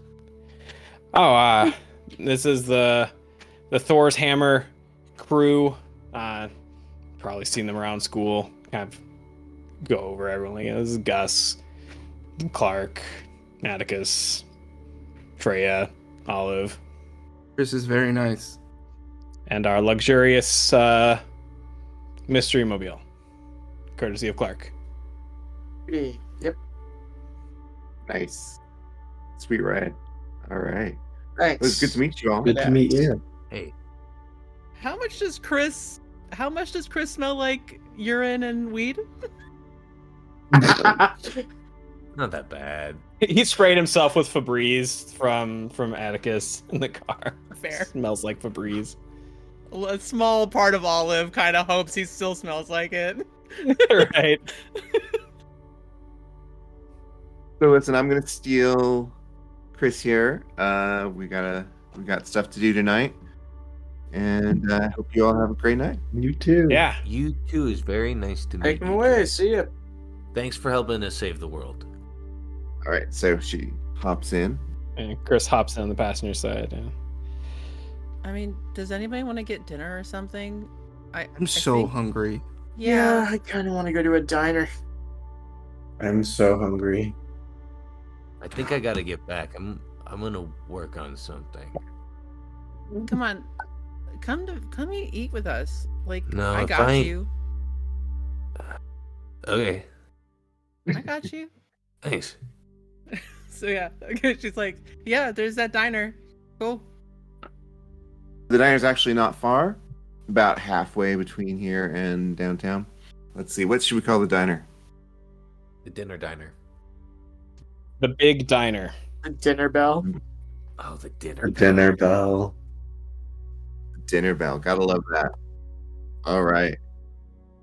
This is the Thor's Hammer crew. Probably seen them around school. Kind of go over everyone. Like, this is Gus, Clark, Atticus, Freya, Olive, Chris is very nice. and our luxurious mystery mobile, courtesy of Clark. Yep. Nice. Sweet ride. All right. Thanks. It was good to meet you all. Good to meet you. Hey, How much does Chris smell like urine and weed? not that bad. He sprayed himself with Febreze from Atticus in the car. Fair. Smells like Febreze. A small part of Olive kind of hopes he still smells like it. Right. So listen, I'm gonna steal Chris here. We got stuff to do tonight, and I hope you all have a great night. You too. Yeah. You too is very nice to meet Take him you. away. Jess. See ya. Thanks for helping us save the world. All right. So she hops in. And Chris hops in on the passenger side. Yeah. I mean, does anybody want to get dinner or something? I'm so hungry. Yeah. I kind of want to go to a diner. I'm so hungry. I think I gotta get back. I'm gonna work on something. Come on. Come eat with us. Like, No, I if got I- you. Okay, I got you. thanks. So yeah, okay, she's like, yeah, there's that diner. Cool. The diner's actually not far, about halfway between here and downtown. Let's see. What should we call the diner? The dinner diner. The big diner. The dinner bell. Oh, the dinner. The dinner bell. Dinner Bell. Gotta love that. All right.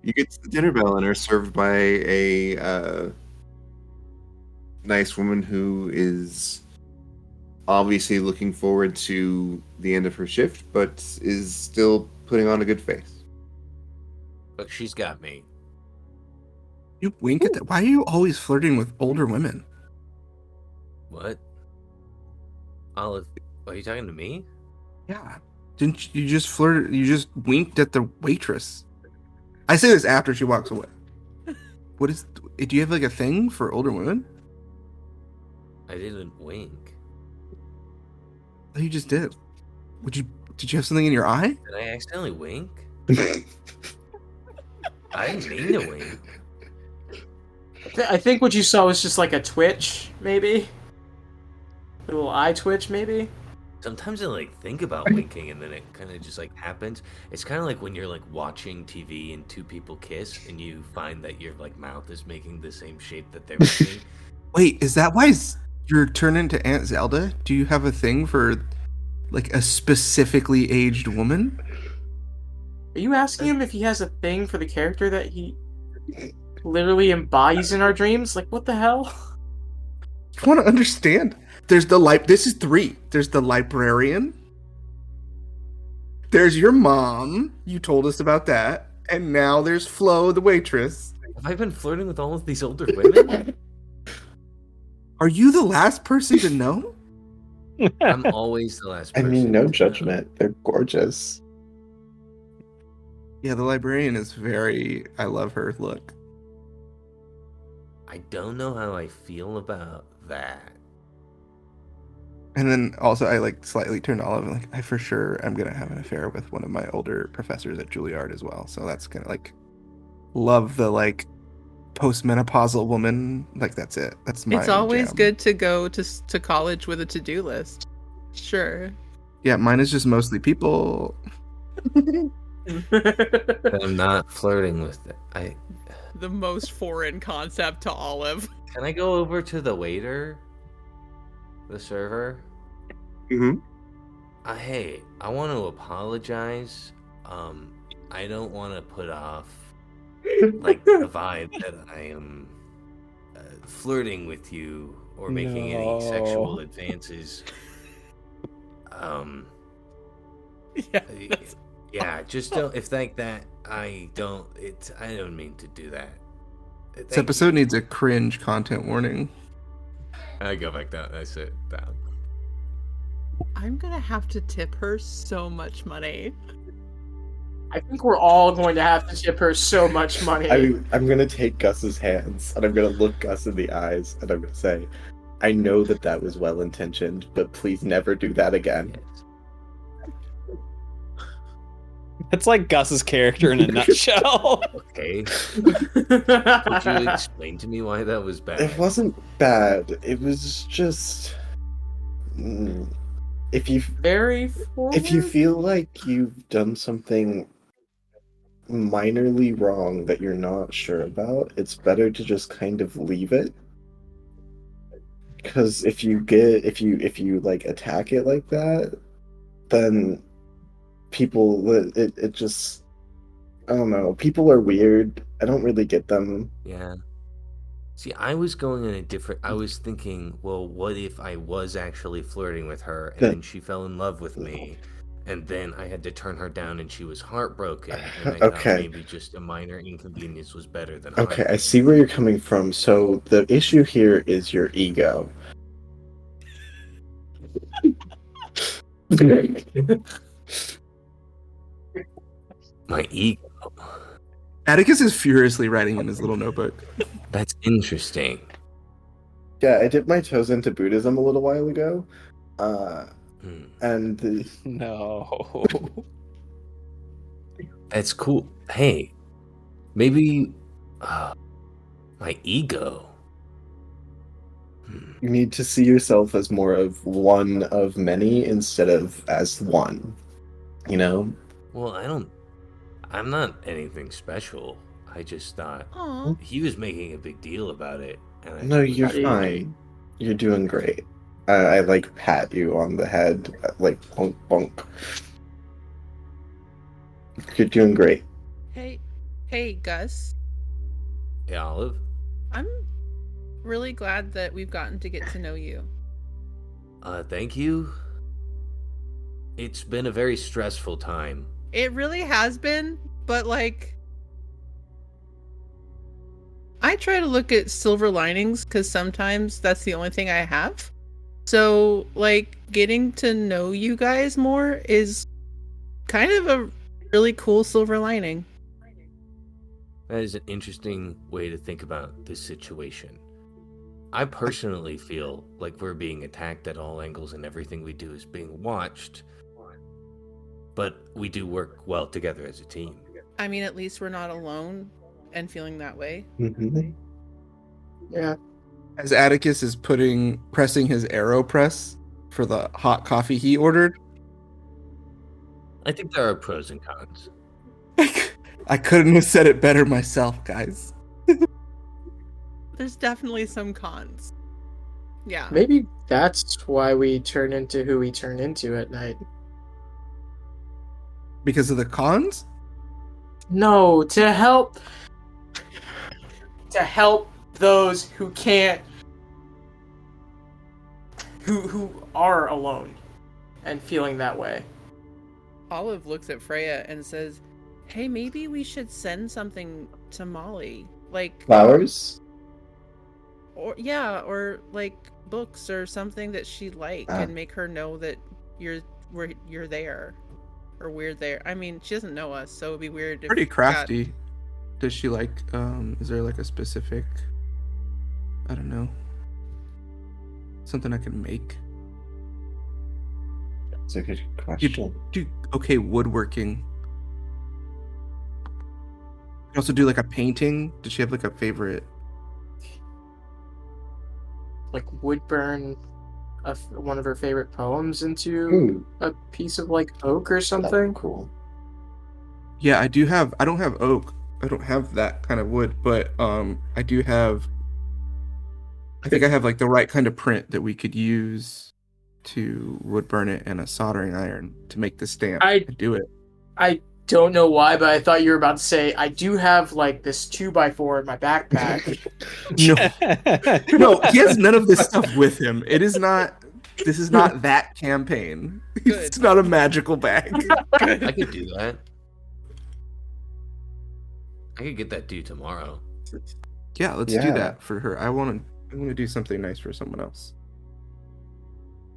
You get to the dinner bell and are served by a nice woman who is obviously looking forward to the end of her shift, but is still putting on a good face. Look, she's got me. You wink at that. Why are you always flirting with older women? What? Olive, are you talking to me? Yeah. Didn't you just flirt? You just winked at the waitress. I say this after she walks away. What is? Do you have like a thing for older women? I didn't wink. Oh, you just did. Did you have something in your eye? Did I accidentally wink? I didn't mean to wink. I think what you saw was just like a twitch, maybe. A little eye twitch, maybe. Sometimes I like think about winking and then it kind of just like happens. It's kind of like when you're like watching TV and two people kiss and you find that your like mouth is making the same shape that they're making. Wait, is that why you're turning into Aunt Zelda? Do you have a thing for like a specifically aged woman? Are you asking him if he has a thing for the character that he literally embodies in our dreams? Like, what the hell? I want to understand. There's the This is 3. There's the librarian. There's your mom. You told us about that. And now there's Flo, the waitress. Have I been flirting with all of these older women? Are you the last person to know? I'm always the last I person. mean, no to know. judgment. They're gorgeous. Yeah, the librarian is very. I love her look. I don't know how I feel about that. And then also, I like slightly turned olive and like, I for sure am gonna have an affair with one of my older professors at Juilliard as well. So that's gonna like love the like postmenopausal woman. Like that's it. That's my. It's always jam. good to go to college with a to-do list. Sure. Yeah, mine is just mostly people. I'm not flirting with it. The most foreign concept to Olive. Can I go over to the waiter? The server? Mm-hmm. Hey, I want to apologize. I don't want to put off like the vibe that I am flirting with you or making any sexual advances. Yeah. That's... Yeah, just don't. If like that, I don't. I don't mean to do that. This episode needs a cringe content warning. I go back down. I sit down. I'm gonna have to tip her so much money. I think we're all going to have to tip her so much money. I'm gonna take Gus's hands and I'm gonna look Gus in the eyes and I'm gonna say, I know that was well intentioned, but please never do that again. That's like Gus's character in a nutshell. Okay. Could you explain to me why that was bad? It wasn't bad. It was just if you feel like you've done something minorly wrong that you're not sure about, it's better to just kind of leave it. Because if you like attack it like that, then people it just, I don't know, people are weird. I don't really get them. Yeah. See, I was going in a different. I was thinking, well, what if I was actually flirting with her and then she fell in love with me, and then I had to turn her down and she was heartbroken, and I thought maybe just a minor inconvenience was better than Okay, I see where you're coming from. So the issue here is your ego. My ego. Atticus is furiously writing in his little notebook. That's interesting. Yeah, I dipped my toes into Buddhism a little while ago. And No. That's cool. Hey, maybe my ego. You need to see yourself as more of one of many instead of as one. You know? Well, I'm not anything special. I just thought Aww. he was making a big deal about it. And No, you're fine. You're doing great. I like pat you on the head, like bonk bonk. You're doing great. Hey, Gus. Yeah, Olive. I'm really glad that we've gotten to get to know you. Thank you. It's been a very stressful time. It really has been, but like, I try to look at silver linings because sometimes that's the only thing I have. So, like, getting to know you guys more is kind of a really cool silver lining. That is an interesting way to think about this situation. I personally feel like we're being attacked at all angles and everything we do is being watched. But we do work well together as a team. I mean, at least we're not alone and feeling that way. Mm-hmm. Yeah. As Atticus is pressing his arrow press for the hot coffee he ordered. I think there are pros and cons. I couldn't have said it better myself, guys. There's definitely some cons. Yeah. Maybe that's why we turn into who we turn into at night. Because of the cons? No, to help those who can't, who are alone and feeling that way. Olive looks at Freya and says, "Hey, maybe we should send something to Molly, like Flowers? or like books or something that she like, and make her know that you're there, or we're there. I mean, she doesn't know us, so it'd be weird. If Pretty we got- crafty. Does she like, is there like a specific, I don't know, something I can make? That's a good You question. do okay woodworking. You also do like a painting. Does she have like a favorite? Like would burn one of her favorite poems into Ooh, a piece of like oak or that'd something. be cool. Yeah, I do have. I don't have oak. I don't have that kind of wood, but I do have. I think I have like the right kind of print that we could use to wood burn it and a soldering iron to make the stamp. I- do it. I don't know why, but I thought you were about to say I do have like this 2x4 in my backpack. No, no, he has none of this stuff with him. It is not. This is not that campaign. Good. It's not a magical bag. I could do that. I could get that due tomorrow. Yeah, let's Yeah. do that for her. I want to do something nice for someone else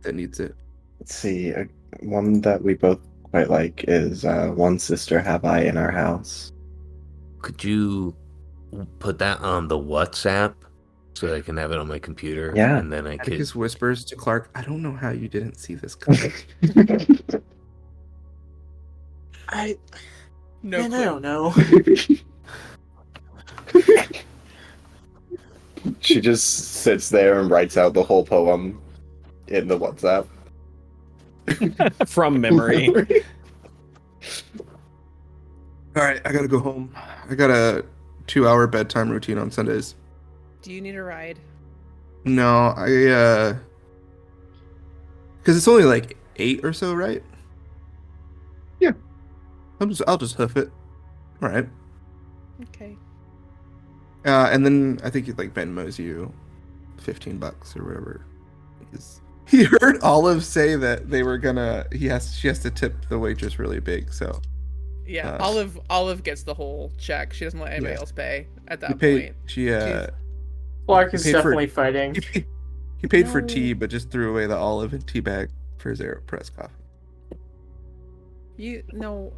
that needs it. Let's see. One that we both quite like is One Sister Have I in Our House. Could you put that on the WhatsApp so that I can have it on my computer? Yeah. And then I could. Atticus whispers to Clark, I don't know how you didn't see this coming. I No man, I clue. don't know. She just sits there and writes out the whole poem in the WhatsApp. From memory. All right, I gotta go home. I got a 2-hour bedtime routine on Sundays. Do you need a ride? No, because it's only like 8 or so, right? Yeah. I'll just hoof it. All right. Okay. And then I think it like Venmos you $15 or whatever. He heard Olive say that they were gonna. She has to tip the waitress really big. So Yeah, Uh, Olive gets the whole check. She doesn't let anybody Yeah. else pay at he that paid. point. She Clark is paid for- definitely fighting. he paid for No. tea, but just threw away the olive and tea bag for his AeroPress coffee. No,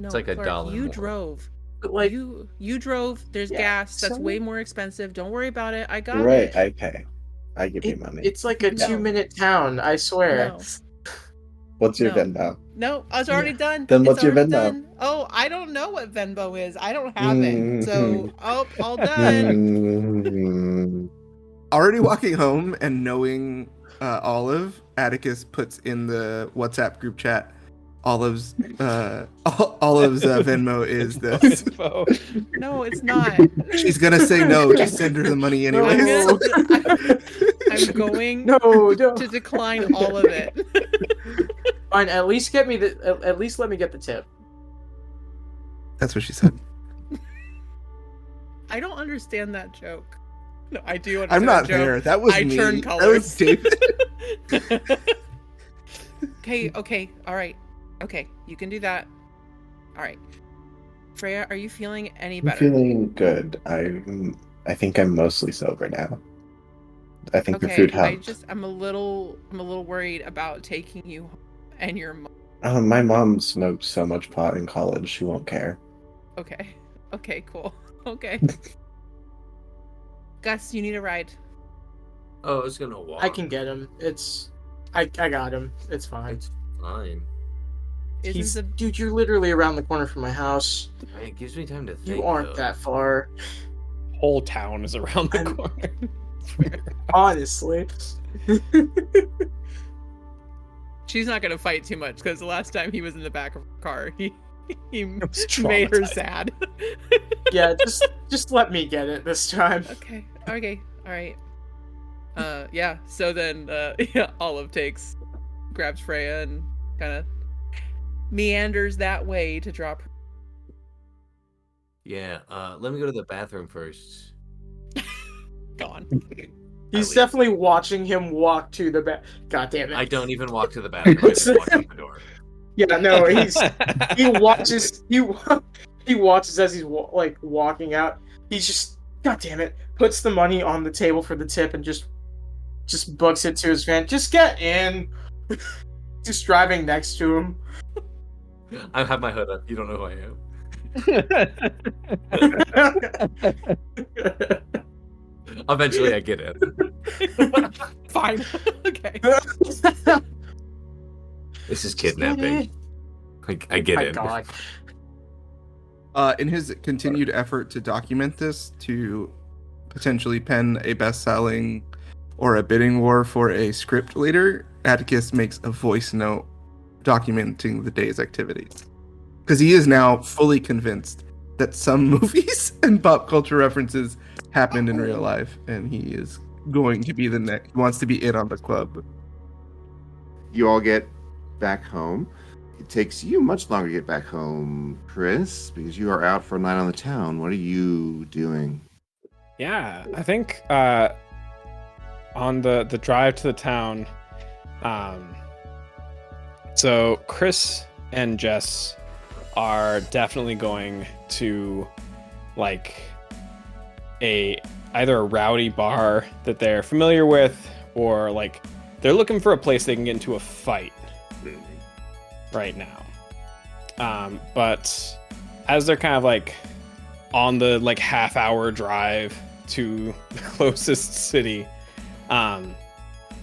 It's like Clark, $1 You more. drove. But like, You drove. There's Yeah, gas. That's so- way more expensive. Don't worry about it. I got Right, it. I pay. I give you money. it's like a No. 2-minute town. I swear. No. What's your No. Venmo? No, I was already Yeah. done. Then It's what's your already Venmo? done. Oh, I don't know what Venmo is. I don't have it. So, all done. Mm, Already walking home and knowing Olive, Atticus puts in the WhatsApp group chat. Olive's Venmo is this. No, it's not. She's gonna say no. Just send her the money I'm, anyways. I'm going No, no. to decline all of it. Fine. At least get me the. At least let me get the tip. That's what she said. I don't understand that joke. No, I do understand I'm not that there. joke. That was I me. turn That colors. was David. Okay, all right. Okay, you can do that. All right. Freya, are you feeling any I'm better? feeling good. I think I'm mostly sober now. I think the Okay, food helped. I'm a little worried about taking you home and your mom. My mom smoked so much pot in college, she won't care. Okay. Okay, cool. Okay. Gus, you need a ride. Oh, I was gonna walk. I can get him. I got him. It's fine. It's fine. He's, Isn't the dude, you're literally around the corner from my house. It gives me time to think. You aren't though. that far, Whole town is around the I'm- corner. honestly. she's not gonna fight too much because the last time he was in the back of her car, he was made her traumatized. sad. Yeah, just let me get it this time. Okay, all right. Yeah. So then, Olive grabs Freya and kind of meanders that way to drop her. Yeah, let me go to the bathroom first. Gone. He's leave. definitely watching him walk to the back. God damn it! I don't even walk to the bathroom. I just walk out the door. Yeah, no, he watches he watches as he's walking out. He's just, God damn it, puts the money on the table for the tip and just books it to his van. Just get in. Just driving next to him. I have my hood up. You don't know who I am. Eventually, I get in. Fine. Okay. This is kidnapping. I get My in. God. In his continued effort to document this, to potentially pen a best-selling or a bidding war for a script later, Atticus makes a voice note documenting the day's activities. Because he is now fully convinced that some movies and pop culture references happened in real life, and he is going to be the next. He wants to be in on the club. You all get back home. It takes you much longer to get back home, Chris, because you are out for a night on the town. What are you doing? Yeah, I think on the drive to the town, so Chris and Jess are definitely going to like either a rowdy bar that they're familiar with, or like they're looking for a place they can get into a fight right now. But as they're kind of like on the like half-hour drive to the closest city,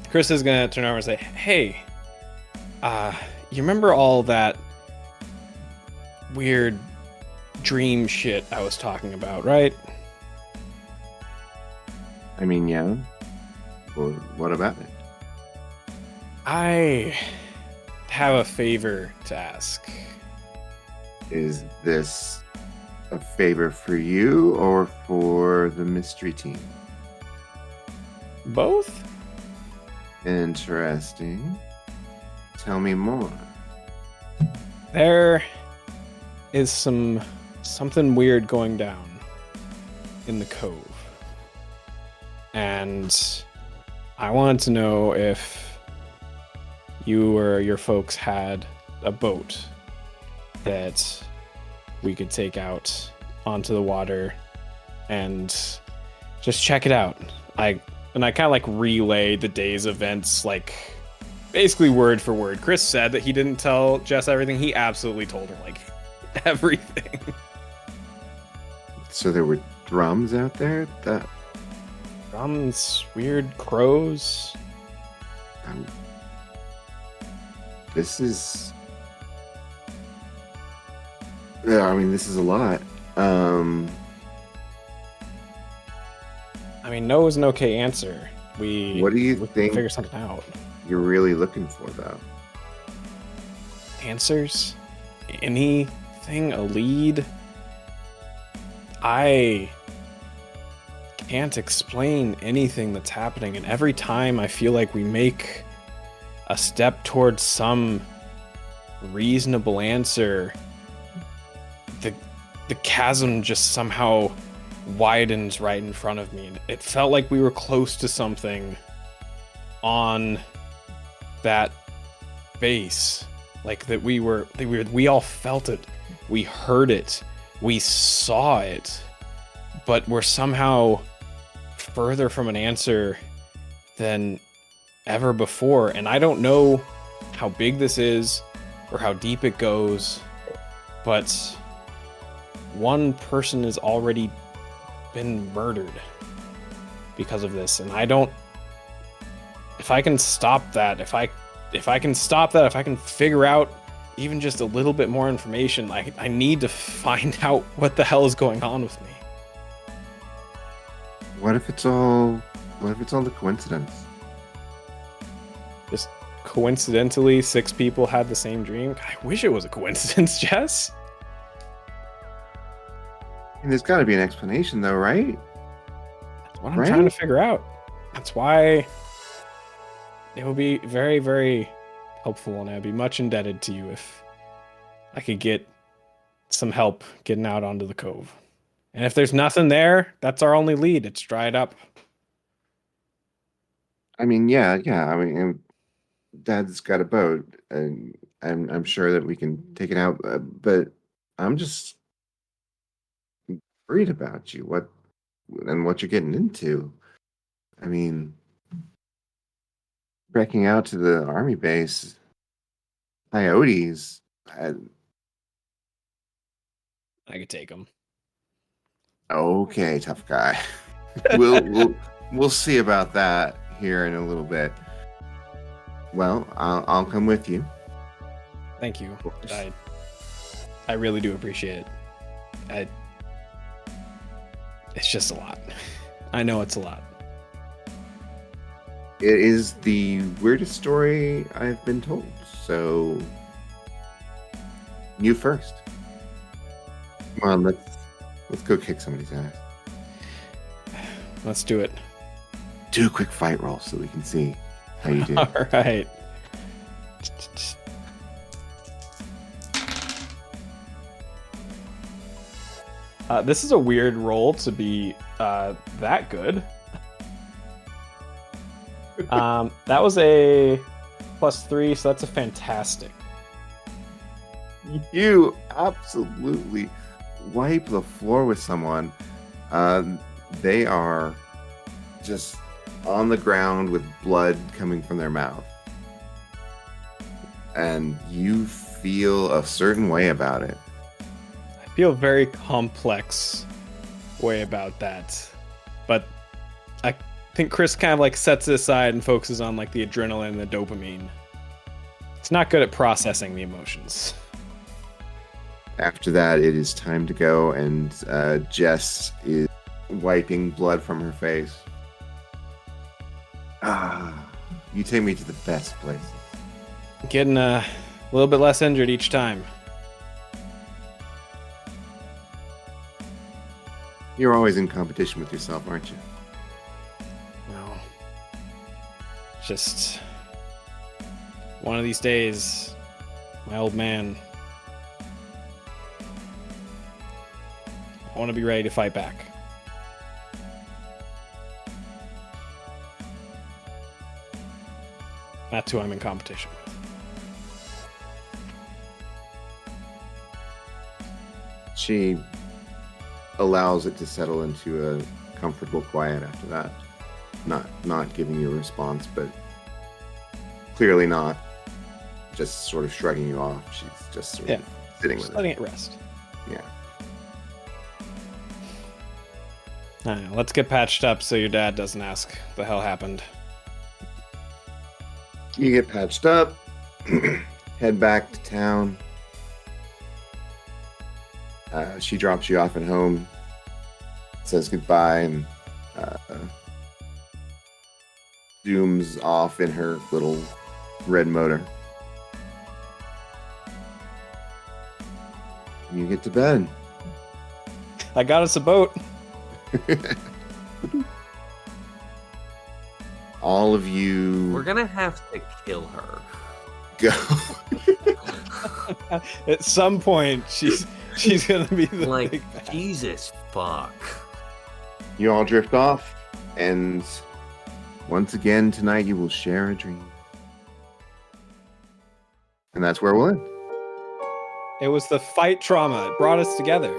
Chris is gonna turn over and say, "Hey, you remember all that weird dream shit I was talking about, right?" I mean, yeah. Well, what about it? I have a favor to ask. Is this a favor for you or for the mystery team? Both? Interesting. Tell me more. There is something weird going down in the cove. And I wanted to know if you or your folks had a boat that we could take out onto the water and just check it out. I kind of like relay the day's events, like basically word for word. Chris said that he didn't tell Jess everything. He absolutely told her like everything. So there were drums out there? Drums, weird crows. This is... Yeah, I mean, this is a lot. I mean, no is an okay answer. What do you we can think figure something out. you're really looking for, though? Answers? Anything? A lead? I can't explain anything that's happening, and every time I feel like we make a step towards some reasonable answer, the chasm just somehow widens right in front of me. And it felt like we were close to something on that base, like that we all felt it, we heard it, we saw it, but we're somehow further from an answer than ever before. And I don't know how big this is or how deep it goes, but one person has already been murdered because of this, and I don't... If I can stop that, if I can figure out even just a little bit more information, I need to find out what the hell is going on with me. What if it's all a coincidence? coincidentally 6 people had the same dream. I wish it was a coincidence, Jess. And there's got to be an explanation, though, right? That's what I'm trying to figure out. That's why it would be very, very helpful, and I'd be much indebted to you if I could get some help getting out onto the cove. And if there's nothing there, that's our only lead. It's dried up. I mean, yeah. I mean, Dad's got a boat, and I'm sure that we can take it out. But I'm just worried about you. What you're getting into? I mean, wrecking out to the army base, coyotes. I could take them. Okay, tough guy. We'll see about that here in a little bit. Well, I'll come with you. Thank you. I really do appreciate it. It's just a lot. I know it's a lot. It is the weirdest story I've been told. So, you first. Come on, let's go kick somebody's ass. Let's do it. Do a quick fight roll so we can see how you do. All right. This is a weird roll to be that good. That was a +3, so that's a fantastic. You absolutely wipe the floor with someone. They are just on the ground with blood coming from their mouth. And you feel a certain way about it. I feel a very complex way about that. But I think Chris kind of like sets it aside and focuses on like the adrenaline and the dopamine. It's not good at processing the emotions. After that, it is time to go, and Jess is wiping blood from her face. You take me to the best places. Getting a little bit less injured each time. You're always in competition with yourself, aren't you? No. Just one of these days, my old man, I want to be ready to fight back. That's who I'm in competition with. She allows it to settle into a comfortable quiet after that. Not giving you a response, but clearly not just sort of shrugging you off. She's just sort of sitting with letting it rest. Yeah. I don't know, let's get patched up so your dad doesn't ask what the hell happened. You get patched up, head back to town. She drops you off at home, says goodbye, and zooms off in her little red motor. You get to bed. I got us a boat. All of you We're gonna have to kill her. go. At some point, she's gonna be the Like, big bad. Jesus fuck. You all drift off, and once again tonight you will share a dream. And that's where we'll end. It was the fight trauma. It brought us together.